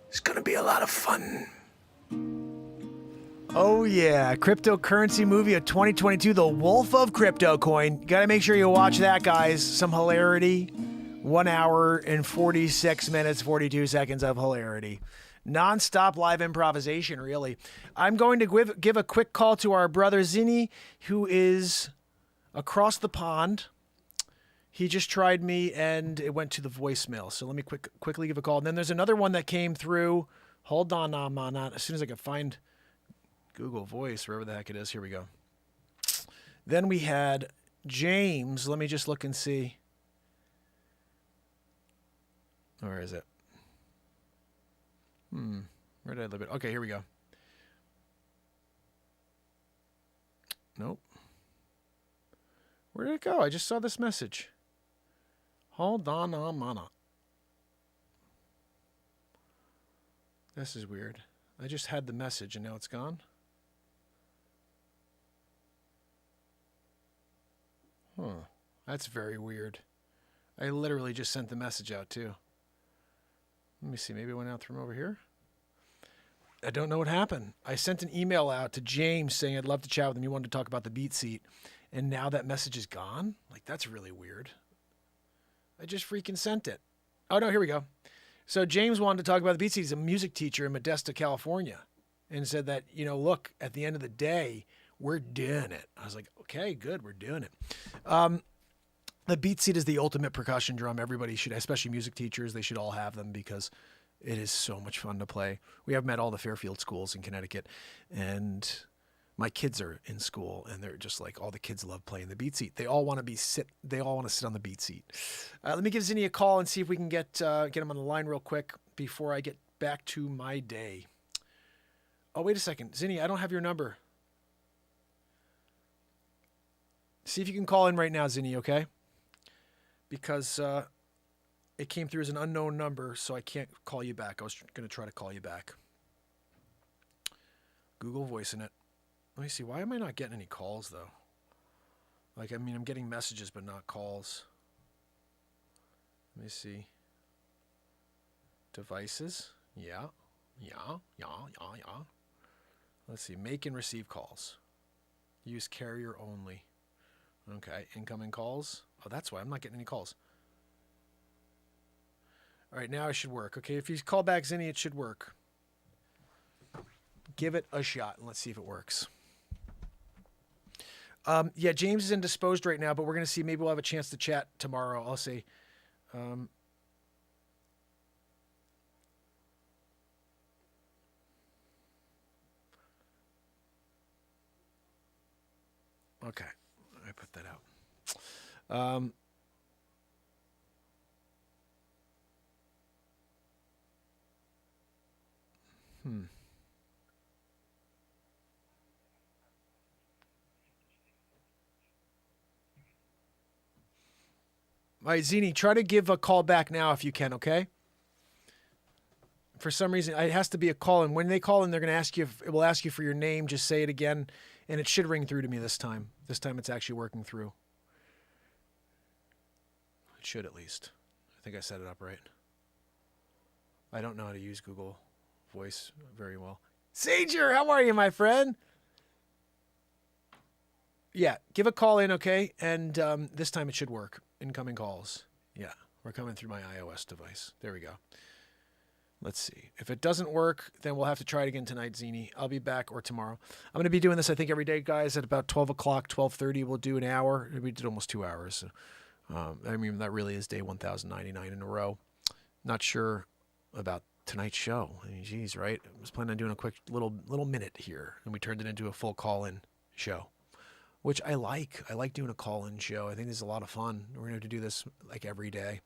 It's gonna be a lot of fun. Oh yeah, cryptocurrency movie of 2022, The Wolf of Crypto Coin. Gotta make sure you watch that, guys. Some hilarity. 1 hour and 46 minutes, 42 seconds of hilarity. Non-stop live improvisation, really. I'm going to give a quick call to our brother Zinni, who is across the pond. He just tried me and it went to the voicemail. So let me quickly give a call. And then there's another one that came through. Hold on, as soon as I can find Google Voice, wherever the heck it is. Here we go. Then we had James. Let me just look and see. Where is it? Where did I leave it? Okay, here we go. Nope. Where did it go? I just saw this message. Hold on, mana. This is weird. I just had the message and now it's gone. That's very weird. I literally just sent the message out too. Let me see. Maybe it went out from over here. I don't know what happened. I sent an email out to James saying I'd love to chat with him. He wanted to talk about the beat seat. And now that message is gone? Like, that's really weird. I just freaking sent it. Oh, no, here we go. So James wanted to talk about the beat seat. He's a music teacher in Modesto, California. And said that, look, at the end of the day, we're doing it. I was like, okay, good. We're doing it. The beat seat is the ultimate percussion drum. Everybody should, especially music teachers, they should all have them because it is so much fun to play. We have them at all the Fairfield schools in Connecticut. And My kids are in school, and they're just like, all the kids love playing the beat seat. They all want to sit on the beat seat. Let me give Zinni a call and see if we can get him on the line real quick before I get back to my day. Oh, wait a second. Zinni, I don't have your number. See if you can call in right now, Zinni, okay? Because it came through as an unknown number, so I can't call you back. I was going to try to call you back. Google voicing it. Let me see. Why am I not getting any calls, though? Like, I mean, I'm getting messages, but not calls. Let me see. Devices. Yeah. Let's see. Make and receive calls. Use carrier only. Okay. Incoming calls. Oh, that's why I'm not getting any calls. All right. Now it should work. Okay. If you call back Zinni, it should work. Give it a shot and let's see if it works. Yeah, James is indisposed right now, but we're going to see. Maybe we'll have a chance to chat tomorrow. I'll say. Okay, I put that out. All right, Zinni, try to give a call back now if you can, okay? For some reason, it has to be a call, and when they call in, they're going to ask you. It will ask you for your name. Just say it again, and it should ring through to me this time. This time, it's actually working through. It should, at least. I think I set it up right. I don't know how to use Google Voice very well. Sager, how are you, my friend? Yeah, give a call in, okay? And this time it should work. Incoming calls. Yeah, we're coming through my iOS device. There we go. Let's see. If it doesn't work, then we'll have to try it again tonight, Zinni. I'll be back or tomorrow. I'm going to be doing this, I think, every day, guys. At about 12 o'clock, 12:30, we'll do an hour. We did almost 2 hours. I mean, that really is day 1099 in a row. Not sure about tonight's show. I mean, geez, right? I was planning on doing a quick little minute here, and we turned it into a full call-in show, which I like. I like doing a call-in show. I think this is a lot of fun. We're going to have to do this like every day.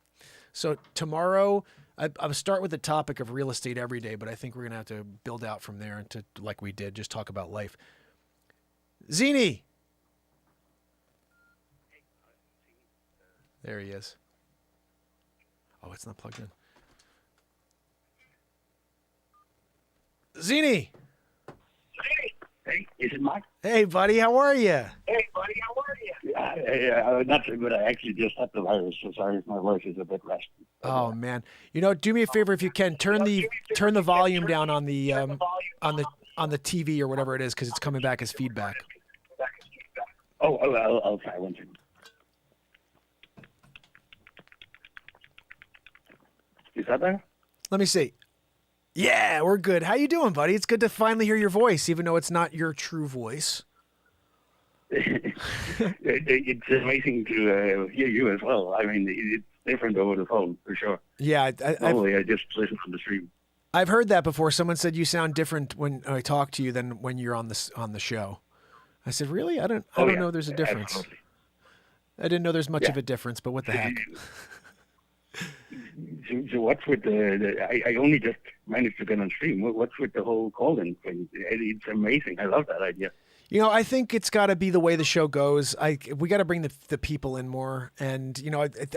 So tomorrow, I'll start with the topic of real estate every day, but I think we're going to have to build out from there into, like we did, just talk about life. Zinni! There he is. Oh, it's not plugged in. Zinni! Hey, is it Mike? Hey, buddy, how are you? Not so good. I actually just had the virus, so sorry if my voice is a bit raspy. Oh man, do me a favor if you can turn the volume down on the TV or whatever it is, because it's coming back as feedback. I'll try one second. Is that better? Let me see. Yeah, we're good. How you doing, buddy? It's good to finally hear your voice, even though it's not your true voice. It's amazing to hear you as well. I mean, it's different over the phone, for sure. Yeah. Normally, I just listen on the stream. I've heard that before. Someone said you sound different when I talk to you than when you're on the show. I said, really? I don't know there's a difference. Absolutely. I didn't know there's much of a difference, but what the heck? So what's with I only just managed to get on stream. What's with the whole call-in thing? It's amazing. I love that idea. I think it's got to be the way the show goes. We got to bring the people in more. And,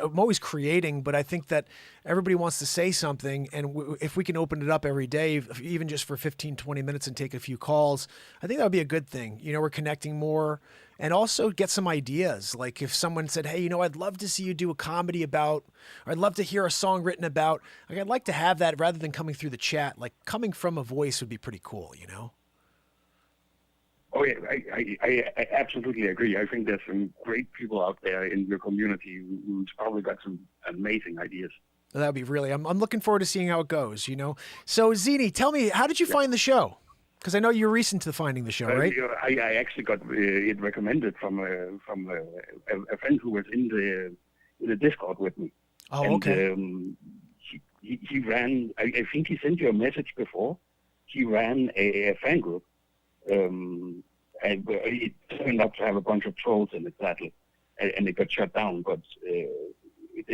I'm always creating, but I think that everybody wants to say something. And if we can open it up every day, even just for 15, 20 minutes and take a few calls, I think that would be a good thing. We're connecting more and also get some ideas. Like if someone said, hey, I'd love to see you do a comedy about, or I'd love to hear a song written about, I'd like to have that rather than coming through the chat. Like coming from a voice would be pretty cool, Oh, yeah, I absolutely agree. I think there's some great people out there in your community who's probably got some amazing ideas. That would be really, I'm looking forward to seeing how it goes, So, Zinni, tell me, how did you find the show? Because I know you're recent to finding the show, right? I actually got it recommended from a friend who was in the Discord with me. Oh, and, okay. He ran, I think he sent you a message before. He ran a fan group. and it turned out to have a bunch of trolls in it, sadly, and it got shut down. But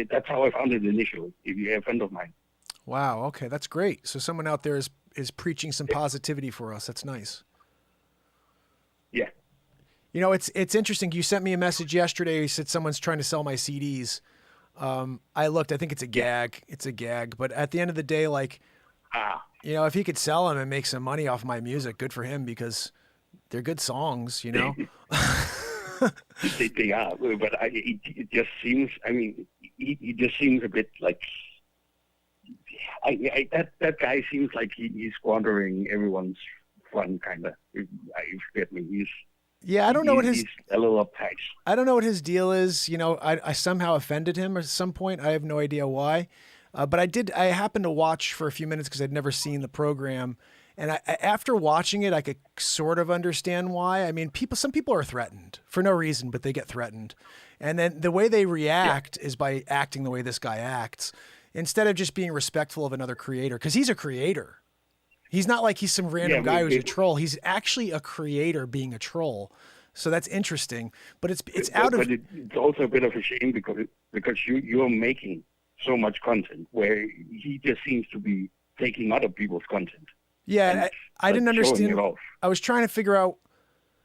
that's how I found it initially. If you're a friend of mine. Wow. Okay, that's great. So someone out there is preaching some positivity for us. That's nice. Yeah. You know, it's interesting. You sent me a message yesterday. You said someone's trying to sell my CDs. I looked. I think it's a gag. It's a gag. But at the end of the day, like, you know, if he could sell them and make some money off my music, good for him, because they're good songs. You know. They are, but it just seems. I mean, he just seems a bit like. That guy seems like he's squandering everyone's fun, kind of. If you get me, I don't know what his. He's a little uptight. I don't know what his deal is. You know, I somehow offended him at some point. I have no idea why, but I did. I happened to watch for a few minutes because I'd never seen the program, and after watching it, I could sort of understand why. I mean, some people are threatened for no reason, but they get threatened, and then the way they react is by acting the way this guy acts, instead of just being respectful of another creator, because he's a creator. He's not like he's some random guy who's a troll. He's actually a creator being a troll. So that's interesting. But it's out of. But it's also a bit of a shame because you're making so much content where he just seems to be taking other people's content. Yeah, I didn't understand. I was trying to figure out,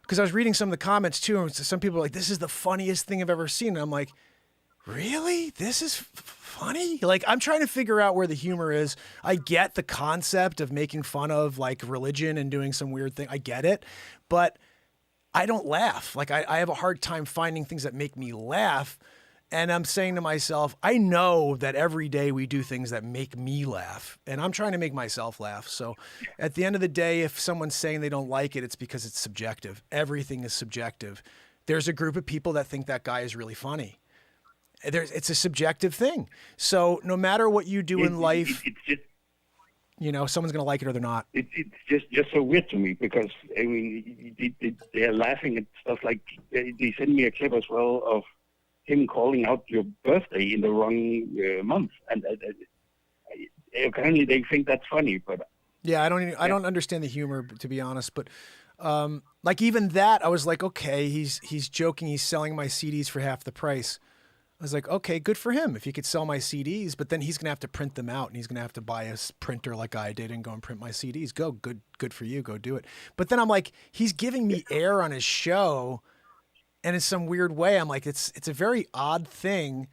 because I was reading some of the comments too, and some people were like, "This is the funniest thing I've ever seen." And I'm like, really? This is funny? Like, I'm trying to figure out where the humor is. I get the concept of making fun of like religion and doing some weird thing. I get it, but I don't laugh. Like, I have a hard time finding things that make me laugh. And I'm saying to myself, I know that every day we do things that make me laugh, and I'm trying to make myself laugh. So at the end of the day, if someone's saying they don't like it, it's because it's subjective. Everything is subjective. There's a group of people that think that guy is really funny. It's a subjective thing. So no matter what you do in life, it's just, you know, someone's going to like it or they're not. It's just so weird to me because, I mean, they're laughing at stuff like, they sent me a clip as well of him calling out your birthday in the wrong month. And apparently they think that's funny, but. Yeah, I don't understand the humor, to be honest, but like even that, I was like, okay, he's joking. He's selling my CDs for half the price. I was like, okay, good for him if he could sell my CDs, but then he's going to have to print them out and he's going to have to buy a printer like I did and go and print my CDs. Go, good for you. Go do it. But then I'm like, he's giving me air on his show, and in some weird way, I'm like, it's a very odd thing.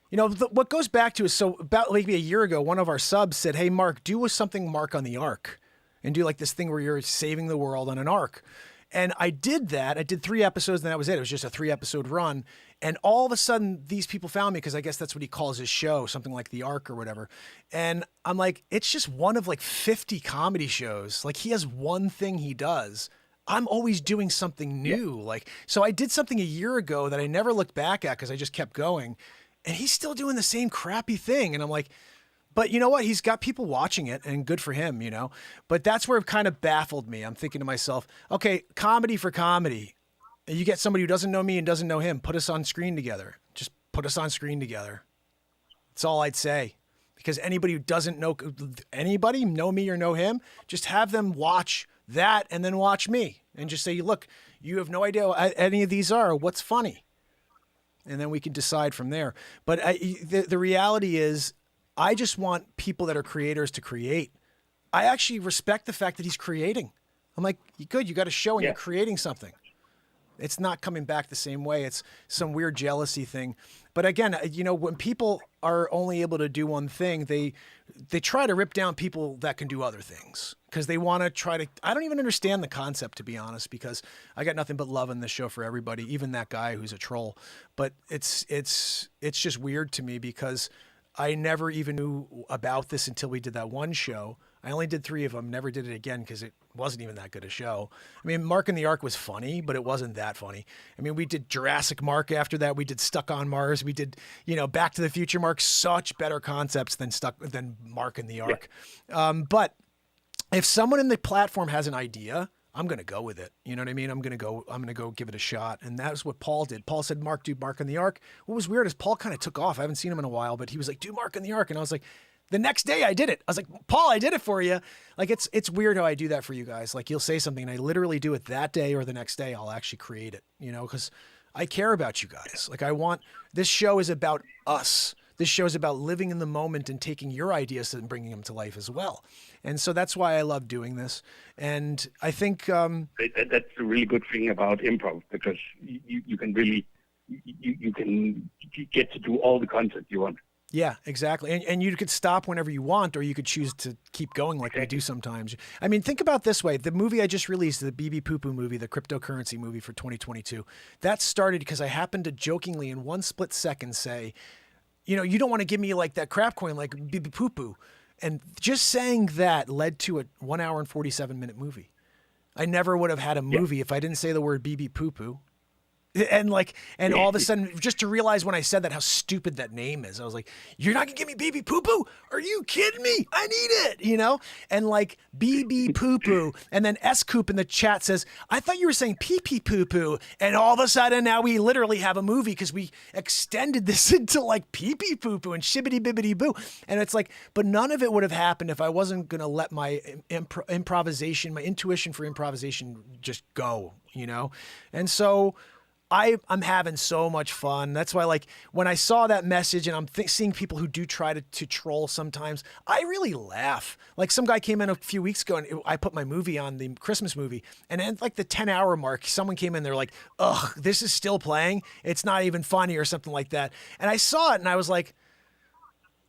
You know, what goes back to is, so about maybe a year ago, one of our subs said, hey, Mark, do something Mark on the Ark and do like this thing where you're saving the world on an Ark. And I did that. I did 3 episodes, and that was it. It was just a 3-episode run. And all of a sudden, these people found me because I guess that's what he calls his show, something like The Ark or whatever. And I'm like, it's just one of like 50 comedy shows. Like, he has one thing he does. I'm always doing something new. Yeah. Like, so I did something a year ago that I never looked back at because I just kept going. And he's still doing the same crappy thing. And I'm like, but you know what? He's got people watching it, and good for him, you know? But that's where it kind of baffled me. I'm thinking to myself, okay, comedy for comedy. You get somebody who doesn't know me and doesn't know him, put us on screen together. Just put us on screen together. That's all I'd say. Because anybody who doesn't know me or know him, just have them watch that and then watch me. And just say, look, you have no idea what any of these are. What's funny? And then we can decide from there. But the reality is, I just want people that are creators to create. I actually respect the fact that he's creating. I'm like, good, you got a show and you're creating something. It's not coming back the same way. It's some weird jealousy thing. But again, you know, when people are only able to do one thing, they try to rip down people that can do other things because they want to try to. I don't even understand the concept, to be honest, because I got nothing but love in this show for everybody, even that guy who's a troll. But it's just weird to me because I never even knew about this until we did that one show. I only did 3 of them, never did it again because it wasn't even that good a show. I mean, Mark and the Ark was funny, but it wasn't that funny. I mean, we did Jurassic Mark after that. We did Stuck on Mars. We did, you know, Back to the Future Mark. Such better concepts than Mark and the Ark. Yeah. But if someone in the platform has an idea, I'm going to go with it. You know what I mean? I'm going to go give it a shot. And that's what Paul did. Paul said, Mark, do Mark and the Ark. What was weird is Paul kind of took off. I haven't seen him in a while, but he was like, do Mark and the Ark. And I was like, The next day I did it. I was like, Paul, I did it for you. Like, it's weird how I do that for you guys. Like, you'll say something and I literally do it that day or the next day. I'll actually create it, you know, because I care about you guys. Like, this show is about us. This show is about living in the moment and taking your ideas and bringing them to life as well. And so that's why I love doing this. And I think that's a really good thing about improv, because you can really you can get to do all the content you want. Yeah, exactly. And you could stop whenever you want, or you could choose to keep going like we do sometimes. I mean, think about this way. The movie I just released, the BB Poo Poo movie, the cryptocurrency movie for 2022, that started because I happened to jokingly in one split second say, you know, you don't want to give me like that crap coin like BB Poo Poo. And just saying that led to a 1 hour and 47-minute movie. I never would have had a movie if I didn't say the word BB Poo Poo. And all of a sudden, just to realize when I said that, how stupid that name is. I was like, you're not gonna give me BB Poo Poo? Are you kidding me? I need it, you know? And like BB Poo Poo. And then S Coop in the chat says, I thought you were saying pee pee poo poo. And all of a sudden now we literally have a movie because we extended this into like pee pee poo poo and shibbity bibbity boo. And it's like, but none of it would have happened if I wasn't gonna let my improvisation, my intuition for improvisation just go, you know? And so I'm having so much fun. That's why, like, when I saw that message and I'm seeing people who do try to troll sometimes, I really laugh. Like, some guy came in a few weeks ago and I put my movie on, the Christmas movie, and at like the 10-hour mark, someone came in, they're like, ugh, this is still playing? It's not even funny or something like that. And I saw it and I was like,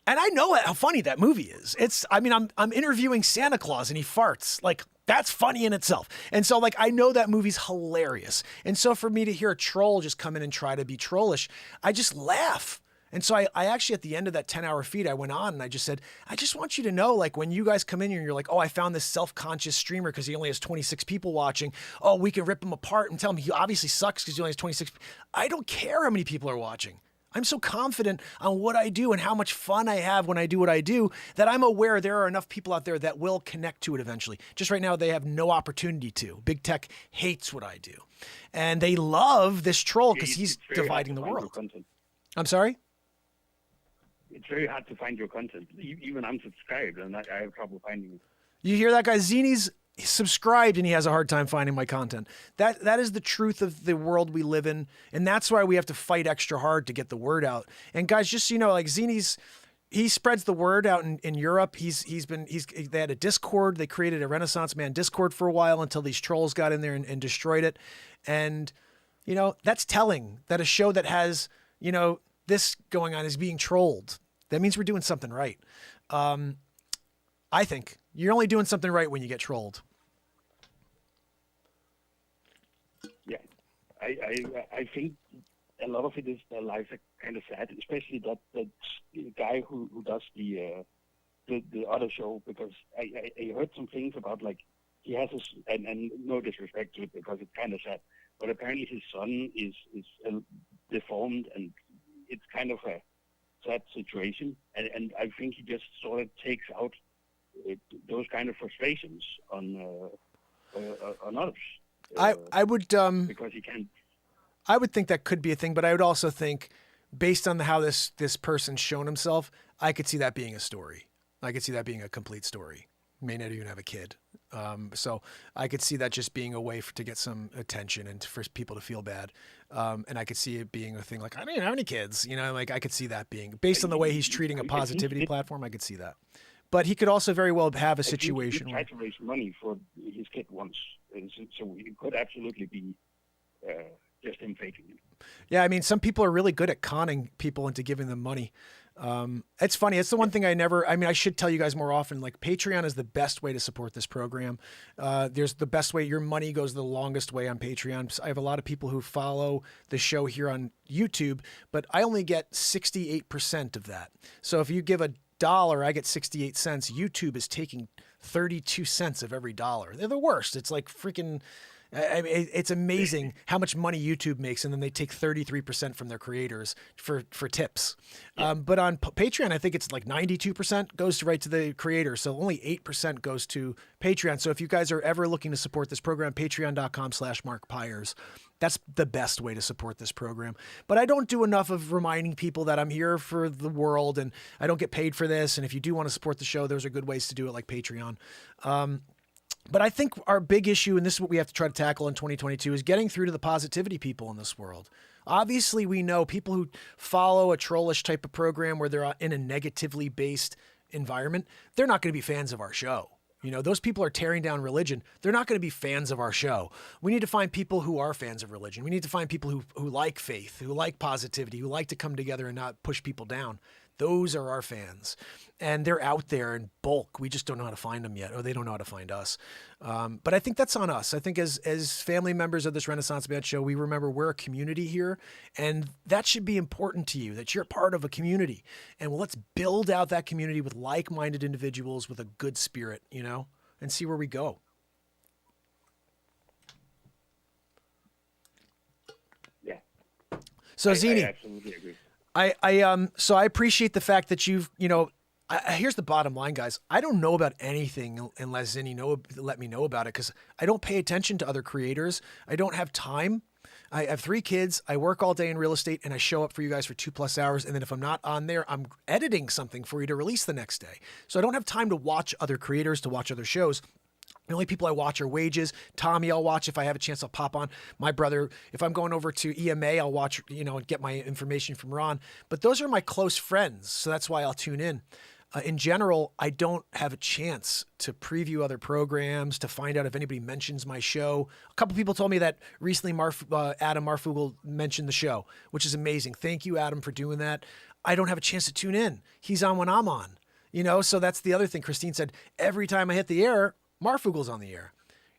and I know how funny that movie is. I'm interviewing Santa Claus and he farts. Like, that's funny in itself. And so, like, I know that movie's hilarious. And so for me to hear a troll just come in and try to be trollish, I just laugh. And so I actually, at the end of that 10-hour feed, I went on and I just said, I just want you to know, like, when you guys come in here and you're like, oh, I found this self-conscious streamer because he only has 26 people watching. Oh, we can rip him apart and tell him he obviously sucks because he only has 26. I don't care how many people are watching. I'm so confident on what I do and how much fun I have when I do what I do that I'm aware there are enough people out there that will connect to it eventually. Just right now, they have no opportunity to. Big tech hates what I do. And they love this troll because he's dividing the world. I'm sorry? It's very hard to find your content. Even I'm subscribed and I have trouble finding it. You hear that, guy? Zini's subscribed and he has a hard time finding my content. That is the truth of the world we live in, and that's why we have to fight extra hard to get the word out. And guys, just so you know, like, he spreads the word out in Europe. They had a Discord. They created a Renaissance Man Discord for a while until these trolls got in there and destroyed it. And you know, that's telling that a show that has, you know, this going on is being trolled. That means we're doing something right. I think you're only doing something right when you get trolled. Yeah, I think a lot of it is their lives are kind of sad, especially that guy who does the other show, because I heard some things about, like, he has and no disrespect to it because it's kind of sad, but apparently his son is deformed, and it's kind of a sad situation, and I think he just sort of takes out those kind of frustrations on others. I would because he can't. I would think that could be a thing, but I would also think, based on how this person's shown himself, I could see that being a story. I could see that being a complete story. May not even have a kid, so I could see that just being a way to get some attention and for people to feel bad. And I could see it being a thing like, I don't even have any kids, you know, like I could see that being based on the way he's treating a positivity platform. I could see that. But he could also very well have a situation. He tried to raise money for his kid once, and so it could absolutely be just him faking it. Yeah, I mean, some people are really good at conning people into giving them money. It's funny. It's the one thing I should tell you guys more often, like, Patreon is the best way to support this program. There's the best way. Your money goes the longest way on Patreon. So I have a lot of people who follow the show here on YouTube, but I only get 68% of that. So if you give $1, I get 68 cents. YouTube is taking 32 cents of every dollar. They're the worst. It's like freaking, I mean, it's amazing how much money YouTube makes, and then they take 33% from their creators for tips. But on Patreon, I think it's like 92% goes right to the creator. So only 8% goes to Patreon. So if you guys are ever looking to support this program, patreon.com/Mark Pires. That's the best way to support this program. But I don't do enough of reminding people that I'm here for the world and I don't get paid for this. And if you do want to support the show, those are good ways to do it, like Patreon. But I think our big issue, and this is what we have to try to tackle in 2022, is getting through to the positivity people in this world. Obviously, we know people who follow a trollish type of program where they're in a negatively based environment, they're not going to be fans of our show. You know, those people are tearing down religion. They're not going to be fans of our show. We need to find people who are fans of religion. We need to find people who like faith, who like positivity, who like to come together and not push people down. Those are our fans. And they're out there in bulk. We just don't know how to find them yet, or they don't know how to find us. But I think that's on us. I think as family members of this Renaissance Man show, we remember we're a community here, and that should be important to you, that you're part of a community. And well, let's build out that community with like-minded individuals with a good spirit, you know, and see where we go. Yeah. So Zini, I absolutely agree. So I appreciate the fact that you've, you know, here's the bottom line, guys. I don't know about anything unless Zinni let me know about it, because I don't pay attention to other creators. I don't have time. I have 3 kids. I work all day in real estate, and I show up for you guys for 2+ hours. And then if I'm not on there, I'm editing something for you to release the next day. So I don't have time to watch other creators, to watch other shows. The only people I watch are Wages. Tommy, I'll watch if I have a chance. I'll pop on. My brother, if I'm going over to EMA, I'll watch, you know, and get my information from Ron. But those are my close friends, so that's why I'll tune in. In general, I don't have a chance to preview other programs, to find out if anybody mentions my show. A couple people told me that recently Adam Marfugel mentioned the show, which is amazing. Thank you, Adam, for doing that. I don't have a chance to tune in. He's on when I'm on, you know, so that's the other thing. Christine said, every time I hit the air, Marfugel's on the air.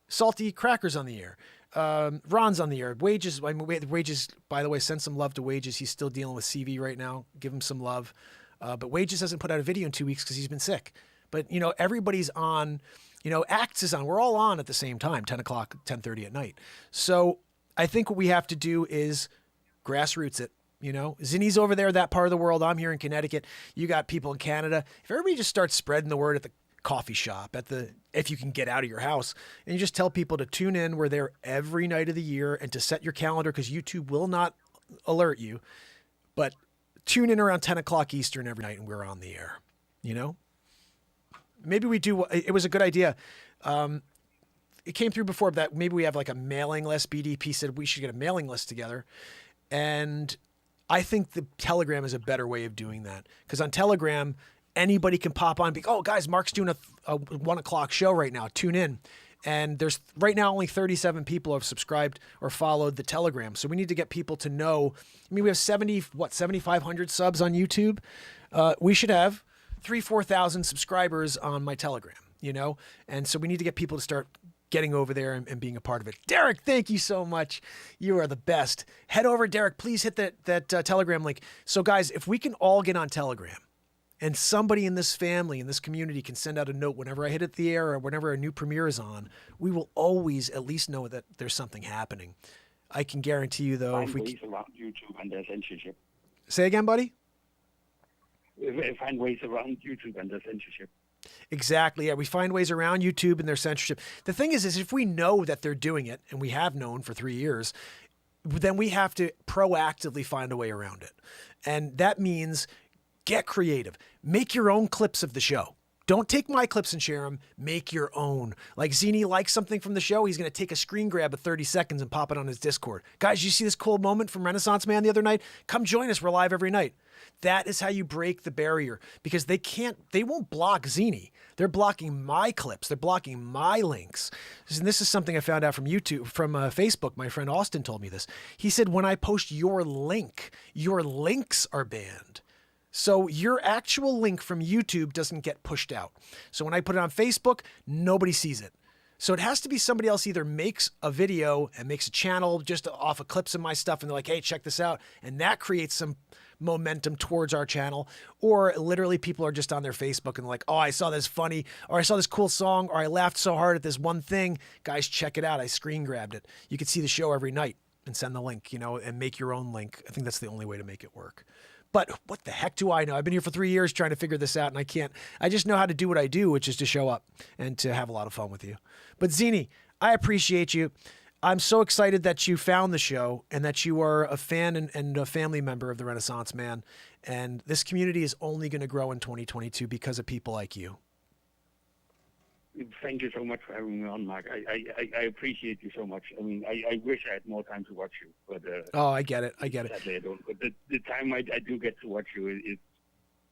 Salty Cracker's on the air. Ron's on the air. Wages, Wages, by the way, send some love to Wages. He's still dealing with CV right now. Give him some love. But Wages hasn't put out a video in 2 weeks because he's been sick. But, you know, everybody's on, you know, Acts is on. We're all on at the same time, 10 o'clock, 10:30 at night. So I think what we have to do is grassroots it. You know, Zinni's over there, that part of the world. I'm here in Connecticut. You got people in Canada. If everybody just starts spreading the word at the coffee shop, if you can get out of your house, and you just tell people to tune in. We're there every night of the year, and to set your calendar, because YouTube will not alert you, but tune in around 10 o'clock Eastern every night and we're on the air, you know? Maybe we do. It was a good idea. It came through before that maybe we have like a mailing list. BDP said we should get a mailing list together. And I think the Telegram is a better way of doing that, because on Telegram, anybody can pop on and be, oh, guys, Mark's doing a 1 o'clock show right now. Tune in. And there's right now only 37 people have subscribed or followed the Telegram. So we need to get people to know. I mean, we have 7,500 subs on YouTube. We should have 4,000 subscribers on my Telegram, you know? And so we need to get people to start getting over there and being a part of it. Derek, thank you so much. You are the best. Head over, Derek. Please hit that Telegram link. So guys, if we can all get on Telegram, and somebody in this family, in this community, can send out a note whenever I hit it the air or whenever a new premiere is on, we will always at least know that there's something happening. I can guarantee you, though, Find ways around YouTube and their censorship. Say again, buddy? Find ways around YouTube and their censorship. Exactly. Yeah, we find ways around YouTube and their censorship. The thing is if we know that they're doing it, and we have known for 3 years, then we have to proactively find a way around it. And that means get creative. Make your own clips of the show. Don't take my clips and share them. Make your own. Like Zini likes something from the show, he's going to take a screen grab of 30 seconds and pop it on his Discord. Guys, you see this cool moment from Renaissance Man the other night? Come join us. We're live every night. That is how you break the barrier, because they won't block Zini. They're blocking my clips. They're blocking my links. And this is something I found out from YouTube, from Facebook. My friend Austin told me this. He said, when I post your link, your links are banned. So your actual link from YouTube doesn't get pushed out. So when I put it on Facebook, nobody sees it. So it has to be somebody else either makes a video and makes a channel just off of clips of my stuff, and they're like, hey, check this out. And that creates some momentum towards our channel, or literally people are just on their Facebook and like, oh, I saw this funny, or I saw this cool song, or I laughed so hard at this one thing. Guys, check it out. I screen grabbed it. You could see the show every night and send the link, you know, and make your own link. I think that's the only way to make it work. But what the heck do I know? I've been here for 3 years trying to figure this out, and I can't. I just know how to do what I do, which is to show up and to have a lot of fun with you. But Zini, I appreciate you. I'm so excited that you found the show and that you are a fan and a family member of the Renaissance Man. And this community is only going to grow in 2022 because of people like you. Thank you so much for having me on, Mark. I appreciate you so much. I mean, I wish I had more time to watch you, but oh, I get it. Sadly, I don't. But the time I do get to watch you is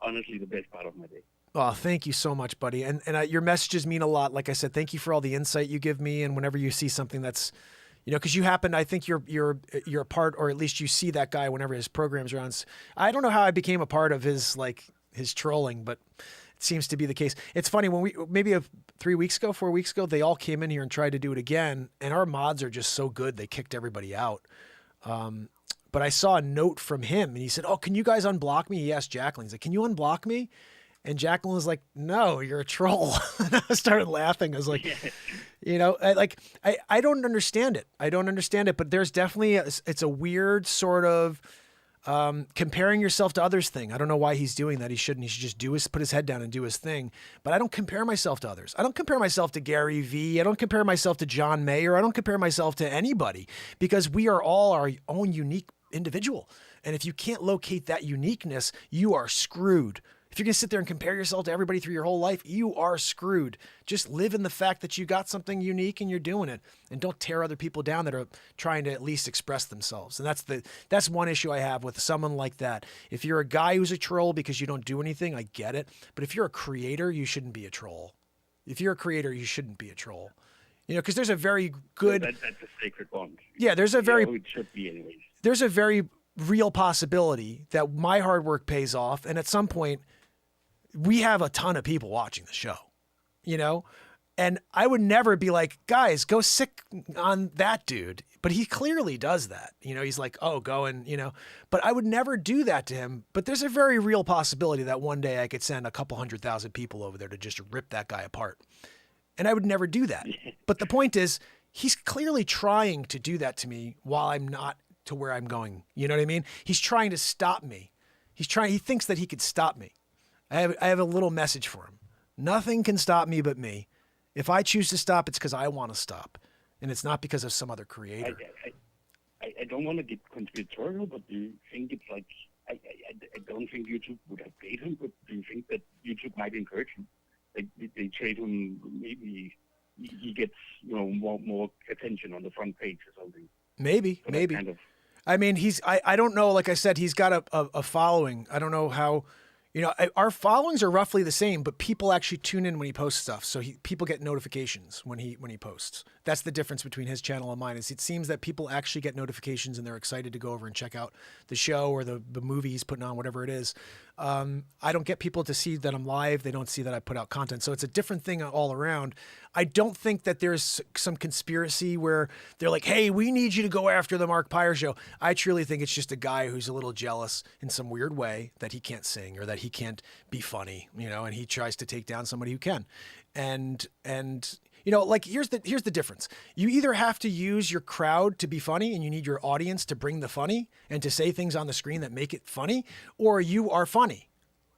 honestly the best part of my day. Oh, thank you so much, buddy. And your messages mean a lot. Like I said, thank you for all the insight you give me. And whenever you see something that's, you know, because you happen, I think you're a part, or at least you see that guy whenever his programs are on. I don't know how I became a part of his trolling, but it seems to be the case. It's funny, when we, maybe 4 weeks ago, they all came in here and tried to do it again. And our mods are just so good. They kicked everybody out. But I saw a note from him and he said, oh, can you guys unblock me? He asked Jacqueline, he's like, can you unblock me? And Jacqueline was like, no, you're a troll. And I started laughing. I was like, you know, I don't understand it. I don't understand it, but there's definitely, it's a weird sort of, comparing yourself to others thing. I don't know why he's doing that. He shouldn't. He should just put his head down and do his thing. But I don't compare myself to others. I don't compare myself to Gary Vee. I don't compare myself to John Mayer. I don't compare myself to anybody, because we are all our own unique individual. And if you can't locate that uniqueness, you are screwed. If you're going to sit there and compare yourself to everybody through your whole life, you are screwed. Just live in the fact that you got something unique and you're doing it, and don't tear other people down that are trying to at least express themselves. And that's one issue I have with someone like that. If you're a guy who's a troll because you don't do anything, I get it. But if you're a creator, you shouldn't be a troll. If you're a creator, you shouldn't be a troll. You know, because there's a very good... That's a sacred bond. Yeah, there's a very... it should be anyways. There's a very real possibility that my hard work pays off, and at some point... we have a ton of people watching the show, you know, and I would never be like, guys, go sick on that dude. But he clearly does that. You know, he's like, oh, go and, you know, but I would never do that to him. But there's a very real possibility that one day I could send a couple 100,000 people over there to just rip that guy apart. And I would never do that. But the point is, he's clearly trying to do that to me while I'm not to where I'm going. You know what I mean? He's trying to stop me. He thinks that he could stop me. I have a little message for him. Nothing can stop me but me. If I choose to stop, it's because I want to stop. And it's not because of some other creator. I don't want to get conspiratorial, but do you think it's like, I don't think YouTube would have paid him, but do you think that YouTube might encourage him? Like, they trade him, maybe he gets, you know, more attention on the front page or something. Maybe. Kind of... I mean, I don't know. Like I said, he's got a following. I don't know how... You know, our followings are roughly the same, but people actually tune in when he posts stuff. So people get notifications when he posts. That's the difference between his channel and mine. Is it seems that people actually get notifications and they're excited to go over and check out the show or the movie he's putting on, whatever it is. I don't get people to see that I'm live. They don't see that I put out content. So it's a different thing all around. I don't think that there's some conspiracy where they're like, hey, we need you to go after the Mark Pires show. I truly think it's just a guy who's a little jealous in some weird way that he can't sing or that he can't be funny, you know, and he tries to take down somebody who can. And you know, like here's the difference. You either have to use your crowd to be funny and you need your audience to bring the funny and to say things on the screen that make it funny, or you are funny.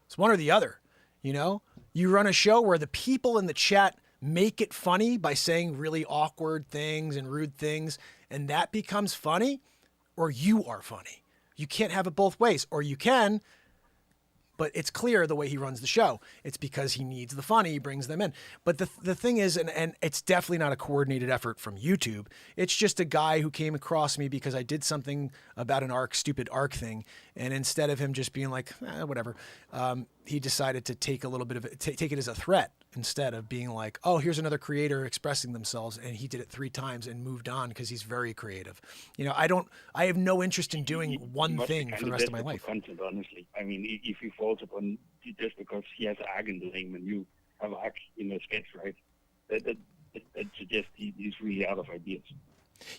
It's one or the other. You know, you run a show where the people in the chat make it funny by saying really awkward things and rude things, and that becomes funny, or you are funny. You can't have it both ways, or you can, but it's clear the way he runs the show. It's because he needs the funny, he brings them in. But the thing is, and it's definitely not a coordinated effort from YouTube. It's just a guy who came across me because I did something about an stupid ARC thing. And instead of him just being like, whatever, he decided to take a little bit of it, take it as a threat instead of being like, oh, here's another creator expressing themselves. And he did it 3 times and moved on because he's very creative. You know, I have no interest in doing one thing for the rest of my life. Content, honestly. I mean, if he falls upon just because he has ARC in the name and you have ARC in the sketch, right? That suggests he's really out of ideas.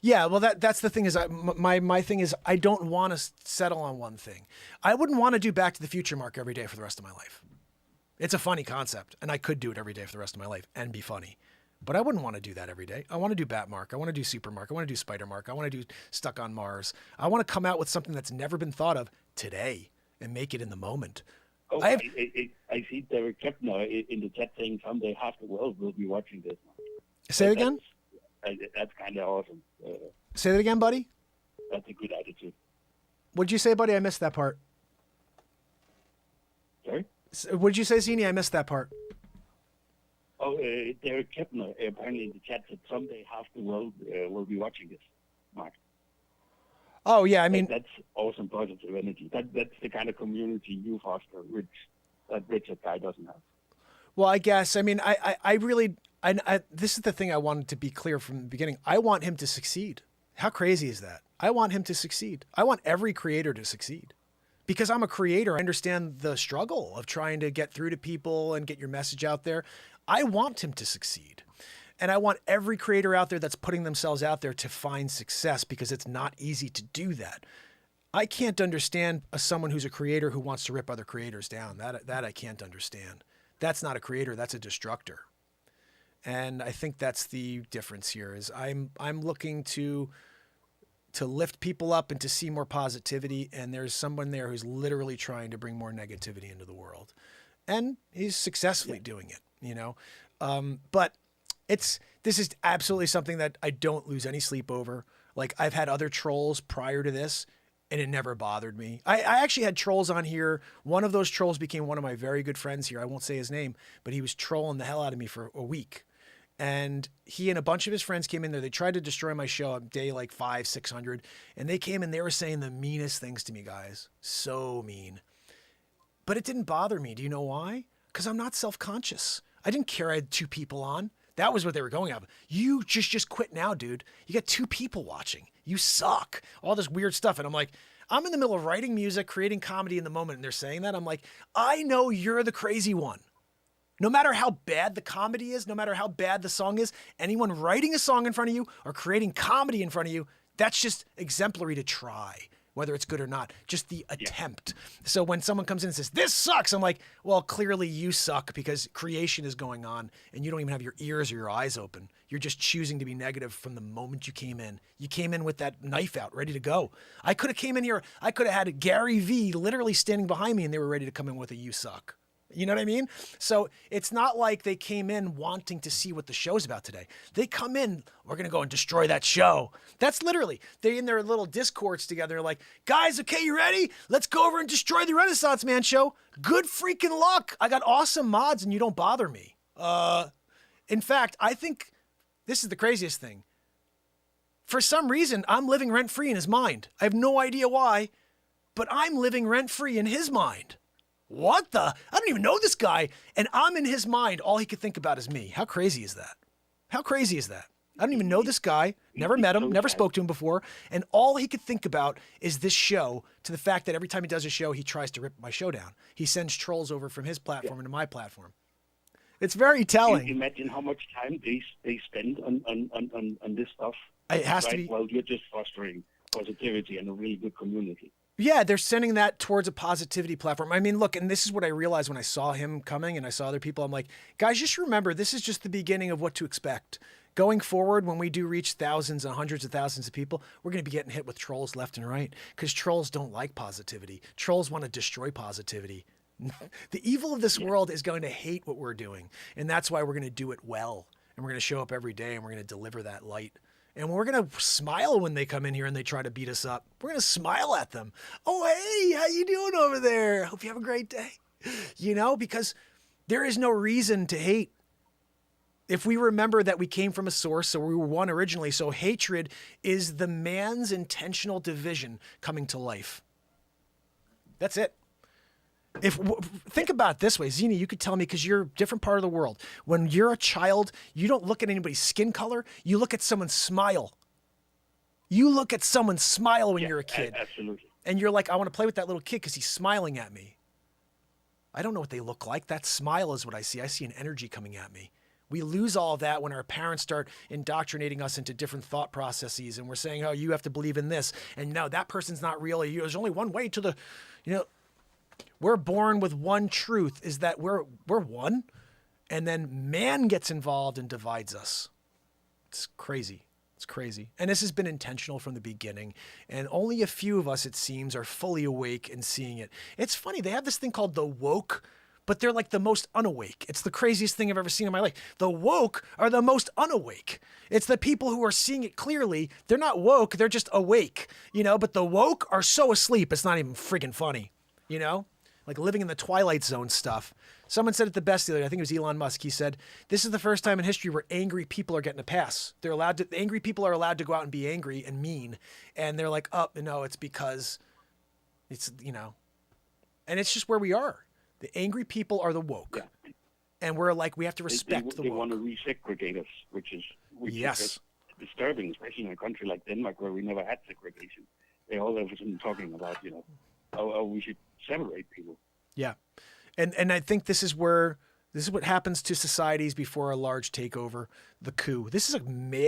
Yeah, well, that's the thing is, my thing is I don't want to settle on one thing. I wouldn't want to do Back to the Future Mark every day for the rest of my life. It's a funny concept, and I could do it every day for the rest of my life and be funny. But I wouldn't want to do that every day. I want to do Bat Mark. I want to do Super Mark. I want to do Spider Mark. I want to do Stuck on Mars. I want to come out with something that's never been thought of today and make it in the moment. Oh, I see Derek Kepner in the chat saying someday half the world will be watching this. Say it again? That's kind of awesome. Say that again, buddy? That's a good attitude. What'd you say, buddy? I missed that part. Sorry? What'd you say, Zini? I missed that part. Oh, Derek Kepner apparently in the chat said someday half the world will be watching this, Mark. Oh, yeah, I mean... That's awesome positive energy. That's the kind of community you foster, which that Richard guy doesn't have. Well, I guess. I mean, I really... this is the thing I wanted to be clear from the beginning. I want him to succeed. How crazy is that? I want him to succeed. I want every creator to succeed. Because I'm a creator, I understand the struggle of trying to get through to people and get your message out there. I want him to succeed. And I want every creator out there that's putting themselves out there to find success, because it's not easy to do that. I can't understand someone who's a creator who wants to rip other creators down. That I can't understand. That's not a creator, that's a destructor. And I think that's the difference here is I'm looking to lift people up and to see more positivity. And there's someone there who's literally trying to bring more negativity into the world. And he's successfully doing it, you know? But this is absolutely something that I don't lose any sleep over. Like, I've had other trolls prior to this, and it never bothered me. I actually had trolls on here. One of those trolls became one of my very good friends here. I won't say his name, but he was trolling the hell out of me for a week. And he and a bunch of his friends came in there. They tried to destroy my show on day like 500, 600. And they came and they were saying the meanest things to me, guys. So mean. But it didn't bother me. Do you know why? Because I'm not self-conscious. I didn't care I had 2 people on. That was what they were going at. You just quit now, dude. You got 2 people watching. You suck. All this weird stuff. And I'm like, I'm in the middle of writing music, creating comedy in the moment. And they're saying that. I'm like, I know you're the crazy one. No matter how bad the comedy is, no matter how bad the song is, anyone writing a song in front of you or creating comedy in front of you, that's just exemplary to try, whether it's good or not, just the attempt. So when someone comes in and says, this sucks, I'm like, well, clearly you suck because creation is going on and you don't even have your ears or your eyes open. You're just choosing to be negative from the moment you came in. You came in with that knife out, ready to go. I could have came in here, I could have had Gary V literally standing behind me and they were ready to come in with a you suck. You know what I mean? So it's not like they came in wanting to see what the show's about today. They come in, we're going to go and destroy that show. That's literally, they're in their little discords together like, guys, okay, you ready? Let's go over and destroy the Renaissance Man show. Good freaking luck. I got awesome mods and you don't bother me. In fact, I think this is the craziest thing. For some reason, I'm living rent-free in his mind. I have no idea why, but I'm living rent-free in his mind. What the? I don't even know this guy. And I'm in his mind. All he could think about is me. How crazy is that? How crazy is that? I don't even know this guy. Never met him. Never spoke to him before. And all he could think about is this show, to the fact that every time he does a show, he tries to rip my show down. He sends trolls over from his platform into my platform. It's very telling. Imagine how much time they spend on this stuff. It has to be. Well, you're just fostering positivity and a really good community. Yeah, they're sending that towards a positivity platform. I mean, look, and this is what I realized when I saw him coming and I saw other people. I'm like, guys, just remember, this is just the beginning of what to expect. Going forward, when we do reach thousands and hundreds of thousands of people, we're going to be getting hit with trolls left and right because trolls don't like positivity. Trolls want to destroy positivity. The evil of this world is going to hate what we're doing. And that's why we're going to do it well. And we're going to show up every day and we're going to deliver that light. And we're going to smile when they come in here and they try to beat us up. We're going to smile at them. Oh, hey, how you doing over there? Hope you have a great day. You know, because there is no reason to hate. If we remember that we came from a source, so we were one originally, so hatred is the man's intentional division coming to life. That's it. Think about it this way, Zini, you could tell me because you're a different part of the world. When you're a child, you don't look at anybody's skin color. You look at someone's smile. You look at someone's smile when you're a kid. Absolutely. And you're like, I want to play with that little kid because he's smiling at me. I don't know what they look like. That smile is what I see. I see an energy coming at me. We lose all of that when our parents start indoctrinating us into different thought processes, and we're saying, oh, you have to believe in this, and no, that person's not real. There's only one way to the, we're born with one truth, is that we're one, and then man gets involved and divides us. It's crazy. It's crazy. And this has been intentional from the beginning, and only a few of us, it seems, are fully awake and seeing it. It's funny, they have this thing called the woke, but they're like the most unawake. It's the craziest thing I've ever seen in my life. The woke are the most unawake. It's the people who are seeing it clearly. They're not woke, they're just awake, but the woke are so asleep, it's not even friggin' funny, Like living in the Twilight Zone stuff. Someone said it the best the other day. I think it was Elon Musk. He said, this is the first time in history where angry people are getting a pass. Angry people are allowed to go out and be angry and mean. And they're like, oh, no, it's because it's, and it's just where we are. The angry people are the woke. Yeah. And we're like, we have to respect the woke. They want to resegregate us, which is yes. Disturbing, especially in a country like Denmark where we never had segregation. They all of a sudden talking about, how we should separate people. Yeah. And I think this is what happens to societies before a large takeover, the coup. This is a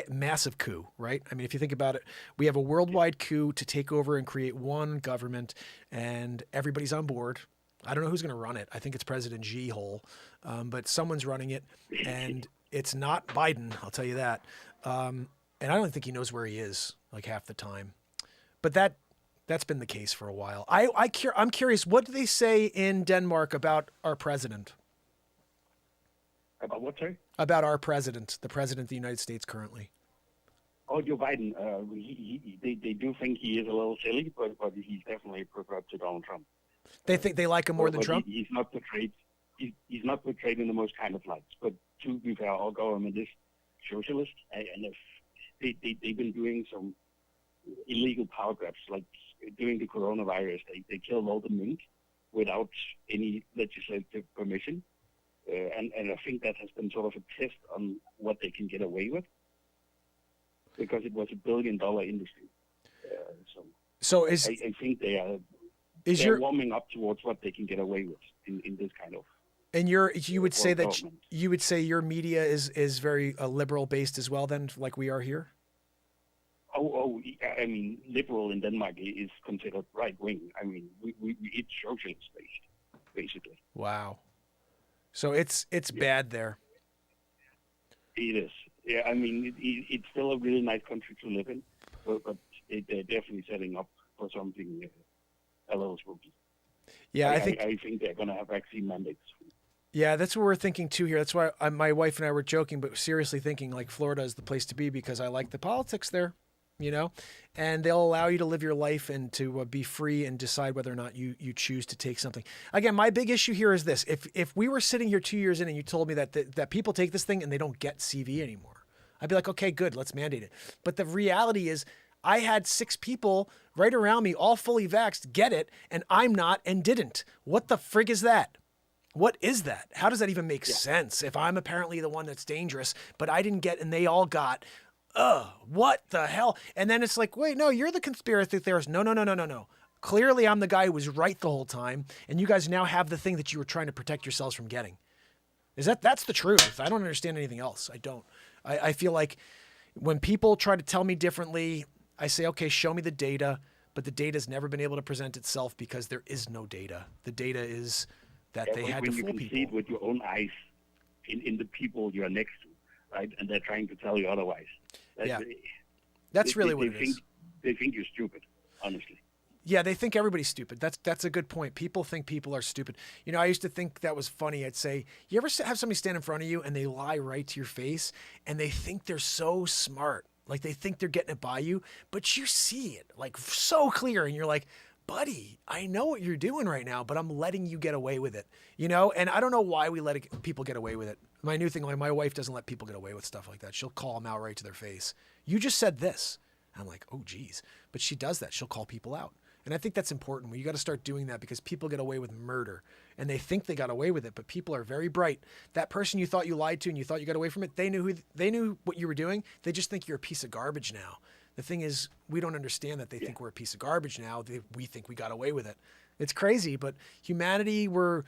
massive coup, right? I mean, if you think about it, we have a worldwide coup to take over and create one government, and everybody's on board. I don't know who's going to run it. I think it's President G-hole, but someone's running it, and it's not Biden, I'll tell you that. And I don't think he knows where he is, like half the time. But that's been the case for a while. I'm curious, what do they say in Denmark about our president? About what, sorry? About our president, the president of the United States currently. Oh, Joe Biden. They do think he is a little silly, but he's definitely preferred to Donald Trump. They think they like him more than Trump? He's not portrayed. He's not portrayed in the most kind of lights. But to be fair, our government is socialist, and if they've been doing some illegal power grabs, like during the coronavirus, they killed all the mink without any legislative permission, and I think that has been sort of a test on what they can get away with, because it was $1 billion industry. So I think they're warming up towards what they can get away with in this kind of. And you would say that you would say your media is very liberal based as well, then, like we are here. I mean, liberal in Denmark is considered right wing. I mean, it's socialist based, basically. Wow. So it's bad there. It is. Yeah, I mean, it's still a really nice country to live in, but they're definitely setting up for something a little spooky. Yeah, I think they're going to have vaccine mandates. Yeah, that's what we're thinking too here. That's why my wife and I were joking, but seriously thinking like Florida is the place to be because I like the politics there. And they'll allow you to live your life and to be free and decide whether or not you choose to take something. Again, my big issue here is this. If we were sitting here 2 years in and you told me that people take this thing and they don't get CV anymore, I'd be like, okay, good, let's mandate it. But the reality is I had 6 people right around me, all fully vaxxed, get it, and I'm not and didn't. What the frig is that? What is that? How does that even make sense? If I'm apparently the one that's dangerous, but I didn't get and they all got, what the hell? And then it's like, wait, no, you're the conspiracy theorist. No. Clearly I'm the guy who was right the whole time. And you guys now have the thing that you were trying to protect yourselves from getting. That's the truth. I don't understand anything else. I don't. I feel like when people try to tell me differently, I say, okay, show me the data, but the data has never been able to present itself because there is no data. The data is that they had to fool people. When you can see it with your own eyes in the people you're next to, right? And they're trying to tell you otherwise. That's really what it is. They think you're stupid, honestly. Yeah, they think everybody's stupid. That's a good point. People think people are stupid. I used to think that was funny. I'd say, you ever have somebody stand in front of you and they lie right to your face and they think they're so smart. Like they think they're getting it by you, but you see it like so clear and you're like, buddy, I know what you're doing right now, but I'm letting you get away with it, And I don't know why we let people get away with it. My new thing, like my wife doesn't let people get away with stuff like that. She'll call them out right to their face. You just said this. I'm like, oh, geez. But she does that. She'll call people out. And I think that's important. You got to start doing that because people get away with murder and they think they got away with it, but people are very bright. That person you thought you lied to and you thought you got away from it, they knew what you were doing. They just think you're a piece of garbage now. The thing is, we don't understand that they think we're a piece of garbage now. We think we got away with it. It's crazy, but humanity, we're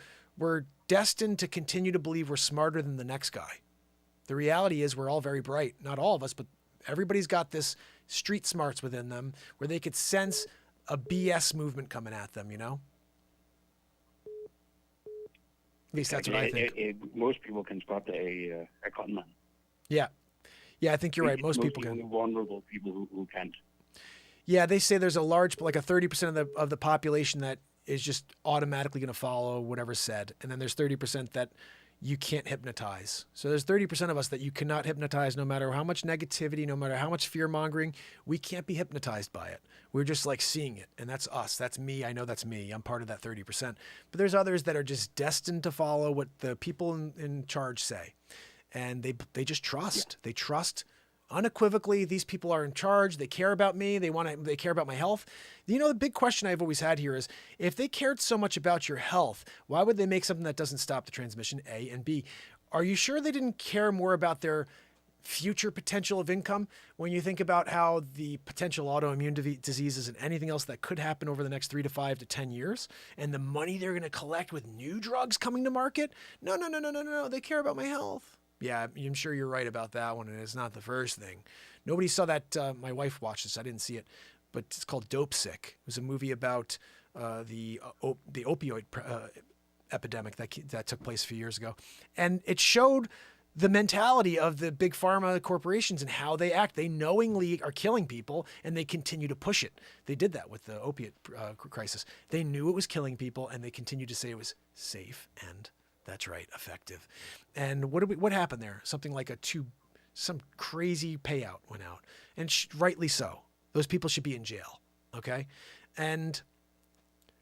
destined to continue to believe we're smarter than the next guy. The reality is we're all very bright. Not all of us, but everybody's got this street smarts within them where they could sense a BS movement coming at them, you know? At least that's what I think. Most people can spot a con man. Yeah. Yeah, I think you're right. Most people can. Vulnerable people who can't. Yeah, they say there's a large, like a 30% of the population that is just automatically going to follow whatever's said. And then there's 30% that you can't hypnotize. So there's 30% of us that you cannot hypnotize no matter how much negativity, no matter how much fear mongering. We can't be hypnotized by it. We're just like seeing it. And that's us. That's me. I know that's me. I'm part of that 30%. But there's others that are just destined to follow what the people in charge say. And they just trust. Yeah. They trust unequivocally. These people are in charge. They care about me. They care about my health. You know, the big question I've always had here is, if they cared so much about your health, why would they make something that doesn't stop the transmission, A, and B, are you sure they didn't care more about their future potential of income? When you think about how the potential autoimmune diseases and anything else that could happen over the next 3 to 5 to 10 years, and the money they're going to collect with new drugs coming to market? No. They care about my health. Yeah, I'm sure you're right about that one, and it's not the first thing. Nobody saw that. My wife watched this. I didn't see it, but it's called Dope Sick. It was a movie about the opioid epidemic that took place a few years ago, and it showed the mentality of the big pharma corporations and how they act. They knowingly are killing people, and they continue to push it. They did that with the opiate crisis. They knew it was killing people, and they continued to say it was safe and, that's right, effective. And what happened there? Something like some crazy payout went out, and rightly so. Those people should be in jail. Okay. And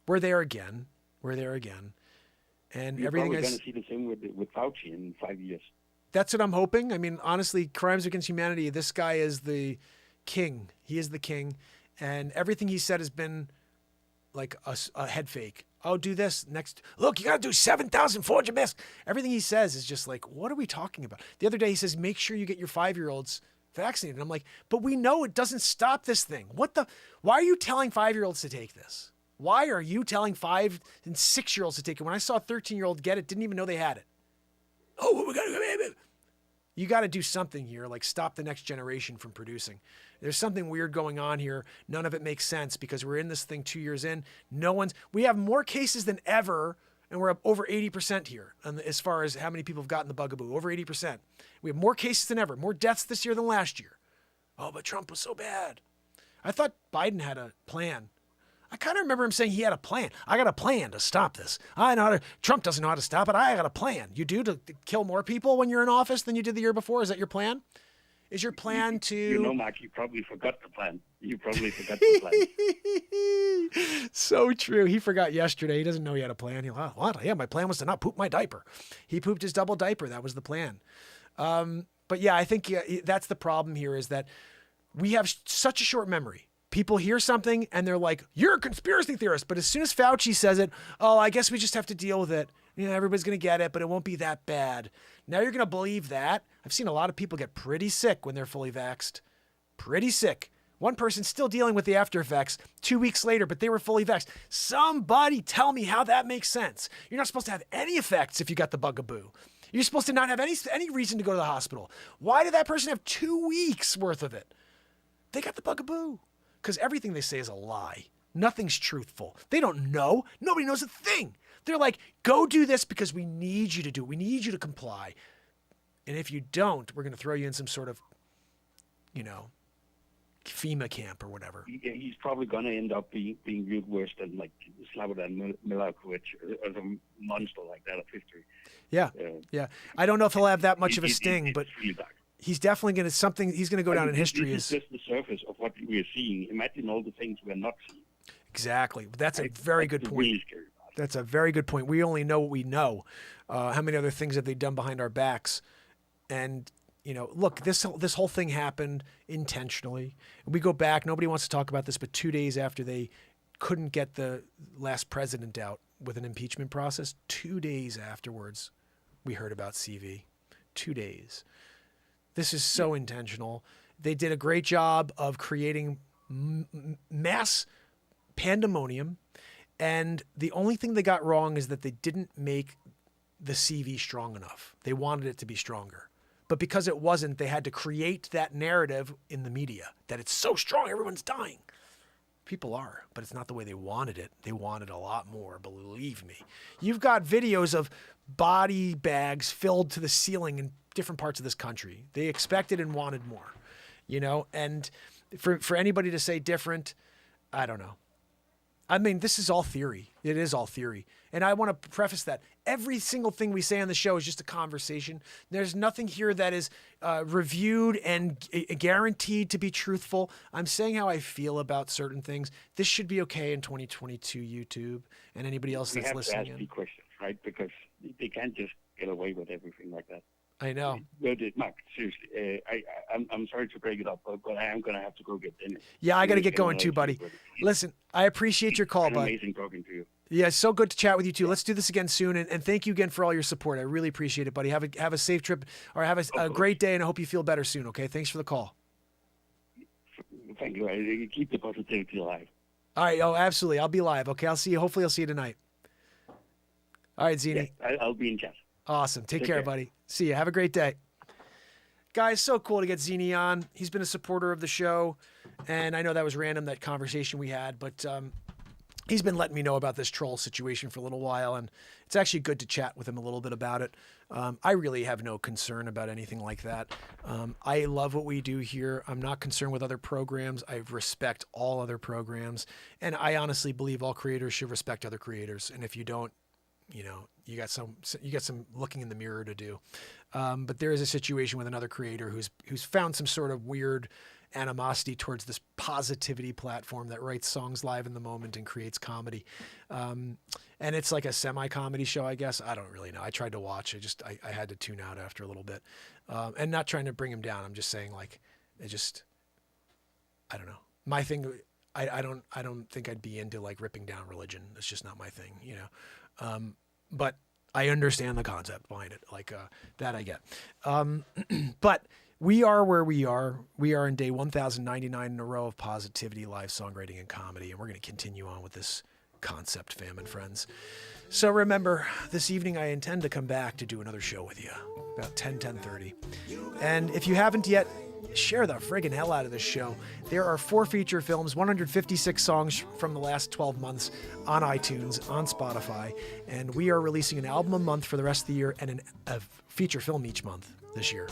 we're there again. And you're everything is going to see the same with Facce in 5 years. That's what I'm hoping. I mean, honestly, crimes against humanity, this guy is the king. He is the king. And everything he said has been like a head fake. Oh, do this next. Look, you got to do 7,400 masks. Everything he says is just like, what are we talking about? The other day he says, make sure you get your 5-year-olds vaccinated. And I'm like, but we know it doesn't stop this thing. Why are you telling 5-year-olds to take this? Why are you telling 5 and 6-year-olds to take it? When I saw a 13-year-old get it, didn't even know they had it. Oh, you got to do something here, like stop the next generation from producing. There's something weird going on here. None of it makes sense because we're in this thing 2 years in. We have more cases than ever, and we're up over 80% here as far as how many people have gotten the bugaboo, over 80%. We have more cases than ever, more deaths this year than last year. Oh, but Trump was so bad. I thought Biden had a plan. I kind of remember him saying he had a plan. I got a plan to stop this. Trump doesn't know how to stop it. I got a plan. You do to kill more people when you're in office than you did the year before? Is that your plan? Is your plan to... You know, Mark, you probably forgot the plan. So true. He forgot yesterday. He doesn't know he had a plan. What? Yeah, my plan was to not poop my diaper. He pooped his double diaper. That was the plan. But yeah, I think that's the problem here, is that we have such a short memory. People hear something and they're like, you're a conspiracy theorist. But as soon as Fauci says it, oh, I guess we just have to deal with it. You know, everybody's going to get it, but it won't be that bad. Now you're going to believe that. I've seen a lot of people get pretty sick when they're fully vaxxed. Pretty sick. One person's still dealing with the after effects 2 weeks later, but they were fully vaxxed. Somebody tell me how that makes sense. You're not supposed to have any effects if you got the bugaboo. You're supposed to not have any reason to go to the hospital. Why did that person have 2 weeks worth of it? They got the bugaboo. Because everything they say is a lie. Nothing's truthful. They don't know. Nobody knows a thing. They're like, go do this because we need you to do it. We need you to comply. And if you don't, we're going to throw you in some sort of, FEMA camp or whatever. He's probably going to end up being viewed worse than like Slobodan Milosevic or some monster like that of history. Yeah. I don't know if he'll have that much of a sting, but he's definitely going to he's going to go down in history. This is just the surface of what we are seeing. Imagine all the things we're not seeing. Exactly. That's a very good point. Really scary. That's a very good point. We only know what we know. How many other things have they done behind our backs? And, look, this whole thing happened intentionally. We go back. Nobody wants to talk about this, but 2 days after they couldn't get the last president out with an impeachment process, 2 days afterwards, we heard about CV. 2 days. This is so intentional. They did a great job of creating mass pandemonium. And the only thing they got wrong is that they didn't make the CV strong enough. They wanted it to be stronger. But because it wasn't, they had to create that narrative in the media that it's so strong, everyone's dying. People are, but it's not the way they wanted it. They wanted a lot more, believe me. You've got videos of body bags filled to the ceiling in different parts of this country. They expected and wanted more, you know? And for anybody to say different, I don't know. I mean, this is all theory. It is all theory. And I want to preface that. Every single thing we say on the show is just a conversation. There's nothing here that is reviewed and guaranteed to be truthful. I'm saying how I feel about certain things. This should be okay in 2022 YouTube and anybody else that's listening. We have to ask the questions, right? Because they can't just get away with everything like that. I know. Mark, seriously, I'm sorry to break it up, but I am going to have to go get dinner. Yeah, I got to get going too, buddy. Listen, I appreciate your call, bud. Amazing talking to you. Yeah, it's so good to chat with you too. Let's do this again soon, and thank you again for all your support. I really appreciate it, buddy. Have a safe trip, or have a great day, and I hope you feel better soon. Okay, thanks for the call. Thank you. I keep the positivity alive. All right. Oh, absolutely. I'll be live. Okay, I'll see you. Hopefully, I'll see you tonight. All right, Zini. Yeah, I'll be in chat. Awesome. Take care, buddy. See you. Have a great day. Guys, so cool to get Zini on. He's been a supporter of the show, and I know that was random, that conversation we had, but he's been letting me know about this troll situation for a little while, and it's actually good to chat with him a little bit about it. I really have no concern about anything like that. I love what we do here. I'm not concerned with other programs. I respect all other programs, and I honestly believe all creators should respect other creators, and if you don't, you know, you got some looking in the mirror to do. But there is a situation with another creator who's found some sort of weird animosity towards this positivity platform that writes songs live in the moment and creates comedy. And it's like a semi-comedy show, I guess. I don't really know. I tried to watch. I had to tune out after a little bit. And not trying to bring him down. I'm just saying, like, I don't know. My thing, I don't think I'd be into like ripping down religion. It's just not my thing, you know. But I understand the concept behind it, like that I get. But we are where we are. We are in day 1099 in a row of positivity, live songwriting, and comedy, and we're going to continue on with this concept, fam and friends. So remember, this evening I intend to come back to do another show with you, about 10:30. And if you haven't yet, share the friggin' hell out of this show. There are 4 feature films, 156 songs from the last 12 months on iTunes, on Spotify, and we are releasing an album a month for the rest of the year and a feature film each month this year.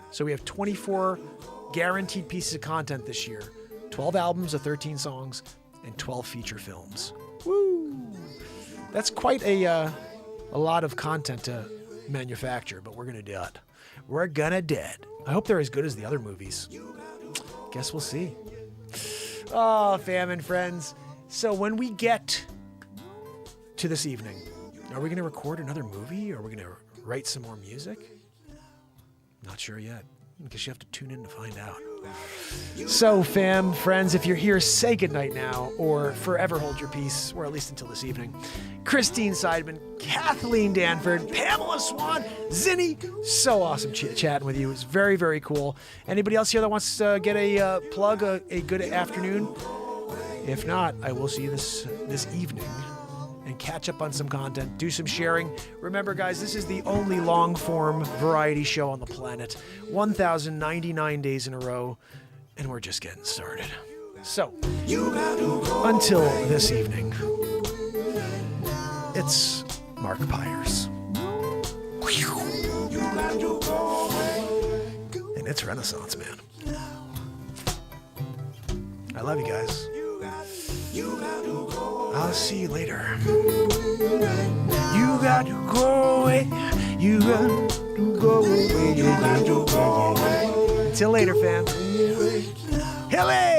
So we have 24 guaranteed pieces of content this year, 12 albums of 13 songs, and 12 feature films. Woo! That's quite a lot of content to manufacture, but we're going to do it. We're going to do it. I hope they're as good as the other movies. Guess we'll see. Oh, fam and friends. So when we get to this evening, are we going to record another movie? Or are we going to write some more music? Not sure yet. I guess you have to tune in to find out. So, fam, friends, if you're here, say goodnight now, or forever hold your peace, or at least until this evening. Christine Seidman, Kathleen Danford, Pamela Swan, Zinni, so awesome chatting with you. It was very, very cool. Anybody else here that wants to get a plug, a good afternoon? If not, I will see you this evening and catch up on some content, do some sharing. Remember, guys, this is the only long-form variety show on the planet. 1,099 days in a row, and we're just getting started. So, until this evening, it's Mark Pires. And it's Renaissance, man. I love you guys. I'll see you later. You got to go away. You got to go away. Until later, fam. Hello!